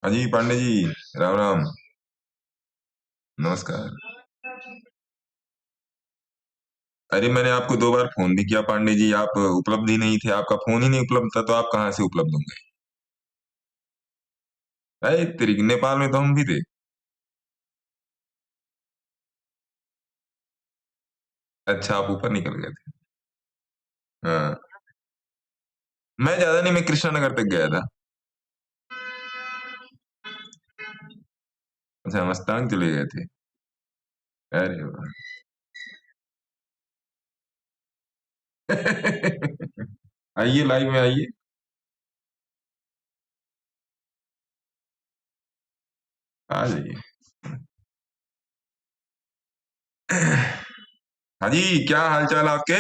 हाँ जी पांडे जी। राम राम। नमस्कार। अरे मैंने आपको 2 बार फोन भी किया पांडे जी, आप उपलब्ध ही नहीं थे, आपका फोन ही नहीं उपलब्ध था तो आप कहाँ से उपलब्ध होंगे। अरे तेरी नेपाल में तो हम भी थे। अच्छा आप ऊपर निकल गए थे। हाँ। मैं ज्यादा नहीं, मैं कृष्णानगर तक गया था। अच्छा मस्तांग चले गए थे। अरे वाह। आइए लाइव में आइए। आ जाइए। हाँ जी क्या हाल चाल आपके।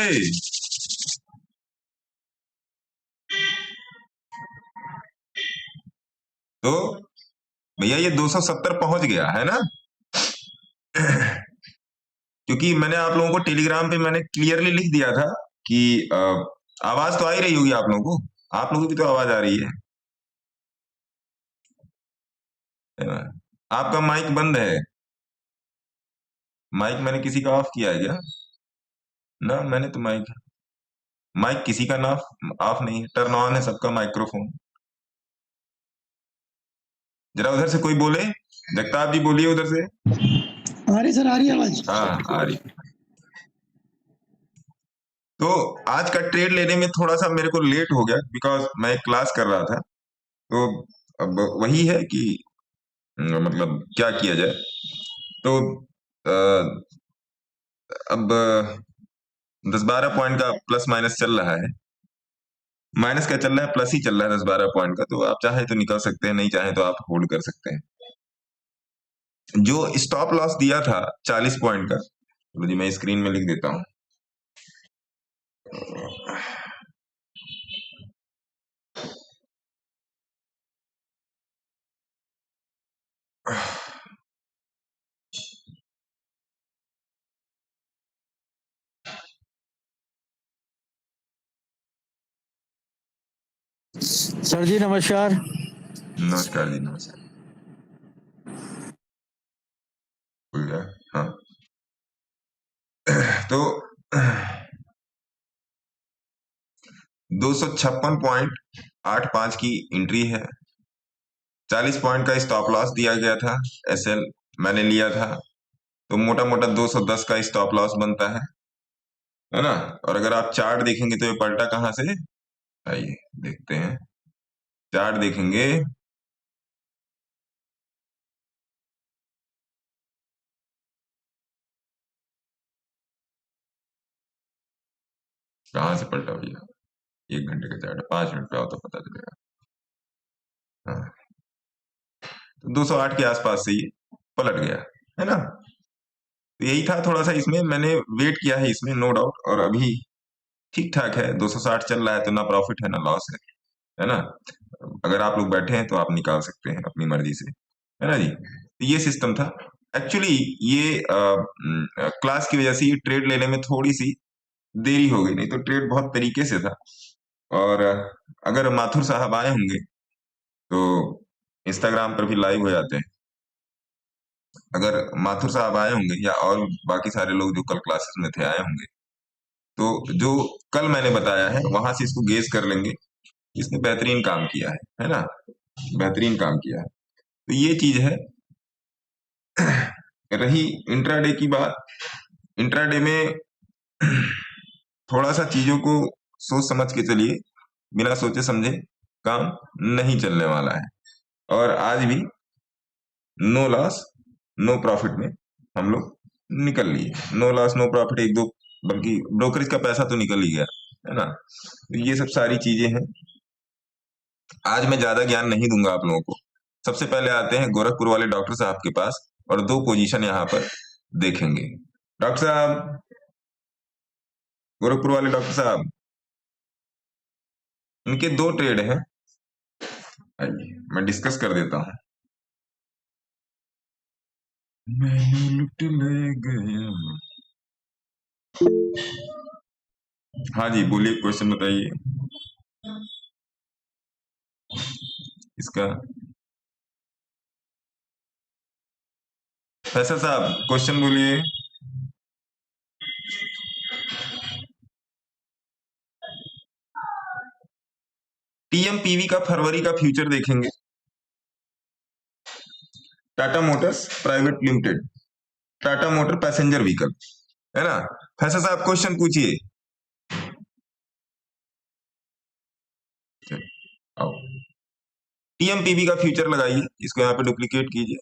तो भैया ये 270 पहुंच गया है ना। क्योंकि मैंने आप लोगों को टेलीग्राम पे मैंने क्लियरली लिख दिया था कि आवाज तो आ ही रही होगी आप लोगों को, आप लोगों की तो आवाज आ रही है ना। आपका माइक बंद है। माइक मैंने किसी का ऑफ किया है क्या। ना मैंने तो माइक माइक किसी का ना ऑफ नहीं है, टर्न ऑन है सबका माइक्रोफोन। जरा उधर से कोई बोले। जगताप जी बोलिए उधर से। आ रही सर, आ रही आवाज। हाँ आ रही। तो आज का ट्रेड लेने में थोड़ा सा मेरे को लेट हो गया बिकॉज मैं एक क्लास कर रहा था। तो अब वही है कि मतलब क्या किया जाए। तो अ, अब 10-12 पॉइंट का प्लस माइनस चल रहा है। माइनस क्या चल रहा है, प्लस ही चल रहा है 10-12 पॉइंट का, तो आप चाहे तो निकल सकते हैं, नहीं चाहे तो आप होल्ड कर सकते हैं। जो स्टॉप लॉस दिया था 40 पॉइंट का, तो जी मैं स्क्रीन में लिख देता हूँ। सर जी नमस्कार। नमस्कार जी नमस्कार। खुल गया। हाँ। तो 256.85 की एंट्री है। 40 पॉइंट का स्टॉप लॉस दिया गया था। एसएल मैंने लिया था। तो मोटा मोटा 210 का स्टॉप लॉस बनता है ना। और अगर आप चार्ट देखेंगे तो ये पलटा कहाँ से। आइए देखते हैं। चार्ट देखेंगे। कहाँ से पलटा भैया। 1 घंटे का चार्ट है, 5 मिनट पे आओ तो पता चलेगा। हाँ। तो 208 के आसपास से ये पलट गया है ना। तो यही था, थोड़ा सा इसमें मैंने वेट किया है इसमें, नो डाउट। और अभी ठीक ठाक है, 260 चल रहा है तो ना प्रॉफिट है ना लॉस है ना। अगर आप लोग बैठे हैं तो आप निकाल सकते हैं अपनी मर्जी से, है ना जी। तो ये सिस्टम था। एक्चुअली ये क्लास की वजह से ये ट्रेड लेने में थोड़ी सी देरी हो गई, नहीं तो ट्रेड बहुत तरीके से था। और अगर माथुर साहब आए होंगे तो इंस्टाग्राम पर भी लाइव हो जाते हैं। अगर माथुर साहब आए होंगे या और बाकी सारे लोग जो कल क्लासेस में थे आए होंगे, तो जो कल मैंने बताया है वहां से इसको गेस कर लेंगे। इसने बेहतरीन काम किया है ना। बेहतरीन काम किया है। तो ये चीज है। रही इंट्राडे की बात। इंट्राडे में थोड़ा सा चीजों को सोच समझ के चलिए। बिना सोचे समझे काम नहीं चलने वाला है। और आज भी नो लॉस नो प्रॉफिट में हम लोग निकल लिए। नो लॉस नो प्रॉफिट एक दो, बल्कि ब्रोकरेज का पैसा तो निकल ही गया है ना। तो ये सब सारी चीजें हैं। आज मैं ज्यादा ज्ञान नहीं दूंगा आप लोगों को। सबसे पहले आते हैं गोरखपुर वाले डॉक्टर साहब के पास, और दो पोजीशन यहाँ पर देखेंगे। डॉक्टर साहब, गोरखपुर वाले डॉक्टर साहब, इनके दो ट्रेड हैं। आइए मैं डिस्कस कर देता हूँ। मैंने लुट ले गया। हाँ जी बोलिए, क्वेश्चन बताइए। इसका फैसल साहब क्वेश्चन बोलिए। टीएमपीवी का फरवरी का फ्यूचर देखेंगे। Tata Motors private limited, Tata motor passenger vehicle, है ना। फैसल साहब क्वेश्चन पूछिए। आओ, टीएमपीवी का फ्यूचर लगाइए, इसको यहाँ पे डुप्लीकेट कीजिए।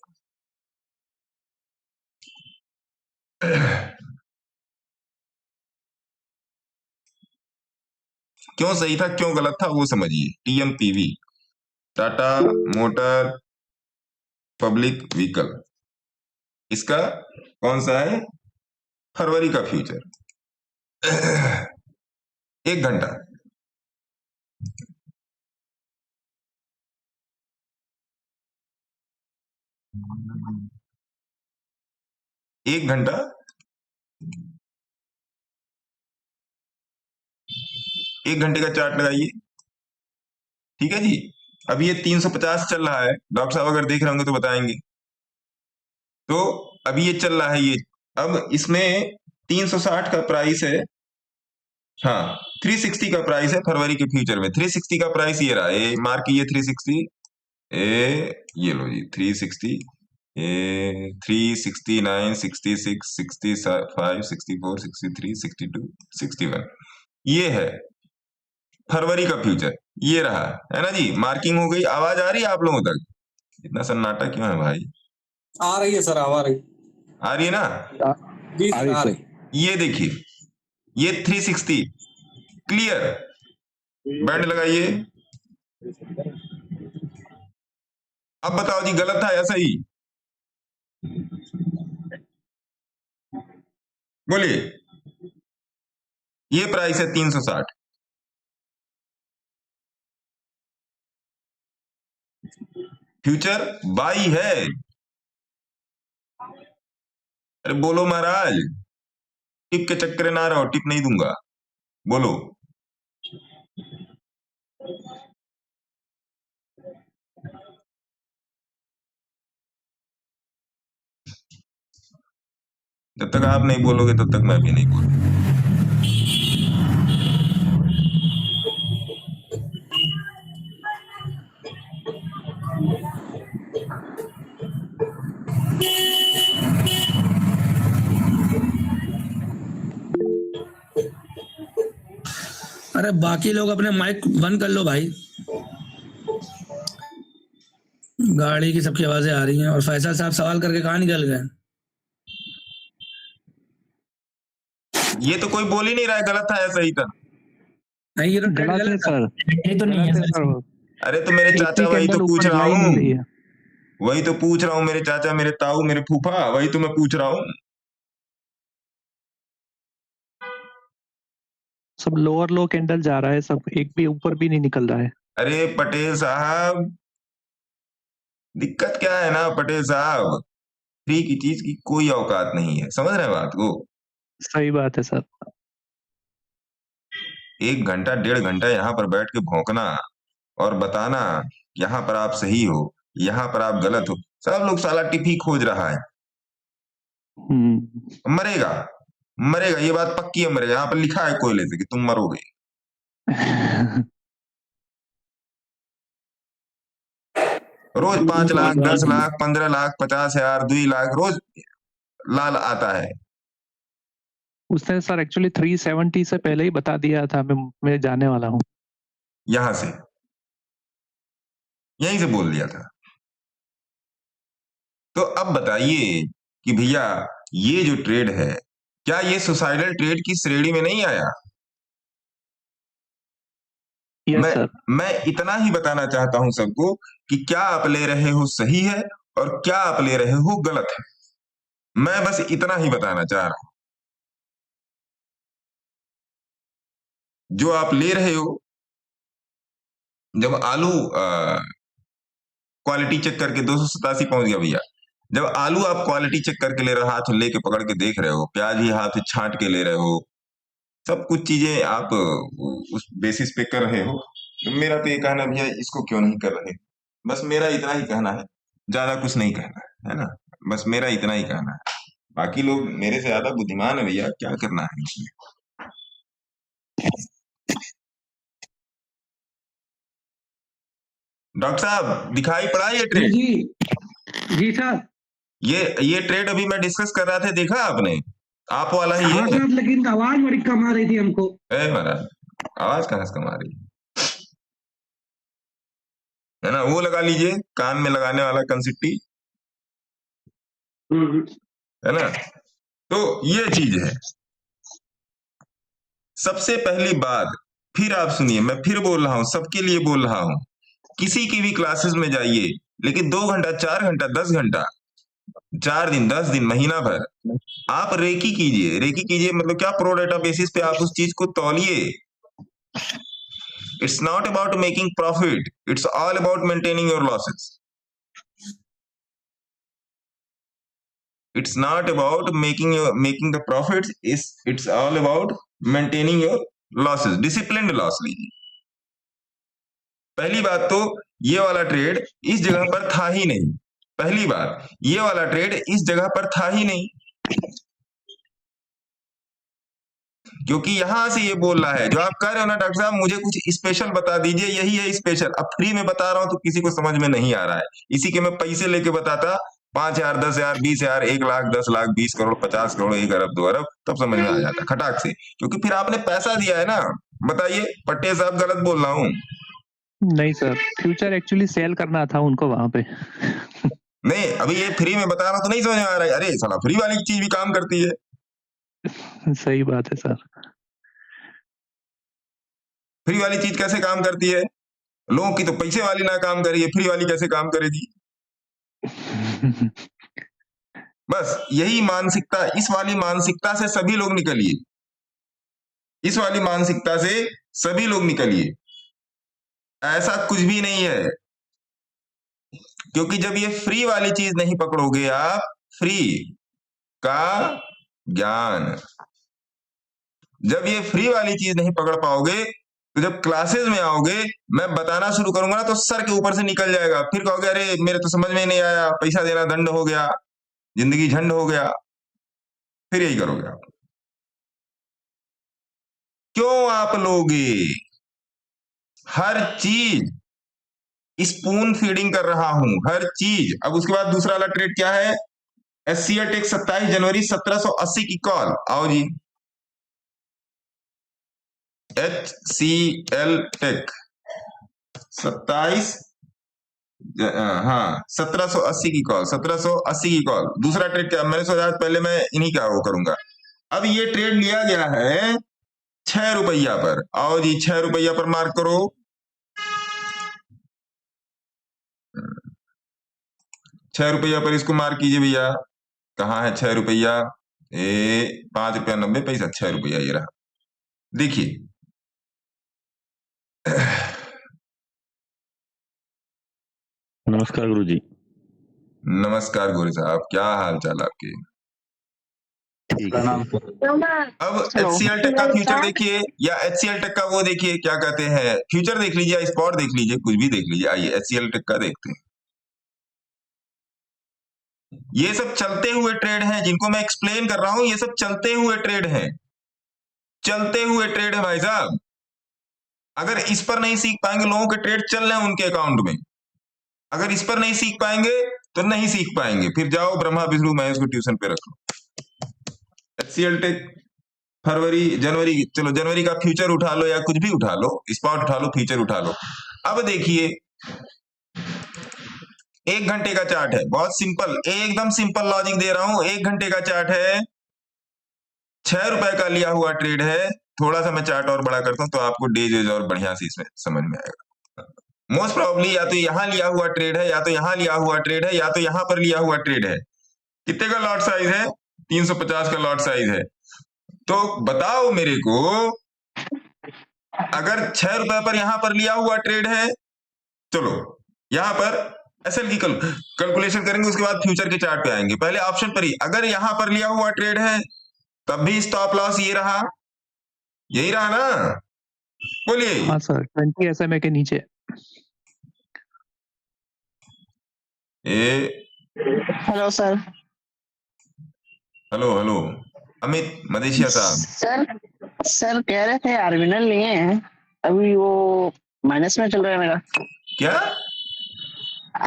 क्यों सही था क्यों गलत था वो समझिए। टीएमपीवी, टाटा मोटर पब्लिक व्हीकल, इसका कौन सा है, फरवरी का फ्यूचर। 1 घंटा, एक घंटा, 1 घंटे का चार्ट लगाइए। ठीक है जी। अब ये 350 चल रहा है, डॉक्टर साहब अगर देख रहे होंगे तो बताएंगे। तो अभी ये चल रहा है ये, अब इसमें 360 का प्राइस है, हाँ 360 का प्राइस है फरवरी के फ्यूचर में। 360 का प्राइस ये रहा, ये मार्क कीजिए 360, ये लो जी 360, 369, 66, 65, 64, 63, 62, 61, ये है फरवरी का फ्यूचर, ये रहा, है ना जी। मार्किंग हो गई। आवाज आ रही है आप लोगों तक? इतना सन्नाटा क्यों है भाई? आ रही है सर, आ रही आ रही है ना जी सर, आ रही। ये देखिए, ये 360 क्लियर, बैंड लगाइए। अब बताओ जी गलत था या सही, बोलिए। ये प्राइस है 360, फ्यूचर बाई है। अरे बोलो महाराज, टिप के चक्कर ना रहो, टिप नहीं दूंगा, बोलो। जब तक आप नहीं बोलोगे तब तक मैं भी नहीं बोलूंगा। अरे बाकी लोग अपने माइक बंद कर लो भाई, गाड़ी की सबकी आवाजें आ रही हैं। और फैसल साहब सवाल करके कहाँ निकल गए? ये तो कोई बोल ही नहीं रहा है गलत था या सही था। नहीं, ये तो गलत है सर, ये तो नहीं गलत है है सर। अरे तो मेरे चाचा इतनी वही तो कैंडल पूछ ऊपर रहा जा ही नहीं रही हूँ, है। वही तो पूछ रहा हूँ, मेरे चाचा, मेरे ताऊ, मेरे फूफा, वही तो मैं पूछ रहा हूँ। सब लोअर लो कैंडल जा रहा है, सब एक भी ऊपर भी नहीं निकल रहा है। अरे पटेल साहब, दिक्कत क्या है ना पटेल साहब, फ्री की चीज की कोई औकात नहीं है, समझ रहे हैं बात को। सही बात है सर। 1 घंटा 1.5 घंटा यहाँ पर बैठ के भौंकना और बताना यहाँ पर आप सही हो, यहाँ पर आप गलत हो, सब लोग साला टिप ही खोज रहा है। मरेगा, मरेगा, ये बात पक्की है, मरेगा। यहाँ पर लिखा है कोयले से कि तुम मरोगे। रोज 5 लाख 10 लाख 15 लाख 50,000 2 लाख रोज लाल आता है। उसने सर एक्चुअली 370 से पहले ही बता दिया था, मैं जाने वाला हूँ। यहां से, यहीं से बोल दिया था। तो अब बताइए कि भैया ये जो ट्रेड है, क्या ये सुसाइडल ट्रेड की श्रेणी में नहीं आया? Yes sir. मैं इतना ही बताना चाहता हूं सबको कि क्या आप ले रहे हो सही है और क्या आप ले रहे हो गलत है। मैं बस इतना ही बताना चाह रहा हूं। जो आप ले रहे हो, जब आलू क्वालिटी चेक करके 287 पहुंच गया भैया, जब आलू आप क्वालिटी चेक करके ले रहे हो, हाथ लेके पकड़ के देख रहे हो, प्याज ही हाथ छांट के ले रहे हो, सब कुछ चीजें आप उस बेसिस पे कर रहे हो, तो मेरा तो ये कहना भैया इसको क्यों नहीं कर रहे। बस मेरा इतना ही कहना है, ज्यादा कुछ नहीं कहना है ना। बस मेरा इतना ही कहना है, बाकी लोग मेरे से ज्यादा बुद्धिमान है भैया, क्या करना है इसमें। डॉक्टर साहब दिखाई पड़ा ये जी ट्रेड? जी जी सर। ये ट्रेड अभी मैं डिस्कस कर रहा था, देखा आपने? आप वाला ही हाँ है। सर, लेकिन आवाज बड़ी कम आ रही थी हमको। महाराज आवाज कहाँ से कम आ रही है ना? वो लगा लीजिए कान में लगाने वाला कंसिट्टी, है ना? तो ये चीज है। सबसे पहली बात, फिर आप सुनिए, मैं फिर बोल रहा हूं, सबके लिए बोल रहा हूं, किसी की भी क्लासेस में जाइए, लेकिन 2 घंटा 4 घंटा 10 घंटा 4 दिन 10 दिन महीना भर आप रेकी कीजिए। रेकी कीजिए मतलब क्या? प्रो डेटा बेसिस पे आप उस चीज को तौलिए। It's not about making profit, it's all about maintaining your losses. It's not about making the profits, it's all about maintaining your losses, disciplined loss लीजिए। पहली बात तो ये वाला ट्रेड इस जगह पर था ही नहीं। पहली बात, ये वाला ट्रेड इस जगह पर था ही नहीं, क्योंकि यहां से ये बोल रहा है जो आप कह रहे हो ना डॉक्टर साहब, मुझे कुछ स्पेशल बता दीजिए, यही है स्पेशल। अब फ्री में बता रहा हूं तो किसी को समझ में नहीं आ रहा है। इसी के मैं पैसे लेके बताता, 5,000 10,000 20,000 1,00,000 10,00,000 20 करोड़ 50 करोड़ 1 अरब 2 अरब, तब समझ में आ जाता खटाक से, क्योंकि फिर आपने पैसा दिया है ना। बताइए पट्टे साहब, गलत बोल रहा हूं? नहीं सर, फ्यूचर एक्चुअली सेल करना था उनको वहां पे। नहीं, अभी ये फ्री में बता रहा हूं तो नहीं समझ में आ रहा है? अरे साला, फ्री वाली चीज भी काम करती है। सही बात है सर। फ्री वाली चीज कैसे काम करती है? लोगों की तो पैसे वाली ना काम कर रही है, फ्री वाली कैसे काम करेगी? बस यही मानसिकता, इस वाली मानसिकता से सभी लोग निकलिए, इस वाली मानसिकता से सभी लोग निकलिए। ऐसा कुछ भी नहीं है, क्योंकि जब ये फ्री वाली चीज नहीं पकड़ोगे आप, फ्री का ज्ञान, जब ये फ्री वाली चीज नहीं पकड़ पाओगे, तो जब क्लासेस में आओगे, मैं बताना शुरू करूंगा ना, तो सर के ऊपर से निकल जाएगा। फिर कहोगे अरे मेरे तो समझ में नहीं आया, पैसा देना दंड हो गया, जिंदगी झंड हो गया। फिर यही करोगे आप। क्यों आप लोगे? हर चीज स्पून फीडिंग कर रहा हूं, हर चीज। अब उसके बाद दूसरा वाला ट्रेड क्या है? एचसीएल टेक 27 जनवरी 1780 की कॉल। आओ जी, एचसीएल टेक 27 हाँ 1780 की कॉल, 1780 की कॉल। दूसरा ट्रेड क्या? मैंने सोचा पहले मैं इन्हीं का वो करूंगा। अब ये ट्रेड लिया गया है 6 रुपया पर। आओ जी, 6 रुपया पर मार्क करो। 6 रुपया पर इसको मार्क कीजिए भैया। कहाँ है 6 रुपया? 5 रुपया 90 पैसा, 6 रुपया ये रहा। देखिए नमस्कार गुरुजी। नमस्कार गोरे साहब, क्या हाल चाल आपके? ठीक है सर। अब एचसीएल टेक का फ्यूचर देखिए, या एचसीएल टेक का वो देखिए, क्या कहते हैं, फ्यूचर देख लीजिए, स्पॉट देख लीजिए, कुछ भी देख लीजिए। आइए एचसीएल टेक का देखते हैं। ये सब चलते हुए ट्रेड हैं, जिनको मैं एक्सप्लेन कर रहा हूं, ये सब चलते हुए ट्रेड हैं, चलते हुए ट्रेड है भाई साहब। अगर इस पर नहीं सीख पाएंगे, लोगों के ट्रेड चल रहे हैं उनके अकाउंट में, अगर इस पर नहीं सीख पाएंगे तो नहीं सीख पाएंगे। फिर जाओ ब्रह्मा विष्णु महेश को ट्यूशन पे रख लो। एचसीएल टेक फरवरी जनवरी, चलो जनवरी का फ्यूचर उठा लो या कुछ भी उठा लो, स्पॉट उठा लो, फ्यूचर उठा लो। अब देखिए 1 घंटे का चार्ट है, बहुत सिंपल, एकदम सिंपल लॉजिक दे रहा हूं। 1 घंटे का चार्ट है, 6 रुपए का लिया हुआ ट्रेड है। थोड़ा सा मैं चार्ट और बड़ा करता हूं तो आपको डेज और बढ़िया से इसमें समझ में आएगा। मोस्ट प्रॉब्ली या तो यहां लिया हुआ ट्रेड है, या तो यहां लिया हुआ ट्रेड है, या तो यहां पर लिया हुआ ट्रेड है। कितने का लॉट साइज है? 350 का लॉट साइज है। तो बताओ मेरे को, अगर 6 रुपए पर यहां पर लिया हुआ ट्रेड है, चलो यहां पर एसएल की कैलकुलेशन करेंगे, उसके बाद फ्यूचर के चार्ट पे आएंगे। पहले ऑप्शन पर ही, अगर यहां पर लिया हुआ ट्रेड है, तब भी स्टॉप लॉस ये रहा, यही रहा ना? बोलिए। हाँ सर, 20 SMA के नीचे। Hello sir. Hello hello, Amit Madeshiya साहब। सर कह रहे थे आर्विनल लिए हैं, अभी वो माइनस में चल रहा है मेरा। क्या?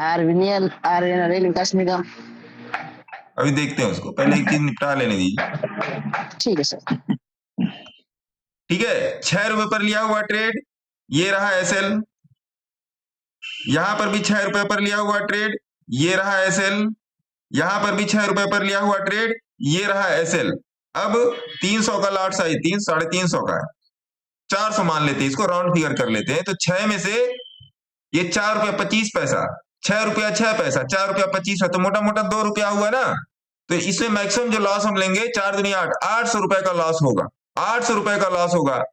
आर्विनियल आर्यन विकास निगम। अभी देखते हैं उसको, पहले एक चीज निपटा लेने दीजिए। ठीक है सर। ठीक है, 6 रुपए पर लिया हुआ ट्रेड, ये रहा एसएल। यहां पर भी 6 रुपए पर लिया हुआ ट्रेड, ये रहा एसएल। यहां पर भी 6 रुपए पर लिया हुआ ट्रेड, ये रहा एसएल। अब 300 का लॉट साइज, 300 का है, 400 मान लेते हैं, इसको राउंड फिगर कर लेते हैं। तो 6 में से ये 4 रुपया 25 पैसा, 6 रुपया 6 पैसा, 4 रुपया 25 है, तो मोटा मोटा 2 रुपया हुआ ना। तो इसमें मैक्सिमम जो लॉस हम लेंगे, 4 दूनी 8, 800 रुपए का लॉस होगा, 800 रुपए का लॉस होगा।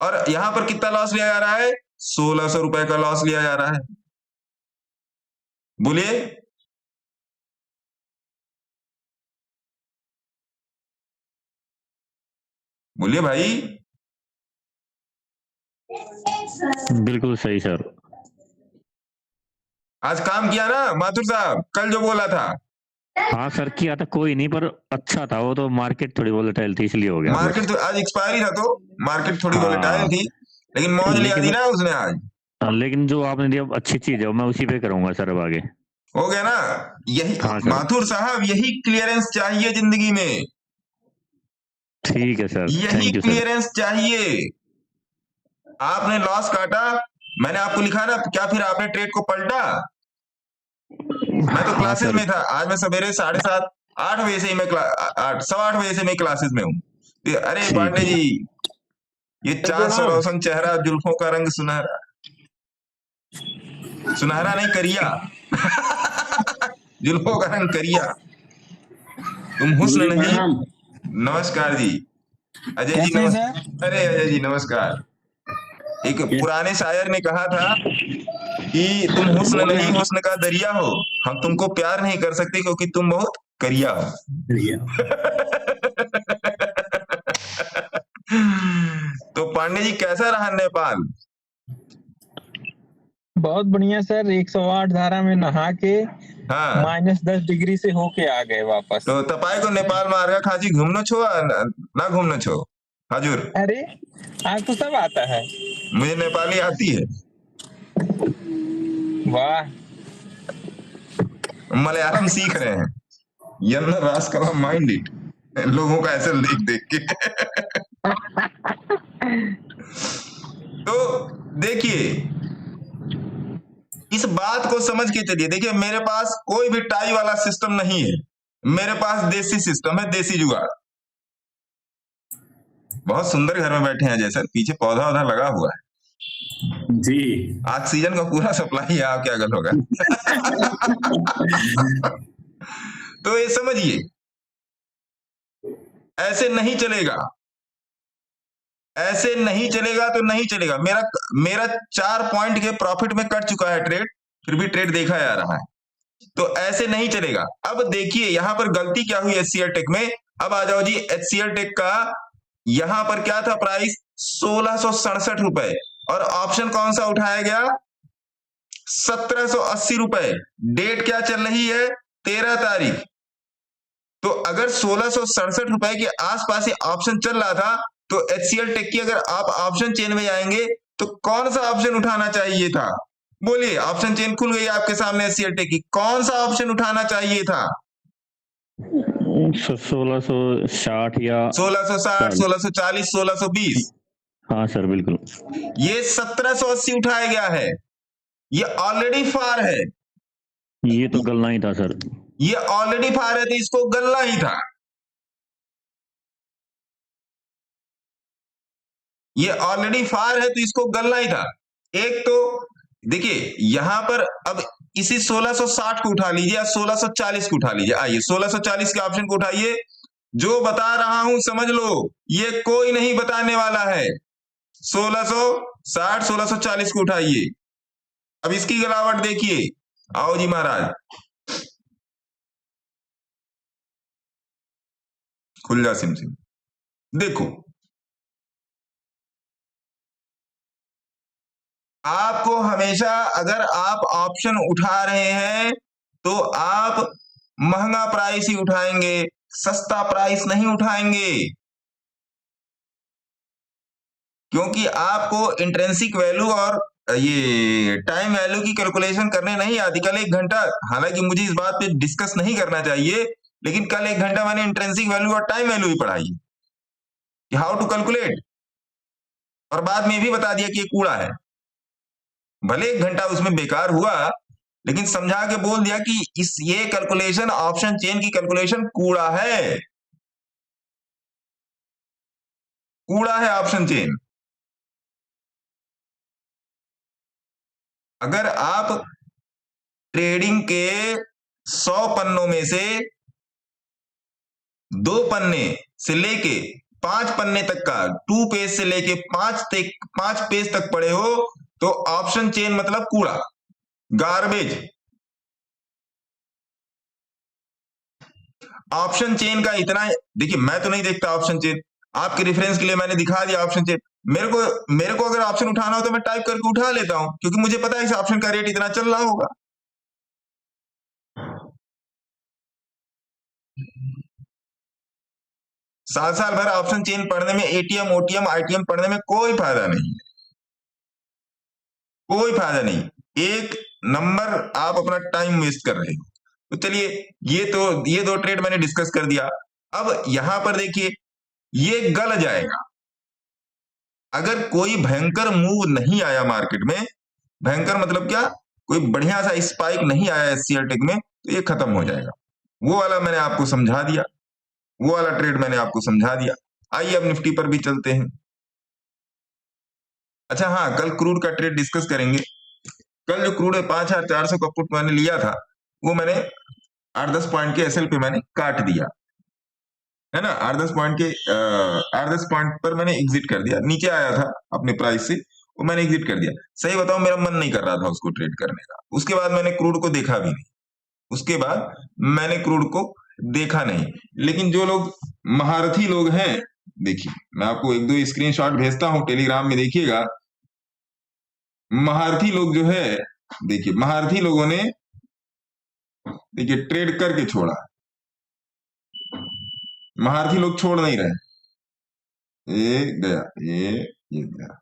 और यहां पर कितना लॉस लिया जा रहा है? 1600 रुपए का लॉस लिया जा रहा है। बोलिए। बोलिए भाई। बिल्कुल सही सर। आज काम किया ना माथुर साहब, कल जो बोला था? हाँ सर किया था, कोई नहीं, पर अच्छा था वो तो। मार्केट थोड़ी वोलेटाइल थी इसलिए हो गया। मार्केट तो आज एक्सपायरी था, तो मार्केट थोड़ी हाँ। वोलेटाइल थी, लेकिन मौज लिया दी ना उसने आज। लेकिन जो आपने दिया अच्छी चीज है, मैं उसी पे करूंगा सर अब आगे। हो गया ना? यही हाँ सर। माथुर साहब, यही क्लियरेंस चाहिए जिंदगी में। ठीक है सर, यही थैंक यू सर। क्लियरेंस चाहिए। आपने लॉस काटा, मैंने आपको लिखा ना, क्या फिर आपने ट्रेड को पलटा? मैं तो हाँ क्लासेस सर। में था आज, मैं सवेरे 7:30 8 बजे से ही मैं 8:15 बजे से मैं क्लासेस में हूँ। अरे ठीक पांडे है। जी, ये 400 रोशन चेहरा, जुल्फों का रंग सुनहरा, सुनहरा नहीं करिया। जुल्फों का रंग करिया, तुम हुस्न नहीं। नमस्कार जी अजय जी, नमस्कार। अरे अजय जी नमस्कार। एक पुराने शायर ने कहा था कि तुम हुस्न नहीं, हुस्न का दरिया हो, हम तुमको प्यार नहीं कर सकते क्योंकि तुम बहुत करिया हो। तो पांडे जी, कैसा रहा नेपाल? बहुत बढ़िया सर, 108 धारा में नहा के हाँ, -10 डिग्री से होके आ गए वापस। तो तपाई को नेपाल मार्गा खाची घूमना छो ना घूमना छो हाजुर? अरे आपको सब आता है? मुझे नेपाली आती है। वाह। मलयालम सीख रहे हैं, यन्न रास्कला माइंड इट, लोगों का ऐसे देख देख के। तो देखिए, इस बात को समझ के चलिए। देखिए, मेरे पास कोई भी टाई वाला सिस्टम नहीं है, मेरे पास देसी सिस्टम है, देसी जुगाड़। बहुत सुंदर घर में बैठे हैं जैसे, पीछे पौधा वौधा लगा हुआ है जी। ऑक्सीजन का पूरा सप्लाई है, आप क्या गल होगा। तो ये समझिए, ऐसे नहीं चलेगा, ऐसे नहीं चलेगा, तो नहीं चलेगा। मेरा 4 पॉइंट के प्रॉफिट में कट चुका है ट्रेड, फिर भी ट्रेड देखा जा रहा है, तो ऐसे नहीं चलेगा। अब देखिए यहां पर गलती क्या हुई एचसीएल टेक में। अब आ जाओ जी, एचसीएल टेक का यहां पर क्या था प्राइस? 1667 रुपए, और ऑप्शन कौन सा उठाया गया? 1780 रुपए। डेट क्या चल रही है? 13 तारीख। तो अगर 1667 रुपए के आसपास ये ऑप्शन चल रहा था, तो एचसीएल टेक की अगर आप ऑप्शन चेन में जाएंगे तो कौन सा ऑप्शन उठाना चाहिए था? बोलिए, ऑप्शन चेन खुल गई आपके सामने एचसीएल टेक की, कौन सा ऑप्शन उठाना चाहिए था? 1660 या 1660, 1640, 1620। हाँ सर बिल्कुल। ये 1780 उठाया गया है, ये ऑलरेडी फार है, ये तो गलना ही था सर। ये ऑलरेडी फार है, तो इसको गलना ही था। ये ऑलरेडी फार है तो इसको गलना ही था। एक तो देखिए यहां पर, अब इसी 1660 को उठा लीजिए या 1640 को उठा लीजिए। आइए 1640 के ऑप्शन को उठाइए, जो बता रहा हूं समझ लो, ये कोई नहीं बताने वाला है। 1660 1640 को उठाइए। अब इसकी गिरावट देखिए, आओ जी महाराज, खुल जा सिम सिम। देखो, आपको हमेशा, अगर आप ऑप्शन उठा रहे हैं तो आप महंगा प्राइस ही उठाएंगे, सस्ता प्राइस नहीं उठाएंगे, क्योंकि आपको इंट्रिंसिक वैल्यू और ये टाइम वैल्यू की कैलकुलेशन करने नहीं आती। कल 1 घंटा, हालांकि मुझे इस बात पे डिस्कस नहीं करना चाहिए, लेकिन कल 1 घंटा मैंने इंट्रिंसिक वैल्यू और टाइम वैल्यू ही पढ़ाई कि हाउ टू कैलकुलेट, और बाद में भी बता दिया कि ये कूड़ा है। भले 1 घंटा उसमें बेकार हुआ, लेकिन समझा के बोल दिया कि ये कैलकुलेशन, ऑप्शन चेन की कैलकुलेशन कूड़ा है, कूड़ा है ऑप्शन चेन। अगर आप ट्रेडिंग के 100 पन्नों में से 2 पन्ने से लेके 5 पन्ने तक का, 2 पेज से लेके 5 पेज तक पढ़े हो, तो ऑप्शन चेन मतलब कूड़ा, गार्बेज। ऑप्शन चेन का इतना, देखिए मैं तो नहीं देखता ऑप्शन चेन, आपके रेफरेंस के लिए मैंने दिखा दिया ऑप्शन चेन। मेरे को अगर ऑप्शन उठाना हो तो मैं टाइप करके उठा लेता हूं, क्योंकि मुझे पता है इस ऑप्शन का रेट इतना चल रहा होगा। साल भर ऑप्शन चेन पढ़ने में, एटीएम, ओटीएम, आईटीएम पढ़ने में कोई फायदा नहीं है, कोई फायदा नहीं। एक नंबर आप अपना टाइम वेस्ट कर रहे हो। तो चलिए, ये 2 ट्रेड मैंने डिस्कस कर दिया। अब यहां पर देखिए, ये गल जाएगा अगर कोई भयंकर मूव नहीं आया मार्केट में। भयंकर मतलब क्या, कोई बढ़िया सा स्पाइक नहीं आया एससीएल टेक में, तो ये खत्म हो जाएगा। वो वाला मैंने आपको समझा दिया, वो वाला ट्रेड मैंने आपको समझा दिया। आइए अब निफ्टी पर भी चलते हैं। अच्छा हाँ, कल क्रूड का ट्रेड डिस्कस करेंगे। कल जो क्रूड 5400 का पुट मैंने लिया था, वो मैंने 8-10 पॉइंट के एसएल पे मैंने काट दिया है ना। 8-10 पॉइंट पर मैंने एग्जिट कर दिया, नीचे आया था अपने प्राइस से, वो मैंने एग्जिट कर दिया। सही बताऊं, मेरा मन नहीं कर रहा था उसको ट्रेड करने का। उसके बाद मैंने क्रूड को देखा भी नहीं, उसके बाद मैंने क्रूड को देखा नहीं। लेकिन जो लोग महारथी लोग हैं, देखिए मैं आपको 1-2 स्क्रीनशॉट भेजता हूं टेलीग्राम में, देखिएगा। महारथी लोग जो है, देखिए महारथी लोगों ने देखिए ट्रेड करके छोड़ा, महारथी लोग छोड़ नहीं रहे। ये गया, ये गया,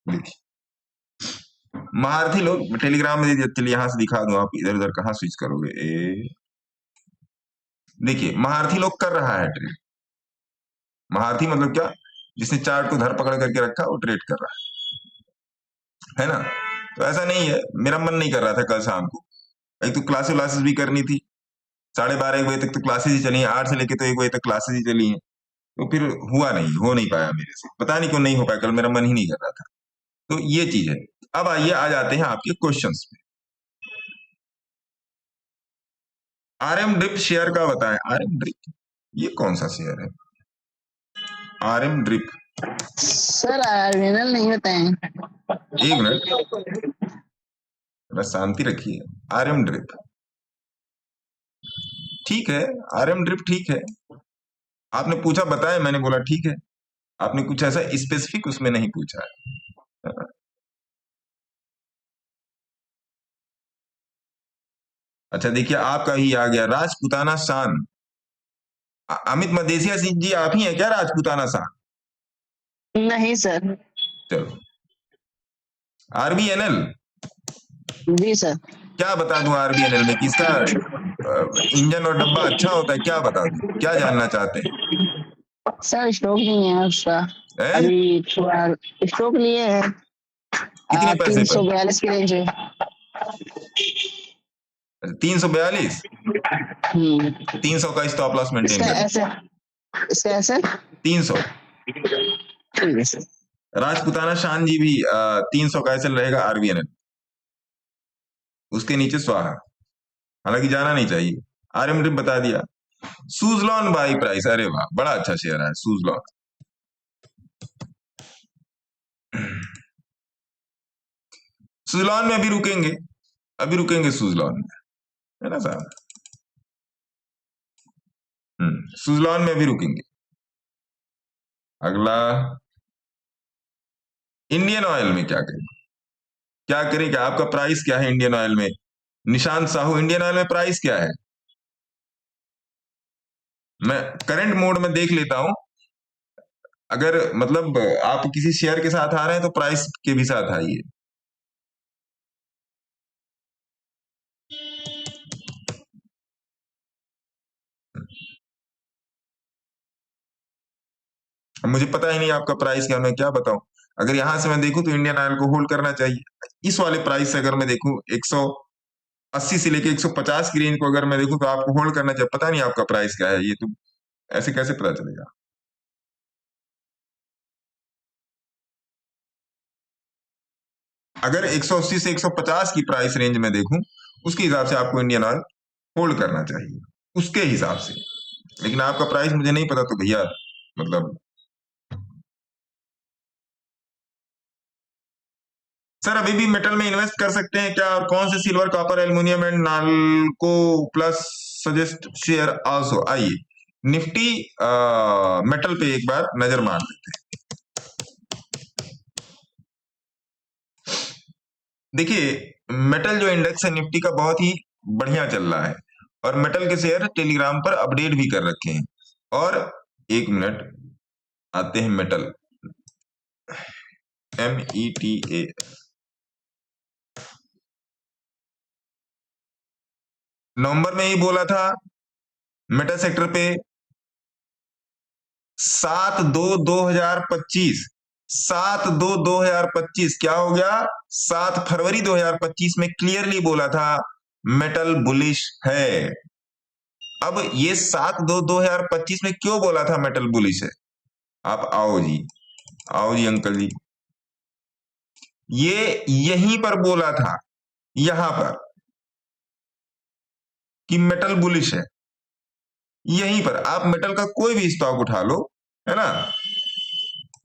देखिए महारथी लोग टेलीग्राम में दे दिया। चलिए यहां से दिखा दूं, आप इधर उधर कहां स्विच करोगे। देखिए महारथी लोग कर रहा है ट्रेड। महारथी मतलब क्या, जिसने चार्ट को धर पकड़ करके रखा, वो ट्रेड कर रहा है ना। तो ऐसा नहीं है, मेरा मन नहीं कर रहा था कल शाम को। एक तो क्लासेस भी करनी थी, 12:30-1 बजे तक तो क्लासेस ही चली हैं, 8 से लेके तो 1 बजे तक क्लासेस ही चली हैं। तो फिर हो नहीं पाया मेरे से, पता नहीं क्यों नहीं हो पाया, कल मेरा मन ही नहीं कर रहा था। तो ये चीज है। अब आइए आ जाते हैं आपके क्वेश्चंस पे। आरएम ड्रिप शेयर का बताएं। आरएम ड्रिप ये कौन सा शेयर है? आरएम ड्रिप सर आर्विनल नहीं बताएं। 1 मिनट, बस शांति रखिए। आरएम ड्रिप ठीक है, आरएम ड्रिप ठीक है। आपने पूछा बताएं, मैंने बोला ठीक है। आपने कुछ ऐसा स्पेसिफिक उसमें नहीं पूछा है। अच्छा देखिए, आपका ही आ गया राजपूताना शान। अमित मदेशिया सिंह जी आप ही हैं क्या राजपूताना शान? नहीं सर। चलो, आरबीएनएल जी सर। क्या बता दूं आरबीएनएल में, किसका इंजन और डब्बा अच्छा होता है, क्या बता दूं, क्या जानना चाहते हैं? सर स्टॉक नहीं है उसका, अभी स्टॉक लिए हैं। कितने पैसे पर? 342 की रेंज है। 342। 300 का स्टॉप लॉस मेंटेन कर। इसका ऐसे 300। ठीक है सर। राजपूताना शान जी भी 300 का ऐसे रहेगा आरबीएनएल, उसके नीचे स्वाहा, हालांकि जाना नहीं चाहिए। आरएम ड्रिप बता दिया। सुजलॉन बाई प्राइस, अरे वाह बड़ा अच्छा शेयर है सुजलॉन। सुजलॉन में अभी रुकेंगे सुजलॉन में, है ना साहब। सुजलॉन में अभी रुकेंगे। अगला इंडियन ऑयल में क्या करें, क्या आपका प्राइस क्या है इंडियन ऑयल में? निशांत साहू, इंडियन ऑयल में प्राइस क्या है? मैं करंट मोड में देख लेता हूं। अगर मतलब आप किसी शेयर के साथ आ रहे हैं तो प्राइस के भी साथ आइए। अब मुझे पता ही नहीं आपका प्राइस क्या, मैं क्या बताऊं। अगर यहां से मैं देखूं तो इंडियन ऑयल को होल्ड करना चाहिए। इस वाले प्राइस से अगर मैं देखूं 180 से लेके 150 की रेंज को अगर मैं देखूं तो आपको होल्ड करना चाहिए। पता नहीं आपका प्राइस क्या है, ये तो ऐसे कैसे पता चलेगा? अगर 180 से 150 की प्राइस रेंज में देखूं उसके हिसाब से आपको इंडियन ऑयल होल्ड करना चाहिए, उसके हिसाब से। लेकिन आपका प्राइस मुझे नहीं पता तो भैया मतलब सर अभी भी मेटल में इन्वेस्ट कर सकते हैं क्या? और कौन से silver, copper, aluminium and NALCO plus suggest share also. आइए निफ्टी मेटल पे एक बार नजर मार लेते हैं। देखिए मेटल जो इंडेक्स है निफ्टी का बहुत ही बढ़िया चल रहा है और मेटल के शेयर टेलीग्राम पर अपडेट भी कर रखे हैं। और एक मिनट, आते हैं मेटल, META। नवंबर में ही बोला था मेटल सेक्टर पे 7/2/2025, 7/2/2025 क्या हो गया? 7 फरवरी 2025 में क्लियरली बोला था मेटल बुलिश है। अब ये 7/2/2025 में क्यों बोला था मेटल बुलिश है? आप आओ जी अंकल जी, ये यहीं पर बोला था, यहां पर कि मेटल बुलिश है। यहीं पर आप मेटल का कोई भी स्टॉक उठा लो, है ना।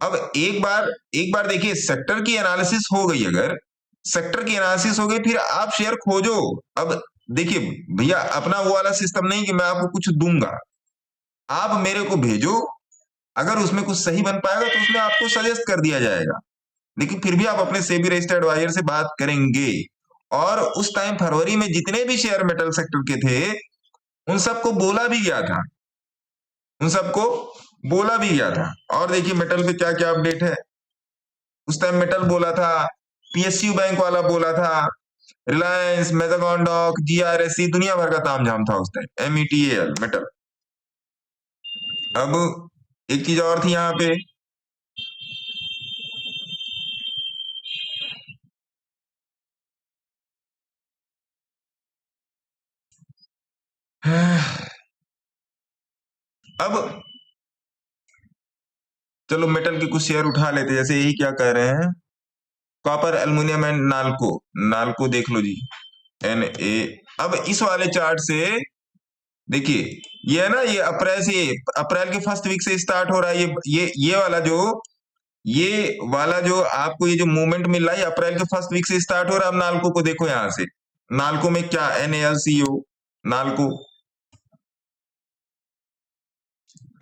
अब एक बार देखिए सेक्टर की एनालिसिस हो गई, अगर सेक्टर की एनालिसिस हो गई फिर आप शेयर खोजो। अब देखिए भैया अपना वो वाला सिस्टम नहीं कि मैं आपको कुछ दूंगा, आप मेरे को भेजो, अगर उसमें कुछ सही बन पाएगा तो उसमें आपको सजेस्ट कर दिया जाएगा। लेकिन फिर भी आप अपने सेबी रजिस्टर्ड एडवाइजर से बात करेंगे। और उस टाइम फरवरी में जितने भी शेयर मेटल सेक्टर के थे उन सबको बोला भी गया था, और देखिए मेटल पे क्या क्या अपडेट है। उस टाइम मेटल बोला था, PSU बैंक वाला बोला था, रिलायंस, मैजागॉन डॉक, GRSC, दुनिया भर का तामझाम था उस टाइम। METAL metal. अब एक चीज और थी यहाँ पे, अब चलो मेटल के कुछ शेयर उठा लेते, जैसे यही क्या कह रहे हैं, कॉपर, एल्युमिनियम एंड नाल्को देख लो जी, NA। अब इस वाले चार्ट से देखिए ये है ना, ये अप्रैल के फर्स्ट वीक से स्टार्ट हो रहा है। ये वाला जो आपको ये जो मूवमेंट मिल रहा है अप्रैल के फर्स्ट वीक से स्टार्ट हो रहा है। अब नाल्को को देखो, यहां से नाल्को में क्या, NALCO नाल्को।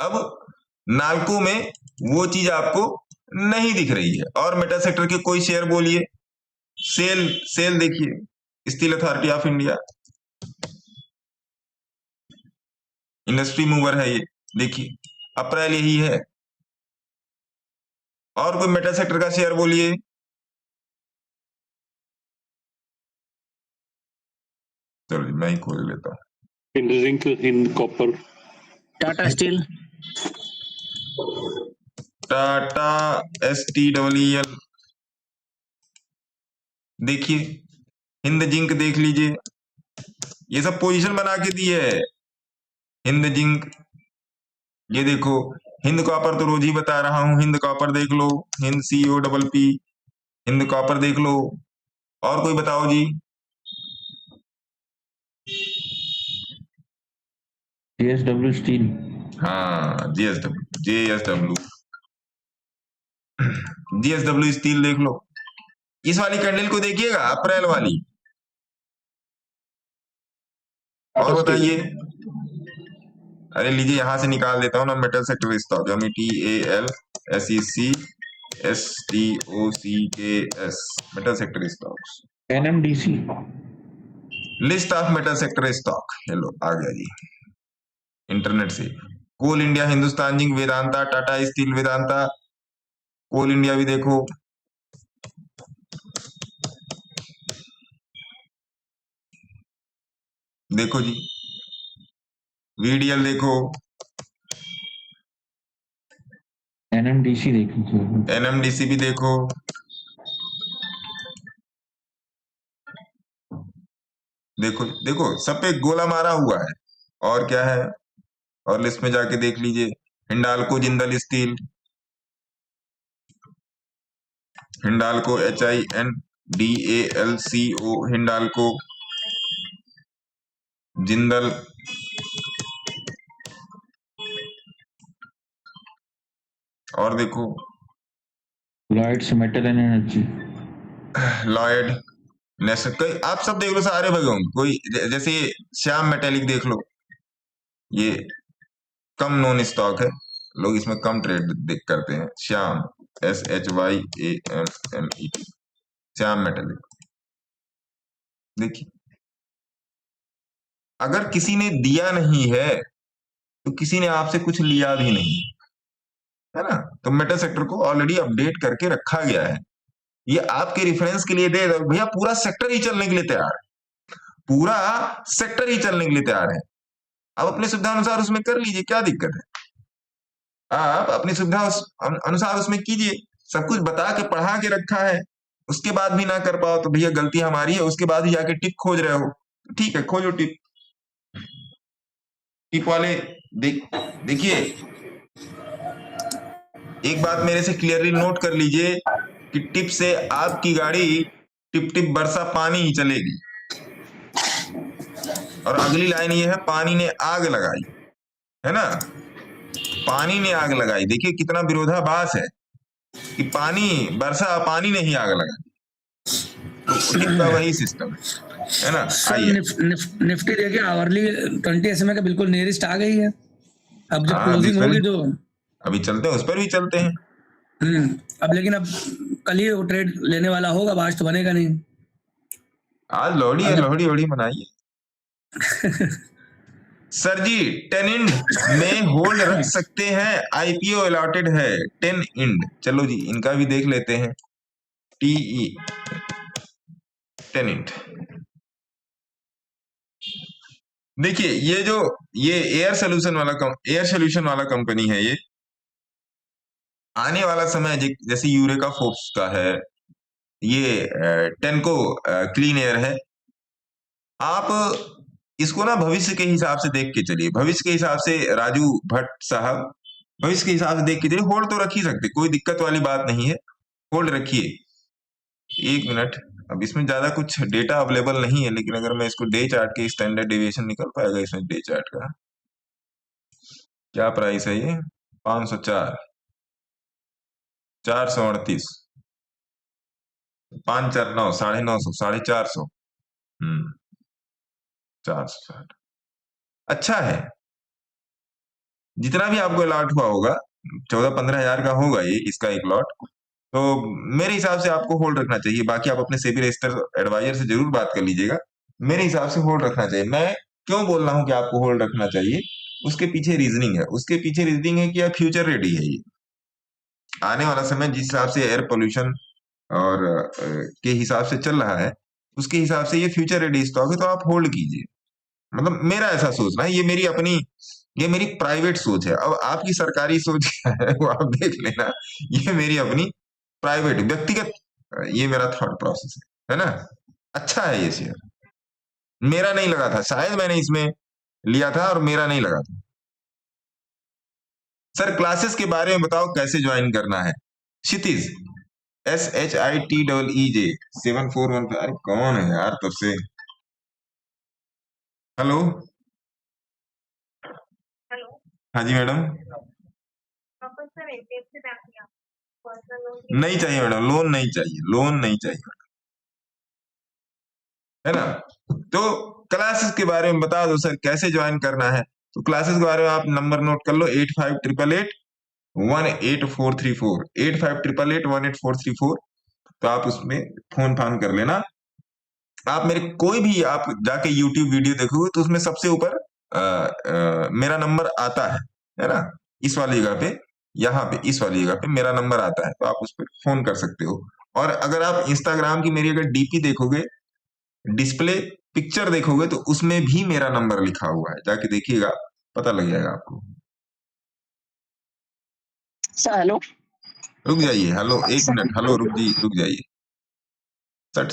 अब नाल्को में वो चीज आपको नहीं दिख रही है। और मेटल सेक्टर के कोई शेयर बोलिए, सेल देखिए, Steel Authority of India, industry mover है ये, देखिए अप्रैल यही है। और कोई मेटल सेक्टर का शेयर बोलिए। चलो मैं ही खोल लेता हूँ। Hind copper, Tata steel, Tata STEEL देखिए, हिंद जिंक देख लीजिए, ये सब पोजीशन बना के दी है। हिंद जिंक, ये देखो, हिंद कॉपर तो रोज ही बता रहा हूं, हिंद कॉपर देख लो, हिंद COPP, हिंद कॉपर देख लो। और कोई बताओ जी। JSW स्टील, हाँ JSW स्टील देख लो। इस वाली कैंडल को देखिएगा, अप्रैल वाली। और बताइए, अरे लीजिए यहां से निकाल देता हूं ना, metal sector stock, METAL SEC STOCKS, metal sector stocks. NMDC, list of metal sector stock, hello आ गया जी इंटरनेट से। Coal India, Hindustan Zinc, Vedanta, Tata Steel, Vedanta, Coal India भी देखो, देखो जी, वीडीएल देखो, एनएमडीसी देख लीजिए। एनएमडीसी भी देखो, देखो देखो सब पे गोला मारा हुआ है। और क्या है, और लिस्ट में जाके देख लीजिए, हिंडाल्को, जिंदल स्टील, हिंडाल्को, HINDALCO, हिंडाल्को, जिंदल, और देखो Lloyds Metal and Energy, Lloyd, National, कई आप सब देख लो, सारे भगे होंगे। कोई जैसे ये श्याम मेटेलिक देख लो, ये कम नॉन स्टॉक है, लोग इसमें कम ट्रेड देख करते हैं। श्याम, SHYAMMET, श्याम मेटेलिक, देखिए अगर किसी ने दिया नहीं है तो किसी ने आपसे कुछ लिया भी नहीं है ना। तो मेटल सेक्टर को ऑलरेडी अपडेट करके रखा गया है, ये आपके रेफरेंस के लिए दे दो भैया, पूरा सेक्टर ही चलने के लिए तैयार है, पूरा सेक्टर ही चलने के लिए तैयार है। आप अपनी सुविधा अनुसार उसमें कर लीजिए, क्या दिक्कत है, आप अपनी सुविधा अनुसार उसमें कीजिए। सब कुछ बता के पढ़ा के रखा है, उसके बाद भी ना कर पाओ तो भैया गलती हमारी है। उसके बाद ही जाके टिप खोज रहे हो, ठीक है खोजो टिप। टिप वाले देखिए एक बात मेरे से क्लियरली नोट कर लीजिए कि टिप से आपकी गाड़ी टिप टिप बरसा पानी ही चलेगी। और अगली लाइन ये है, पानी ने आग लगाई, है ना, पानी ने आग लगाई। देखिए कितना विरोधाभास है कि पानी बरसा, पानी ने ही आग लगाई। तो टिप का वही सिस्टम है ना। सर निफ्टी देखिए आवरली 20 SMA का बिल्कुल नियरेस्ट आ गई है। अब जब क्लोजिंग होगी तो अभी चलते हैं, उस पर भी चलते हैं। अब लेकिन अब कल ही वो ट्रेड लेने वाला होगा, अब आज तो बनेगा नहीं। आज लोहड़ी है, लोहड़ी वोड़ी मनाइए। सर जी 10 इंड में होल्ड रख सकते हैं, IPO अलॉटेड है 10 इंड। चलो जी इनका भी देख लेते हैं, TE 10 इंड। देखिए ये एयर सोल्यूशन वाला कंपनी है। ये आने वाला समय जैसे यूरेका फोर्ब्स का है, ये टेनको क्लीन एयर है। आप इसको ना भविष्य के हिसाब से देख के चलिए, भविष्य के हिसाब से राजू भट्ट साहब, भविष्य के हिसाब से देख के चलिए। होल्ड तो रख ही सकते, कोई दिक्कत वाली बात नहीं है, होल्ड रखिए। 1 मिनट, अब इसमें ज्यादा कुछ डेटा अवेलेबल नहीं है, लेकिन अगर मैं इसको डे चार्ट के स्टैंडर्ड डेविएशन निकल पाएगा इसमें। डे चार्ट का क्या प्राइस है, ये 504, 438, 549, 950, 450, 460। अच्छा है, जितना भी आपको अलॉट हुआ होगा 14-15 हजार का होगा ये, इसका एक लॉट। तो मेरे हिसाब से आपको होल्ड रखना चाहिए। बाकी आप अपने सेबी रजिस्टर एडवाइजर से जरूर बात कर लीजिएगा, मेरे हिसाब से होल्ड रखना चाहिए। मैं क्यों बोल रहा हूं कि आपको होल्ड रखना चाहिए, उसके पीछे रीजनिंग है। उसके पीछे रीजनिंग है कि आप फ्यूचर रेडी है। ये आने वाला समय जिस हिसाब से एयर पोल्यूशन और के हिसाब से चल रहा है, उसके हिसाब से ये फ्यूचर रेडी स्टॉक है, तो आप होल्ड कीजिए। मतलब मेरा ऐसा सोचना है, ये मेरी प्राइवेट सोच है। अब आपकी सरकारी सोच क्या है वो आप देख लेना, ये मेरी अपनी प्राइवेट व्यक्तिगत, ये मेरा थॉट प्रोसेस है ना। अच्छा है ये शेयर, मेरा नहीं लगा था, शायद मैंने इसमें लिया था और मेरा नहीं लगा था। सर क्लासेस के बारे में बताओ, कैसे ज्वाइन करना है। क्षितिज SHITEEJ 741, अरे कौन है यार तब से। हेलो हाँ जी मैडम। नहीं चाहिए मैडम, लोन नहीं चाहिए, लोन नहीं चाहिए, है ना। तो क्लासेस के बारे में बता दो सर, कैसे ज्वाइन करना है। तो क्लासेस के बारे में आप नंबर नोट कर लो, 8588818434, 8588818434। तो आप उसमें फोन फान कर लेना, आप मेरे कोई भी आप जाके YouTube वीडियो देखोगे तो उसमें सबसे ऊपर मेरा नंबर आता है ना, इस वाली जगह पे, यहाँ पे इस वाली जगह पे मेरा नंबर आता है, तो आप उस पर फोन कर सकते हो। और अगर आप इंस्टाग्राम की मेरी अगर डीपी देखोगे, डिस्प्ले पिक्चर देखोगे, तो उसमें भी मेरा नंबर लिखा हुआ है, जाके देखिएगा, पता लग जाएगा आपको। Sir hello. रुक जाइए, हेलो एक मिनट, हेलो रुक जाइए। सत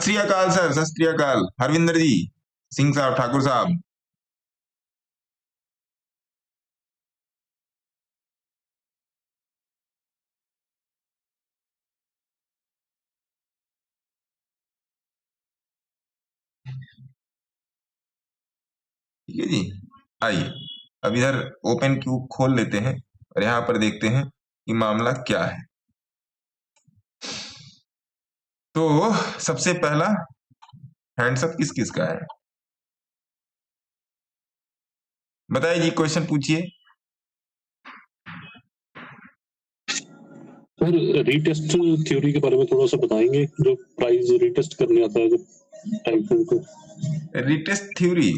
श्री अकाल सर, सत श्री अकाल हरविंदर जी, सिंह साहब, ठाकुर साहब। ठीक है जी, आइए अब इधर ओपन क्यू खोल लेते हैं और यहां पर देखते हैं कि मामला क्या है। तो सबसे पहला हैंड्सअप किस किस का है, बताइए जी, क्वेश्चन पूछिए। सर रीटेस्ट थ्योरी के बारे में थोड़ा सा बताएंगे, जो प्राइस रीटेस्ट करने आता है, जो टाइम फ्रेम को। रीटेस्ट थ्योरी,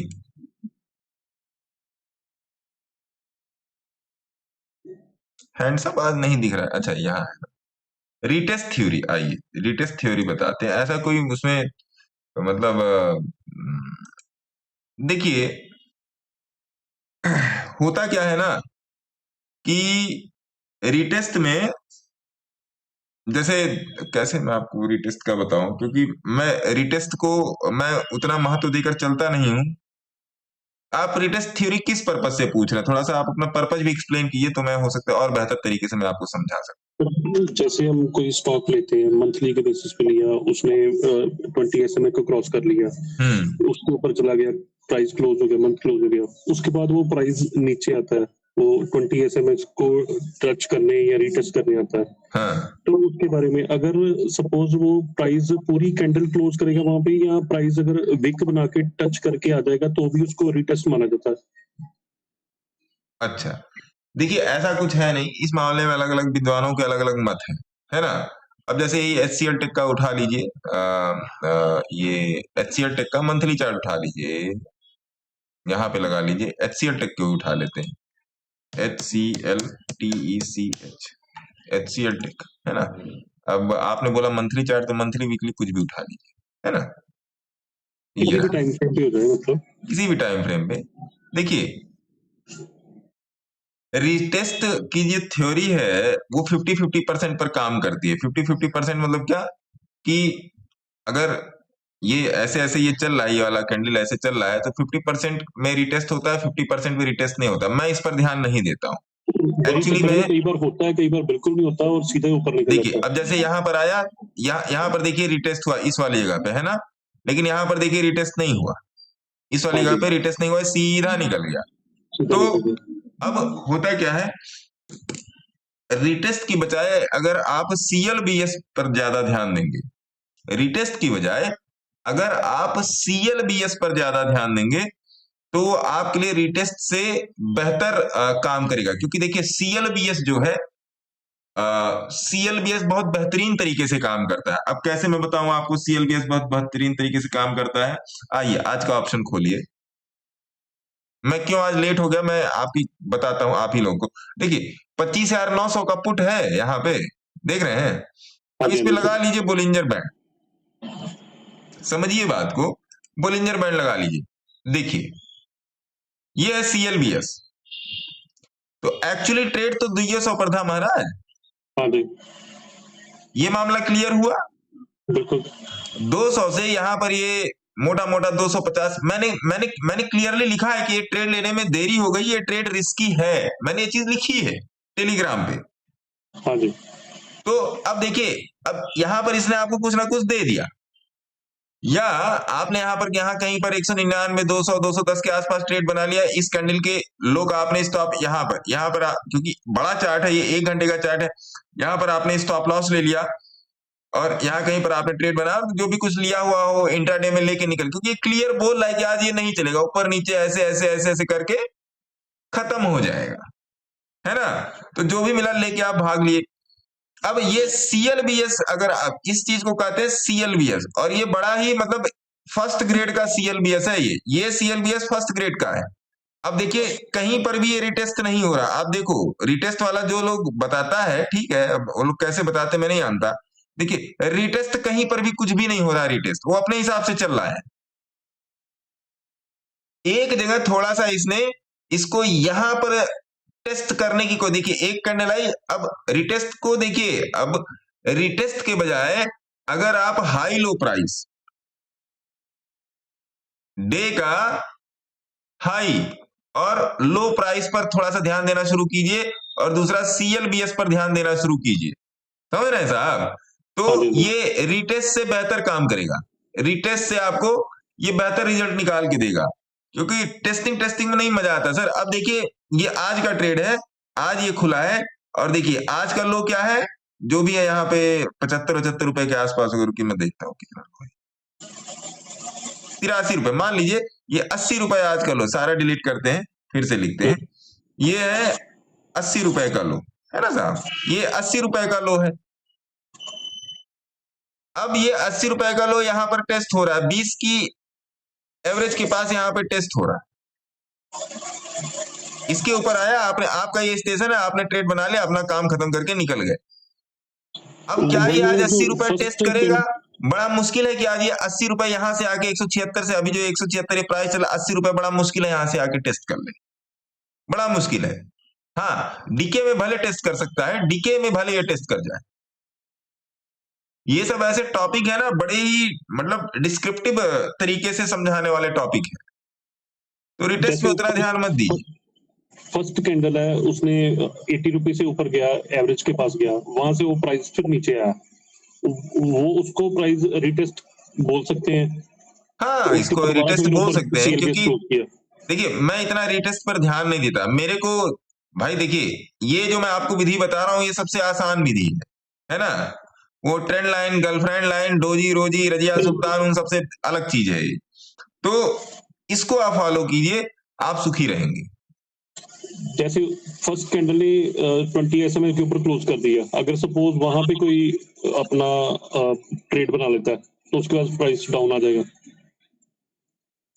हैंड्सअप आज नहीं दिख रहा है, अच्छा यहाँ है रीटेस्ट थ्योरी। आइए रीटेस्ट थ्योरी बताते हैं। ऐसा कोई उसमें मतलब देखिए होता क्या है ना कि रीटेस्ट में, जैसे कैसे मैं आपको रीटेस्ट का बताऊं, क्योंकि मैं रीटेस्ट को मैं उतना महत्व देकर चलता नहीं हूं। आप रीटेस्ट थ्योरी किस पर्पज से पूछ रहे हैं, थोड़ा सा आप अपना पर्पज भी एक्सप्लेन कीजिए, तो मैं हो सकता है और बेहतर तरीके से मैं आपको समझा सकता। जैसे हम कोई स्टॉक लेते हैं, मंथली के बेसिस पे लिया, उसने 20 SMA को क्रॉस कर लिया, उसके ऊपर चला गया, प्राइस क्लोज हो गया, मंथ क्लोज हो गया, उसके बाद वो प्राइस नीचे आता है, वो 20 SMA को टच करने या रीटेस्ट करने आता है। हाँ। तो उसके बारे में, अगर सपोज वो प्राइस पूरी कैंडल क्लोज करेगा वहां पे, या प्राइस अगर विक बना के टच करके आ जाएगा तो भी उसको रीटेस्ट माना जाता है। अच्छा देखिए, ऐसा कुछ है नहीं, इस मामले में अलग अलग विद्वानों के अलग अलग मत है ना। अब जैसे ये HCL टेक का उठा लीजिए, ये HCL टेक का मंथली चार्ट उठा लीजिए, यहाँ पे लगा लीजिए, HCL टेक को उठा लेते हैं, HCL टेक है ना। अब आपने बोला मंथली चार्ट, तो मंथली वीकली कुछ भी उठा लीजिए, है ना, किसी भी टाइम फ्रेम पे हो जाए, मतलब किसी भी टाइम फ्रेम पे। देखिए रीटेस्ट की जो थ्योरी है वो 50-50% पर काम करती है। 50-50% मतलब क्या कि अगर ये ऐसे ऐसे ये चल रहा है, ये वाला कैंडल ऐसे चल रहा है, तो 50% में रिटेस्ट होता है, 50% में रिटेस्ट नहीं होता। मैं इस पर ध्यान नहीं देता हूँ एक्चुअली में। कई बार होता है, कई बार बिल्कुल नहीं होता और सीधे ऊपर निकल जाता है। देखिए अब जैसे यहाँ पर आया, यहाँ पर देखिए रिटेस्ट हुआ इस वाली जगह पे, है ना, लेकिन यहाँ पर देखिए रिटेस्ट नहीं हुआ, इस वाली जगह पे रिटेस्ट नहीं हुआ, सीधा निकल गया। तो अब होता क्या है, रिटेस्ट की बजाय अगर आप CLBS पर ज्यादा ध्यान देंगे, रिटेस्ट की बजाय अगर आप CLBS पर ज्यादा ध्यान देंगे, तो आपके लिए रिटेस्ट से बेहतर काम करेगा। क्योंकि देखिए CLBS जो है, CLBS बहुत बेहतरीन तरीके से काम करता है। अब कैसे मैं बताऊं आपको CLBS बहुत बेहतरीन तरीके से काम करता है। आइए आज का ऑप्शन खोलिए, मैं क्यों आज लेट हो गया मैं आप ही बताता हूं आप ही लोगों को। देखिए 25,900 का पुट है, यहाँ पे देख रहे हैं। अब इस पे लगा लीजिए बोलिंजर बैंड, समझिए बात को, बोलिंजर बैंड लगा लीजिए। देखिए ये है CLBS, तो एक्चुअली ट्रेड तो 200 पर था महाराज। ये मामला क्लियर हुआ। बिल्कुल 200 से यहाँ पर ये मोटा मोटा 250, मैंने क्लियरली लिखा है कि ये ट्रेड लेने में देरी हो गई, ये ट्रेड रिस्की है, मैंने ये चीज लिखी है टेलीग्राम पे। हाँ जी। तो अब देखिए, अब यहाँ पर इसने आपको कुछ ना कुछ दे दिया, या आपने यहाँ पर कहीं पर 199, 200, 210 के आसपास ट्रेड बना लिया, इस कैंडल के लो का आपने स्टॉप यहाँ पर क्योंकि बड़ा चार्ट है, ये 1 घंटे का चार्ट है, यहाँ पर आपने स्टॉप लॉस ले लिया और यहाँ कहीं पर आपने ट्रेड बना, जो भी कुछ लिया हुआ हो इंट्राडे में लेके निकल, क्योंकि क्लियर बोल रहा है कि आज ये नहीं चलेगा, ऊपर नीचे ऐसे ऐसे ऐसे ऐसे करके खत्म हो जाएगा, है ना। तो जो भी मिला लेके आप भाग लिए। अब ये CLBS, अगर आप इस चीज को कहते हैं CLBS, और ये बड़ा ही मतलब फर्स्ट ग्रेड का CLBS है। ये CLBS फर्स्ट ग्रेड का है। अब देखिए कहीं पर भी ये रिटेस्ट नहीं हो रहा। आप देखो रिटेस्ट वाला जो लोग बताता है, ठीक है, अब वो लोग कैसे बताते हैं मैं नहीं जानता। देखिए रिटेस्ट कहीं पर भी कुछ भी नहीं हो रहा, रिटेस्ट वो अपने हिसाब से चल रहा है। एक जगह थोड़ा सा इसने इसको यहां पर टेस्ट करने की को, देखिए एक कैंडल आई, अब रिटेस्ट को देखिए, अब रिटेस्ट के बजाय अगर आप हाई लो प्राइस डे का हाई और लो प्राइस पर थोड़ा सा ध्यान देना शुरू कीजिए, और दूसरा CLBS पर ध्यान देना शुरू कीजिए, समझ रहे हैं साहब? तो ये रिटेस्ट से बेहतर काम करेगा, रिटेस्ट से आपको ये बेहतर रिजल्ट निकाल के देगा, क्योंकि टेस्टिंग में नहीं मजा आता सर। अब देखिए ये आज का ट्रेड है, आज ये खुला है, और देखिए आज का लो क्या है, जो भी है यहाँ पे 75-75 रुपए के आसपास होगा। रुकिए मैं देखता हूँ कितना, 83 रुपए मान लीजिए। ये 80 रुपए आज का लो, सारा डिलीट करते हैं, फिर से लिखते हैं, ये है 80 रुपए का लो, है ना साहब? ये 80 रुपए का लो है। अब ये 80 रुपए का लो यहाँ पर टेस्ट हो रहा है, 20 की एवरेज के पास यहाँ पे टेस्ट हो रहा है। इसके ऊपर आया, आपने, आपका ये स्टेशन है, आपने ट्रेड बना लिया, अपना काम खत्म करके निकल गए। अब क्या ये आज 80 रुपए टेस्ट करेगा? बड़ा मुश्किल है कि आज ये 80 रुपए यहां से आके 176 से, अभी जो 176 प्राइस चला, 80 रुपए बड़ा मुश्किल है यहां से आके टेस्ट कर ले, बड़ा मुश्किल है। हाँ डीके में भले टेस्ट कर सकता है, डीके में भले ये टेस्ट कर जाए। ये सब ऐसे टॉपिक है ना, बड़े ही मतलब डिस्क्रिप्टिव तरीके से समझाने वाले टॉपिक है, तो रिटेस्ट पे उतना ध्यान मत दीजिए। फर्स्ट कैंडल है, उसने 80 रुपए से ऊपर गया, एवरेज के पास गया, वहां से वो प्राइस फिर नीचे आया, वो उसको प्राइस रिटेस्ट बोल सकते हैं। हाँ इसको रिटेस्ट बोल सकते हैं, क्योंकि देखिए मैं इतना रिटेस्ट पर ध्यान नहीं देता। मेरे को भाई देखिए ये जो मैं आपको विधि बता रहा हूँ ये सबसे आसान विधि है ना। वो trend line, girlfriend line, doji रोजी, रजिया सुल्तान, उन सबसे अलग चीज है ये। तो इसको आप फॉलो कीजिए, आप सुखी रहेंगे। जैसे फर्स्ट कैंडल ने 20 SMA के ऊपर क्लोज कर दिया, अगर सपोज वहां पे कोई अपना ट्रेड बना लेता है तो उसके बाद प्राइस डाउन आ जाएगा।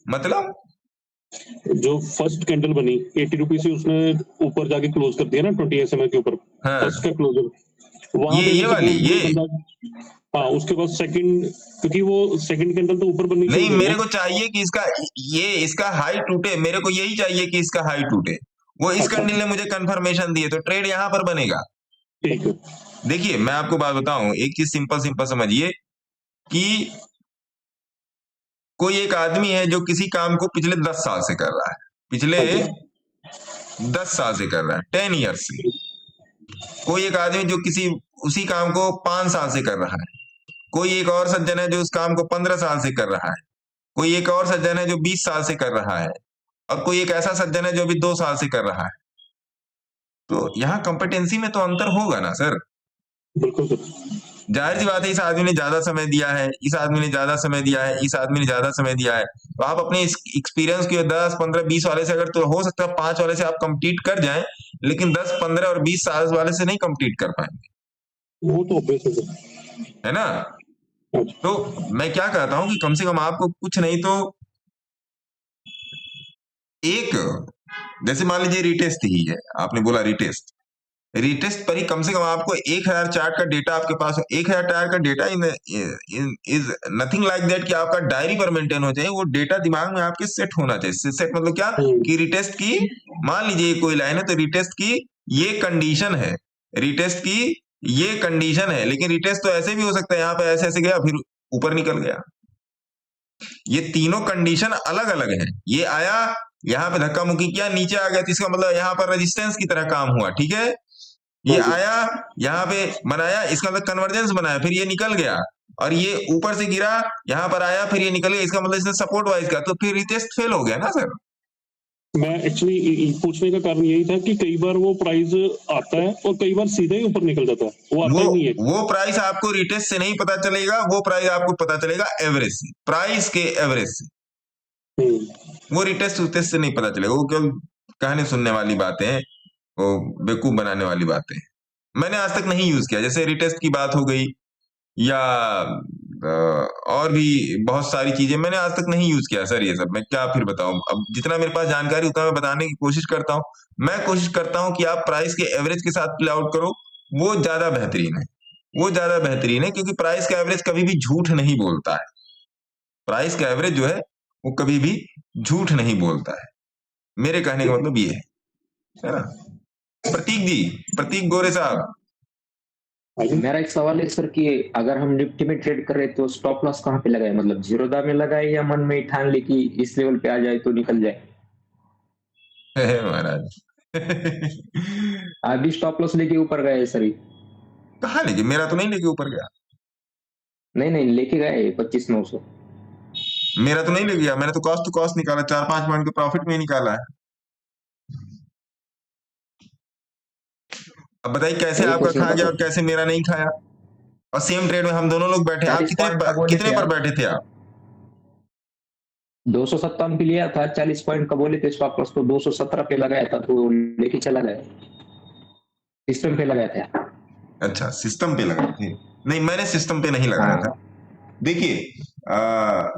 मतलब जो फर्स्ट कैंडल बनी 80 रुपए से, उसने ऊपर जाके क्लोज कर दिया ना 20 SMA के ऊपर, हाँ। फर्स्ट का क्लोजर वहां ये वाली ये, हाँ उसके बाद सेकंड, क्योंकि वो सेकंड कैंडल तो ऊपर बननी नहीं, मेरे को चाहिए कि इसका हाई टूटे, मेरे को यही चाहिए कि इसका हाई टूटे। वो इस कैंडल ने मुझे कंफर्मेशन दी है, तो ट्रेड यहां पर बनेगा। ठीक है। देखिए मैं आपको बात बताऊं, एक चीज सिंपल समझिए कि कोई एक आदमी है जो किसी काम को पिछले 10 साल से कर रहा है, पिछले 10 साल से कर रहा है, 10 ईयर्स से। कोई एक आदमी जो किसी उसी काम को 5 साल से कर रहा है। कोई एक और सज्जन है जो उस काम को 15 साल से कर रहा है। कोई एक और सज्जन है जो 20 साल से कर रहा है, और कोई एक ऐसा सज्जन है जो अभी 2 साल से कर रहा है। तो यहाँ कॉम्पिटेंसी में तो अंतर होगा ना सर। बिल्कुल सर। जाहिर सी बात है, इस आदमी ने ज्यादा समय दिया है, इस आदमी ने ज्यादा समय दिया है, इस आदमी ने ज्यादा समय दिया है। तो आप अपने एक्सपीरियंस के 10, 15, 20 वाले से, अगर तो हो सकता है 5 वाले से आप कंप्लीट कर जाएं, लेकिन 10, 15 और 20 साल वाले से नहीं कंप्लीट कर पाएंगे। वो तो ऑब्वियस है ना। तो मैं क्या कहता हूं कि कम से कम आपको कुछ नहीं तो एक, जैसे मान लीजिए रिटेस्ट ही है, आपने बोला रिटेस्ट पर ही कम से कम आपको 1000 चार्ट का डेटा आपके पास हो। 1000 चार्ट का data is nothing like that कि आपका डायरी पर मेंटेन हो जाए, वो डेटा दिमाग में आपके सेट होना चाहिए। सेट मतलब क्या कि रिटेस्ट की, मान लीजिए कोई लाइन है तो रिटेस्ट की ये कंडीशन है, रिटेस्ट की ये कंडीशन है, लेकिन रिटेस्ट तो ऐसे भी हो सकता है, यहाँ पे ऐसे गया फिर ऊपर निकल गया। ये तीनों कंडीशन अलग अलग है। ये आया यहाँ पे धक्का मुक्की किया, नीचे आ गया, तो इसका मतलब यहाँ पर रेजिस्टेंस की तरह काम हुआ, ठीक है। ये आया यहाँ पे बनाया, इसका मतलब कन्वर्जेंस बनाया, फिर ये निकल गया, और ये ऊपर से गिरा, यहाँ पर आया, फिर ये निकल गया, इसका मतलब इसने सपोर्ट वाइज का, तो फिर रिटेस्ट फेल हो गया ना सर। मैं एक्चुअली पूछने का कारण यही था कि कई बार वो प्राइस आता है और कई बार सीधा ही ऊपर निकल जाता है, वो आता ही नहीं है। वो प्राइस आपको रिटेस्ट से नहीं पता चलेगा, वो प्राइस आपको पता चलेगा एवरेज से, प्राइस के एवरेज से। वो रिटेस्ट से नहीं पता चलेगा, वो केवल कहने सुनने वाली बातें हैं, वो बेवकूफ बनाने वाली बातें हैं। मैंने आज तक नहीं यूज किया। जैसे रिटेस्ट की बात हो गई या और भी बहुत सारी चीजें मैंने आज तक नहीं यूज किया सर। ये सब मैं क्या फिर बताऊं, अब जितना मेरे पास जानकारी उतना मैं बताने की कोशिश करता हूं। मैं कोशिश करता हूं कि आप प्राइस के एवरेज के साथ प्ले आउट करो, वो ज्यादा बेहतरीन है, वो ज्यादा बेहतरीन है, क्योंकि प्राइस का एवरेज कभी भी झूठ नहीं बोलता है। प्राइस का एवरेज जो है वो कभी भी झूठ नहीं बोलता है। मेरे कहने का मतलब ये है ना। प्रतीक जी, प्रतीक गोरे साहब, मेरा एक सवाल है सर कि अगर हम निफ्टी में ट्रेड कर रहे तो स्टॉप लॉस कहाँ पे लगाए, मतलब जीरोधा में लगाए या मन में ही ठान ले कि इस लेवल पे आ जाए तो निकल जाए? महाराज अभी स्टॉप लॉस लेके ऊपर गए सर? कहाँ लेके? मेरा तो नहीं लेके ऊपर गया। नहीं लेके गए 25,900। मेरा तो नहीं ले गया, मैंने तो कॉस्ट टू कॉस्ट निकाला, 4-5 पॉइंट के प्रॉफिट में ही निकाला है। अब बताइए कैसे आपका खा गया और कैसे मेरा नहीं खाया। और सेम ट्रेड में हम दोनों लोग बैठे। आप कितने पर बैठे थे? आप 257 पे लिया था, 40 पॉइंट का बोले थे स्टॉप लॉस, तो 217 पे लगाया था तो लेके चला गया, सिस्टम पे लगाया था। अच्छा, सिस्टम पे लगाए थे? नहीं, मैंने सिस्टम पे नहीं लगाया था। देखिए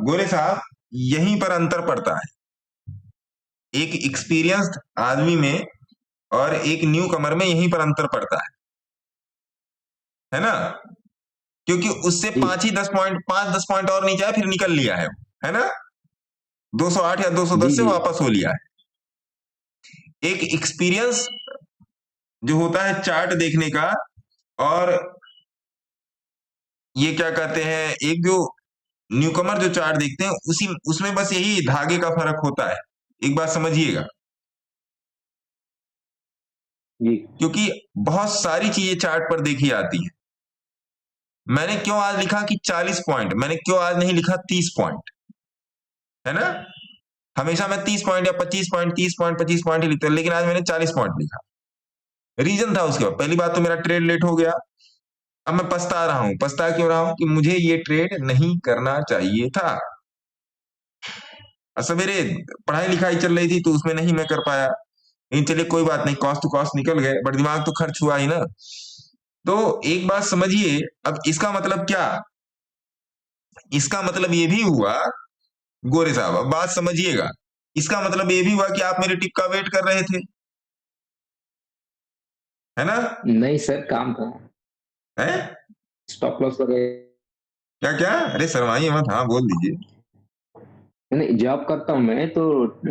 गोरे साहब, यहीं पर अंतर पड़ता है एक एक्सपीरियंस्ड आदमी में और एक न्यू कमर में, यहीं पर अंतर पड़ता है ना। क्योंकि उससे 5-10 पॉइंट और नीचे आया, फिर निकल लिया है ना। 208 या 210 से वापस हो लिया है। एक एक्सपीरियंस जो होता है चार्ट देखने का, और ये क्या कहते हैं, एक जो न्यूकमर जो चार्ट देखते हैं, उसमें बस यही धागे का फर्क होता है। एक बात समझिएगा, क्योंकि बहुत सारी चीजें चार्ट पर देखी जाती हैं। मैंने क्यों आज लिखा कि 40 पॉइंट, मैंने क्यों आज नहीं लिखा 30 पॉइंट, है ना। हमेशा मैं 30 पॉइंट या 25 पॉइंट, 30 पॉइंट, 25 पॉइंट ही लिखता हूं, लेकिन आज मैंने 40 पॉइंट लिखा। रीजन था उसके बाद, पहली बात तो मेरा ट्रेड लेट हो गया। अब मैं पछता रहा हूं। पछता क्यों रहा हूं? कि मुझे ये ट्रेड नहीं करना चाहिए था। सवेरे पढ़ाई लिखाई चल रही थी तो उसमें नहीं मैं कर पाया, लेकिन चलिए कोई बात नहीं, कॉस्ट टू कॉस्ट निकल गए, बट दिमाग तो खर्च हुआ ही ना। तो एक बात समझिए, अब इसका मतलब क्या? इसका मतलब ये भी हुआ गोरे साहब, अब बात समझिएगा, इसका मतलब ये भी हुआ कि आप मेरे टिप का वेट कर रहे थे, है ना। नहीं सर, काम था, है स्टॉप लॉस लगाए। क्या? अरे शर्माइए मत, हाँ बोल दीजिए। नहीं, जॉब करता हूँ मैं तो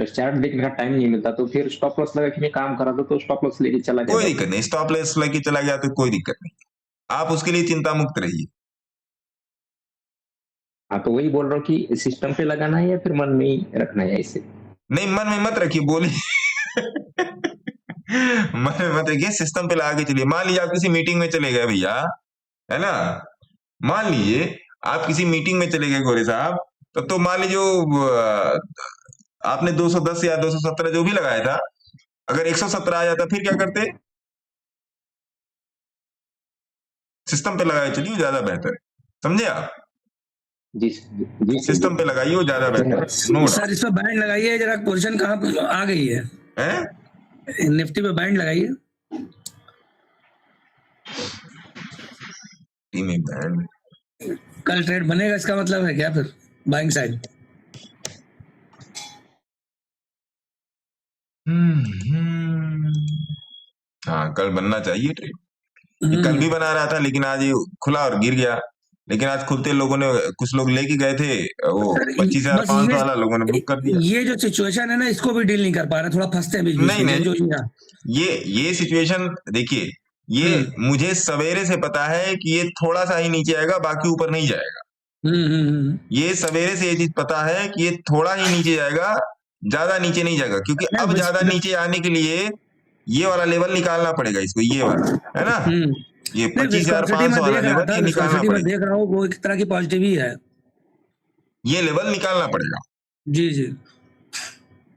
चार्ट देखने का टाइम नहीं मिलता, तो फिर स्टॉप लॉस लगा के मैं काम कर रहा था, तो स्टॉप लॉस लेके चला गया। कोई दिक्कत नहीं, स्टॉप लॉस लेके चला गया तो कोई दिक्कत नहीं, आप उसके लिए चिंता मुक्त रहिए। हाँ, तो वही बोल रहा हूँ कि सिस्टम पे लगाना है या फिर मन में ही रखना है इसे? नहीं, मन में मत रखिए, बोलिए मन में मत रखिए, सिस्टम पे लगा के चलिए। मान लीजिए आप किसी मीटिंग में चले गए भैया, है ना। मान लीजिए आप किसी मीटिंग में चले गए गोरे साहब, तो मान लीजिए आपने 210 या 217 जो भी लगाया था, अगर 117 आ जाता फिर क्या करते? सिस्टम पे लगाए चलिए, ज्यादा बेहतर है, समझे आप। जी सिस्टम पे लगाइए, वो ज्यादा बेहतर है। सर इस पे बैंड लगाइए जरा, पोजीशन कहाँ आ गई है? निफ्टी पे बैंड लगाइए। बैंड कल ट्रेड बनेगा, इसका मतलब है क्या फिर बाइंग साइड? हाँ, कल बनना चाहिए ट्रेड। कल भी बना रहा था, लेकिन आज ये खुला और गिर गया। लेकिन आज खुलते लोगों ने, कुछ लोग लेके गए थे, वो 25,500 वाला लोगों ने बुक कर दिया। ये जो सिचुएशन है ना, इसको भी डील नहीं कर पा रहे, थोड़ा फंसते हैं बीच में। नहीं, ये सिचुएशन देखिए, ये मुझे सवेरे से पता है कि ये थोड़ा सा ही नीचे आएगा, बाकी ऊपर नहीं जाएगा। ये सवेरे से ये चीज पता है कि ये थोड़ा ही नीचे जाएगा, ज्यादा नीचे नहीं जाएगा, क्योंकि अब ज्यादा नीचे आने के लिए ये वाला लेवल निकालना पड़ेगा इसको, ये वाला, है ना। ये 25,500 वाला लेवल ये निकालना पड़ेगा। देख रहा हूँ वो एक तरह की पॉजिटिव ही है, ये लेवल निकालना पड़ेगा। जी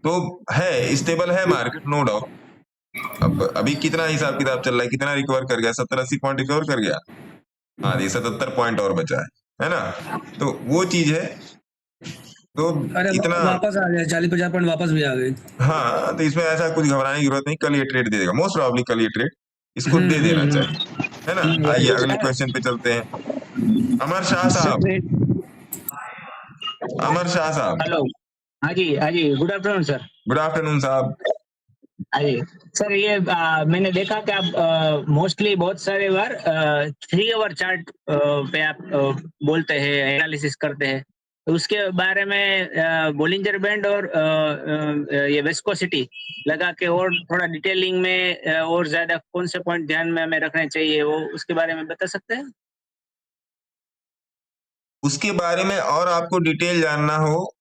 तो है, स्टेबल है मार्केट, नो डाउट। अब अभी कितना हिसाब किताब चल रहा है, कितना रिकवर कर गया? 70-80 पॉइंट रिकवर कर गया। हाँ जी, 77 पॉइंट और बचा है ना। तो वो चीज है, तो इतना वापस आ गया, 40-50 पॉइंट वापस भी आ गए। हाँ, तो इसमें ऐसा कुछ घबराने की जरूरत नहीं, कल ये ट्रेड दे देगा, मोस्ट प्रॉब्ली कल ये ट्रेड इसको दे देना चाहिए, है ना। आइए अगले क्वेश्चन पे चलते हैं। अमर शाह साहब, अमर शाह साहब, हेलो। हाँ जी, good afternoon sir. Good afternoon साहब। हाँ जी सर, ये मैंने देखा कि आप मोस्टली बहुत सारे बार 3 आवर चार्ट पे आप बोलते हैं, एनालिसिस करते हैं, तो उसके बारे में बोलिंजर बैंड और ये विस्कोसिटी लगा के और थोड़ा डिटेलिंग में और ज्यादा कौन से पॉइंट ध्यान में हमें रखने चाहिए, वो उसके बारे में बता सकते हैं? उसके बारे में और आपको डिटेल जानना हो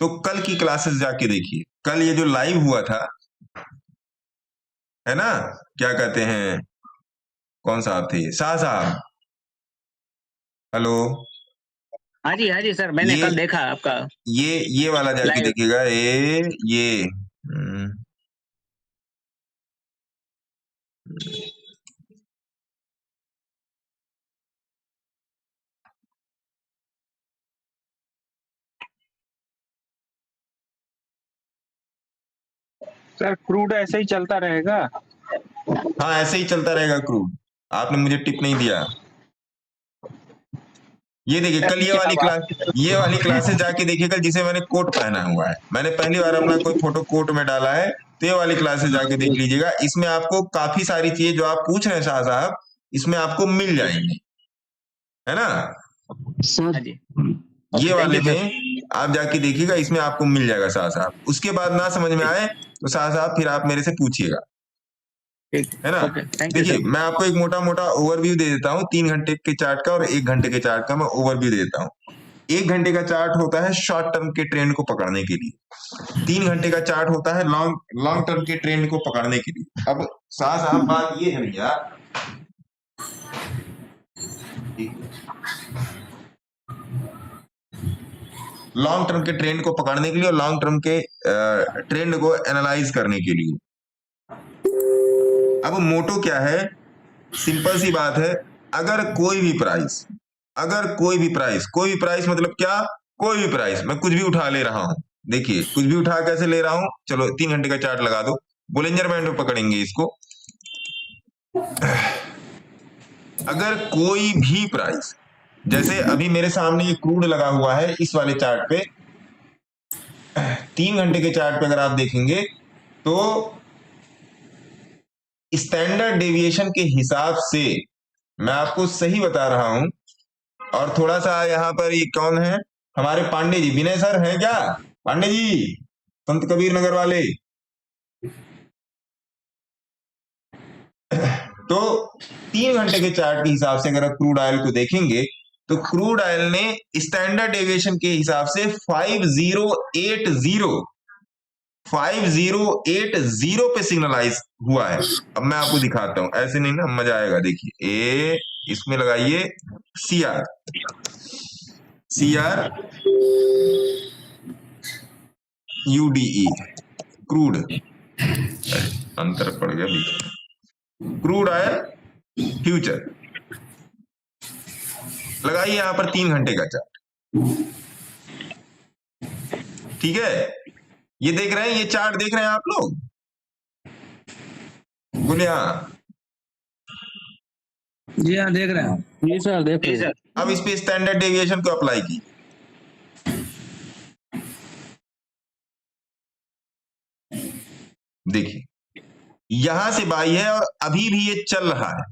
तो कल की क्लासेस जाके देखिए। कल ये जो लाइव हुआ था, है ना, क्या कहते हैं, कौन साहब थे, शाह साहब, हेलो। हाँ जी सर, मैंने कल देखा आपका ये वाला जाके देखिएगा। ये सर क्रूड ऐसे ही चलता रहेगा? हाँ, ऐसे ही चलता रहेगा क्रूड। आपने मुझे टिप नहीं दिया। ये देखिए, कल ये वाली क्लासेस जाके देखिएगा जिसे मैंने कोट पहना हुआ है। मैंने पहली बार अपना कोई फोटो कोट में डाला है, तो ये वाली क्लासेस जाके देख लीजिएगा। इसमें आपको काफी सारी चीजें जो आप पूछ रहे हैं शाह साहब, इसमें आपको मिल जाएंगी, है ना। ये वाले में आप जाके देखिएगा, इसमें आपको मिल जाएगा शाह साहब। उसके बाद ना समझ में आए तो शाह साहब फिर आप मेरे से पूछिएगा, है ना। देखिए, मैं आपको एक मोटा मोटा ओवरव्यू दे देता हूँ 3 घंटे के चार्ट का और 1 घंटे के चार्ट का मैं ओवरव्यू दे देता हूँ। 1 घंटे का चार्ट होता है शॉर्ट टर्म के ट्रेंड को पकड़ने के लिए, 3 घंटे का चार्ट होता है लॉन्ग टर्म के ट्रेंड को पकड़ने के लिए। अब शाह साहब बात ये है भैया, लॉन्ग टर्म के ट्रेंड को पकड़ने के लिए और लॉन्ग टर्म के ट्रेंड को एनालाइज करने के लिए। अब मोटो क्या है, सिंपल सी बात है, अगर कोई भी प्राइस मतलब क्या, कोई भी प्राइस, मैं कुछ भी उठा ले रहा हूं। देखिए, कुछ भी उठा कैसे ले रहा हूं, चलो 3 घंटे का चार्ट लगा दो, बोलिंजर बैंड में पकड़ेंगे इसको। अगर कोई भी प्राइस, जैसे अभी मेरे सामने ये क्रूड लगा हुआ है इस वाले चार्ट पे, 3 घंटे के चार्ट पे अगर आप देखेंगे तो स्टैंडर्ड डेविएशन के हिसाब से मैं आपको सही बता रहा हूं। और थोड़ा सा यहाँ पर ये कौन है, हमारे पांडे जी, विनय सर हैं क्या, पांडे जी, संत कबीर नगर वाले। तो 3 घंटे के चार्ट के हिसाब से अगर आप क्रूड ऑयल को देखेंगे तो क्रूड ऑयल ने स्टैंडर्ड डेविएशन के हिसाब से 5080 पे सिग्नलाइज हुआ है। अब मैं आपको दिखाता हूं, ऐसे नहीं ना, मजा आएगा। देखिए, इसमें लगाइए CR UDE, क्रूड, अंतर पड़ गया बीच में, क्रूड ऑयल फ्यूचर लगाइए यहां पर 3 घंटे का चार्ट, ठीक है। ये देख रहे हैं, ये चार्ट देख रहे हैं आप लोग, बोले हाँ जी, हाँ देख रहे हैं जी सर, देख रहे हैं। अब इस पे स्टैंडर्ड डेविएशन को अप्लाई की, देखिए यहां से बाई है और अभी भी ये चल रहा है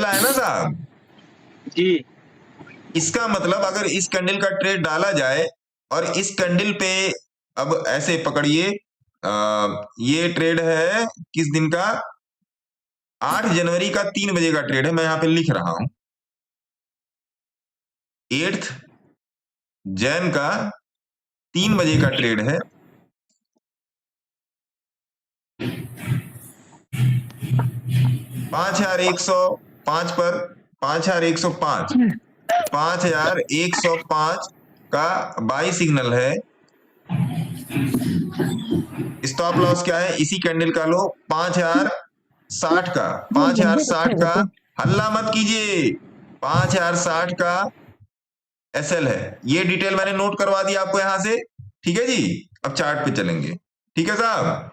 ना साहब जी। इसका मतलब अगर इस कैंडल का ट्रेड डाला जाए और इस कैंडल पे, अब ऐसे पकड़िए, ये ट्रेड है किस दिन का, 8 जनवरी का 3 बजे का ट्रेड है, मैं यहां पे लिख रहा हूं 8 जैन का 3 बजे का ट्रेड है। 5105 पर 5105 का बाई सिग्नल है। स्टॉप लॉस क्या है, इसी कैंडल का लो 5060 का हल्ला मत कीजिए, 5060 का SL है। ये डिटेल मैंने नोट करवा दी आपको यहां से, ठीक है जी। अब चार्ट पे चलेंगे, ठीक है साहब।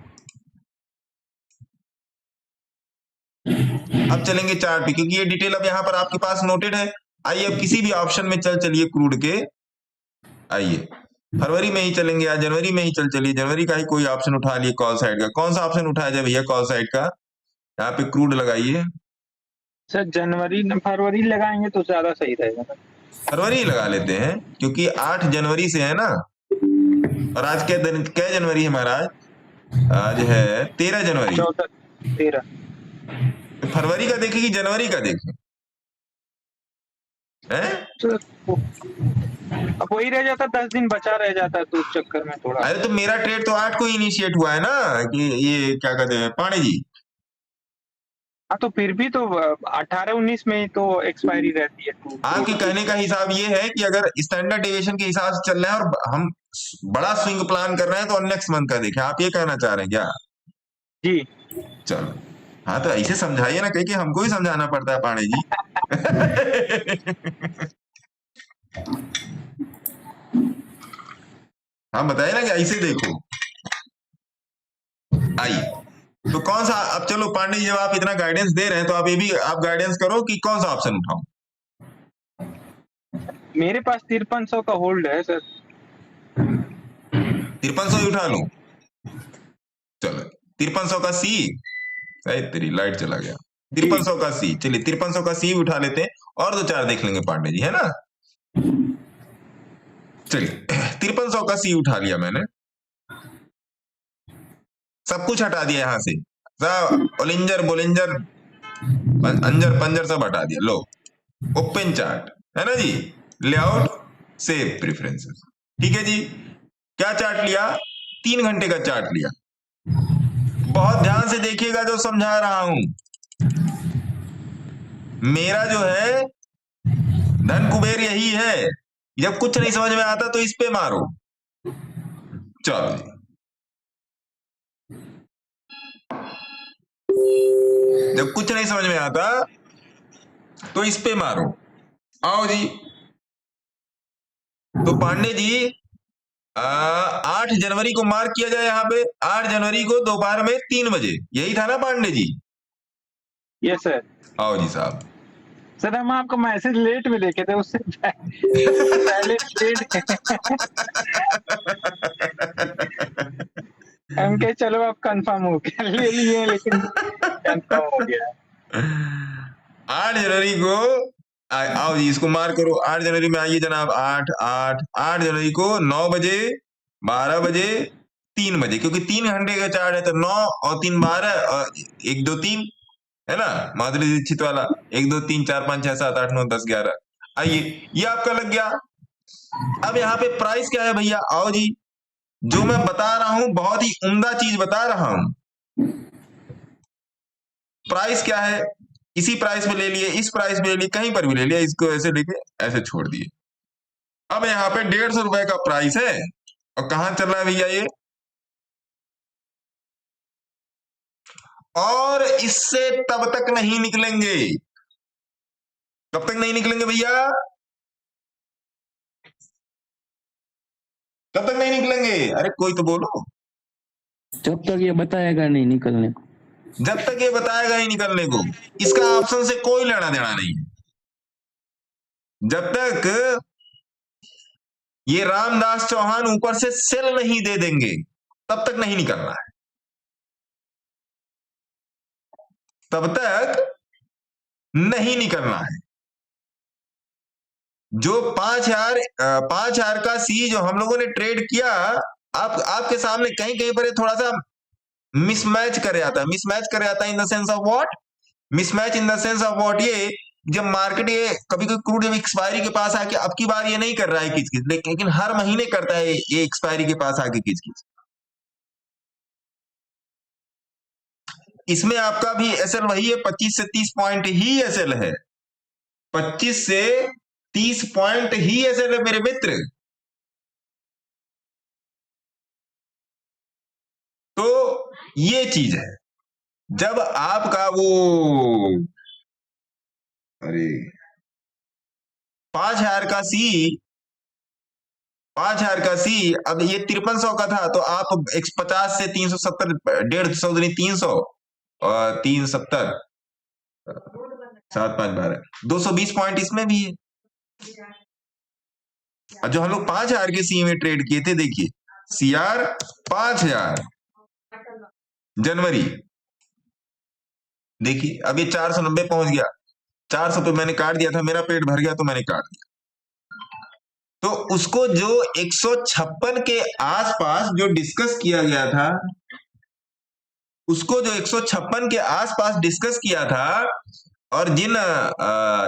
अब चलेंगे चार्ट पे, क्योंकि ये डिटेल अब यहाँ पर आपके पास नोटेड है। आइए अब किसी भी ऑप्शन में चलिए क्रूड के, आइए फरवरी में ही चलेंगे या जनवरी में ही चलिए, जनवरी का ही कोई ऑप्शन उठा लिए कॉल साइड का। कौन सा ऑप्शन उठाया जाए भैया कॉल साइड का? यहाँ पे क्रूड लगाइए सर। जनवरी फरवरी लगाएंगे तो ज्यादा सही रहेगा। फरवरी ही लगा लेते हैं, क्योंकि 8 जनवरी से है ना, और आज क्या दिन, क्या जनवरी है महाराज? आज है 13 जनवरी। 13 तो फरवरी का देखें कि जनवरी का देखें? तो अब वही रह जाता, 10 दिन बचा रह जाता, तो उस चक्कर में थोड़ा। अरे तो मेरा ट्रेड तो 8 को इनिशिएट हुआ है ना, कि ये क्या कहते हैं पांडे जी। हाँ तो फिर भी तो 18-19 में ही तो एक्सपायरी रहती है। आपके कहने का हिसाब ये है कि अगर स्टैंडर्ड डेविएशन के हिसाब से चल रहे हैं और हम बड़ा स्विंग प्लान कर रहे हैं तो नेक्स्ट मंथ का देखें, आप ये कहना चाह रहे हैं क्या? जी चलो, हाँ तो ऐसे समझाइए ना, कहीं कि हमको ही समझाना पड़ता है पांडे जी। हाँ बताइए ना कि ऐसे देखो। आइए तो कौन सा, अब चलो पांडे जी जब आप इतना गाइडेंस दे रहे हैं तो आप ये भी आप गाइडेंस करो कि कौन सा ऑप्शन उठाऊं। मेरे पास 5300 का होल्ड है सर। 5300 ही उठा लूं? चलो 5300 का सी, शायद तेरी लाइट चला गया। 5300 का सी, चलिए 5300 का सी उठा लेते हैं, और 2-4 देख लेंगे पांडे जी, है ना। चलिए 5300 का सी उठा लिया मैंने, सब कुछ हटा दिया यहां से, सब ओलिंजर बोलिंजर अंजर पंजर सब हटा दिया। लो ओपन चार्ट है ना जी, लेआउट सेव प्रेफरेंसेस, ठीक है जी। क्या चार्ट लिया? 3 घंटे का चार्ट लिया। बहुत ध्यान से देखिएगा जो समझा रहा हूं। मेरा जो है धन कुबेर यही है, जब कुछ नहीं समझ में आता तो इस पे मारो। चलो जी, जब कुछ नहीं समझ में आता तो इस पे मारो। आओ जी, तो पांडे जी 8 जनवरी को मार्क किया जाए यहाँ पे, 8 जनवरी को दोपहर में 3 बजे, यही था ना पांडे जी? Yes sir. आओ जी साहब। सर हम आपको मैसेज लेट में देखे थे, उससे पहले हम कहे चलो अब कंफर्म हो गया, ले लिए, लेकिन कंफर्म हो गया। 8 जनवरी को आओ जी, इसको मार्क करो। 8 जनवरी में आइए जनाब, 8 जनवरी को 9 बजे, 12 बजे, 3 बजे, क्योंकि 3 घंटे का चार्ट है तो 9 और 3 12 और 1 2 3 है ना, माधुरी दीक्षित वाला 1 2 3 4 5 6 7 8 9 10 11। आइए ये आपका लग गया। अब यहाँ पे प्राइस क्या है भैया? आओ जी, जो मैं बता रहा हूं बहुत ही उम्दा चीज बता रहा हूं। प्राइस क्या है? इसी प्राइस में ले लिए, इस प्राइस में ले लिए, कहीं पर भी ले लिया, इसको ऐसे लेके ऐसे छोड़ दिए। अब यहाँ पे 150 रुपए का प्राइस है, और कहां चल रहा है भैया ये? और इससे तब तक नहीं निकलेंगे। कब तक नहीं निकलेंगे भैया? कब तक नहीं निकलेंगे? अरे कोई तो बोलो। जब तक ये बताएगा नहीं निकलने को। जब तक ये बताएगा ही निकलने को, इसका ऑप्शन से कोई लेना देना नहीं है। जब तक ये रामदास चौहान ऊपर से सेल नहीं दे देंगे तब तक नहीं निकलना है, तब तक नहीं निकलना है। जो 5000 का सी जो हम लोगों ने ट्रेड किया, आपके सामने कहीं कहीं पर थोड़ा सा मिसमैच कर जाता है। मिसमैच कर जाता है in the sense of what? Mismatch in the sense of what? ये जब मार्केट ये कभी कोई क्रूड जब एक्सपायरी के पास आके, अब की बार ये नहीं कर रहा है किच-किच, लेकिन हर महीने करता है ये एक्सपायरी के पास आके किच-किच। इसमें आपका भी एसएल वही है, 25 से 30 पॉइंट ही एसएल है। 25 से 30 पॉइंट ही एसएल है मेरे मित्र। तो ये चीज है, जब आपका वो अरे 5000 का सी, 5000 का सी, अब ये 5300 का था, तो आप 50 से 370, 150 300 और 370 7 5 12, 220 पॉइंट इसमें भी है। और जो हम लोग 5000 के सी में ट्रेड किए थे, देखिए CR 5000 जनवरी, देखिए अब ये 490 पहुंच गया, 400 पे मैंने काट दिया था, मेरा पेट भर गया तो मैंने काट दिया। तो उसको जो 156 के आसपास जो डिस्कस किया गया था, उसको जो 156 के आसपास डिस्कस किया था, और जिन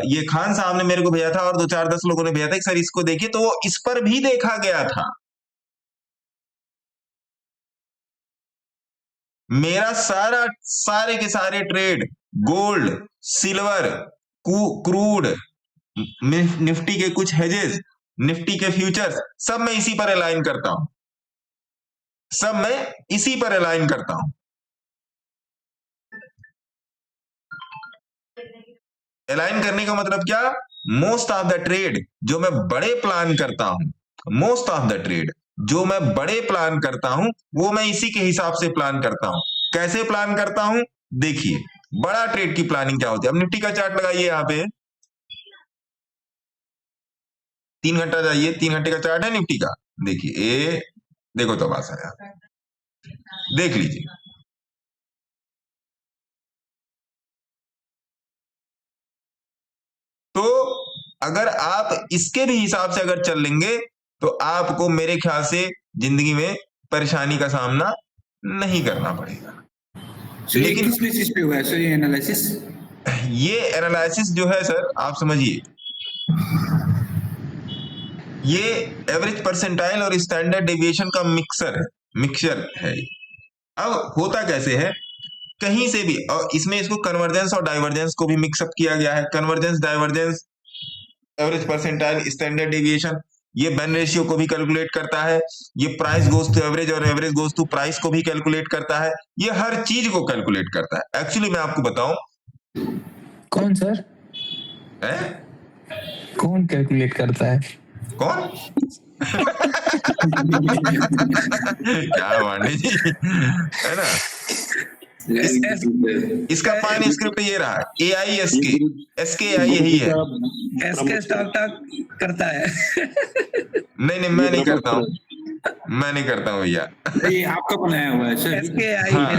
ये खान साहब ने मेरे को भेजा था और 2-4-10 लोगों ने भेजा था कि सर इसको देखिए, तो वो इस पर भी देखा गया था। मेरा सारे के सारे trade gold, silver, crude, Nifty के कुछ हेजेस, निफ्टी के फ्यूचर्स, सब मैं इसी पर अलाइन करता हूं, सब मैं इसी पर अलाइन करता हूं। अलाइन करने का मतलब क्या? मोस्ट ऑफ द ट्रेड जो मैं बड़े प्लान करता हूं, मोस्ट ऑफ द ट्रेड जो मैं बड़े प्लान करता हूं, वो मैं इसी के हिसाब से प्लान करता हूं। कैसे प्लान करता हूं? देखिए बड़ा ट्रेड की प्लानिंग क्या होती है। अब निफ्टी का चार्ट लगाइए, यहां पे 3 घंटा जाइए, 3 घंटे का चार्ट है निफ्टी का, देखिए ए, देखो तो बात है, देख लीजिए। तो अगर आप इसके भी हिसाब से अगर चल लेंगे तो आपको मेरे ख्याल से जिंदगी में परेशानी का सामना नहीं करना पड़ेगा। लेकिन किस बेसिस पे हुआ है सर ये एनालिसिस? ये एनालिसिस जो है सर, आप समझिए, ये एवरेज परसेंटाइल और स्टैंडर्ड डेविएशन का मिक्सचर है। अब होता कैसे है, कहीं से भी, और इसमें इसको कन्वर्जेंस और डाइवर्जेंस को भी मिक्सअप किया गया है। Convergence, divergence, average percentile, standard deviation, ये बेन रेशियो को भी कैलकुलेट करता है, ये प्राइस गोज टू एवरेज और एवरेज गोज टू प्राइस को भी कैलकुलेट करता है, ये हर चीज को कैलकुलेट करता है। एक्चुअली मैं आपको बताऊं, कौन सर है? कौन कैलकुलेट करता है? कौन? क्या मांडे जी, है ना? इसका फाइन स्क्रिप्ट ये रहा, AISK यही है। SK स्टॉक करता है। नहीं मैं नहीं करता हूँ, मैं नहीं करता हूँ भैया। ये आपका बनाया हुआ है सर? हाँ,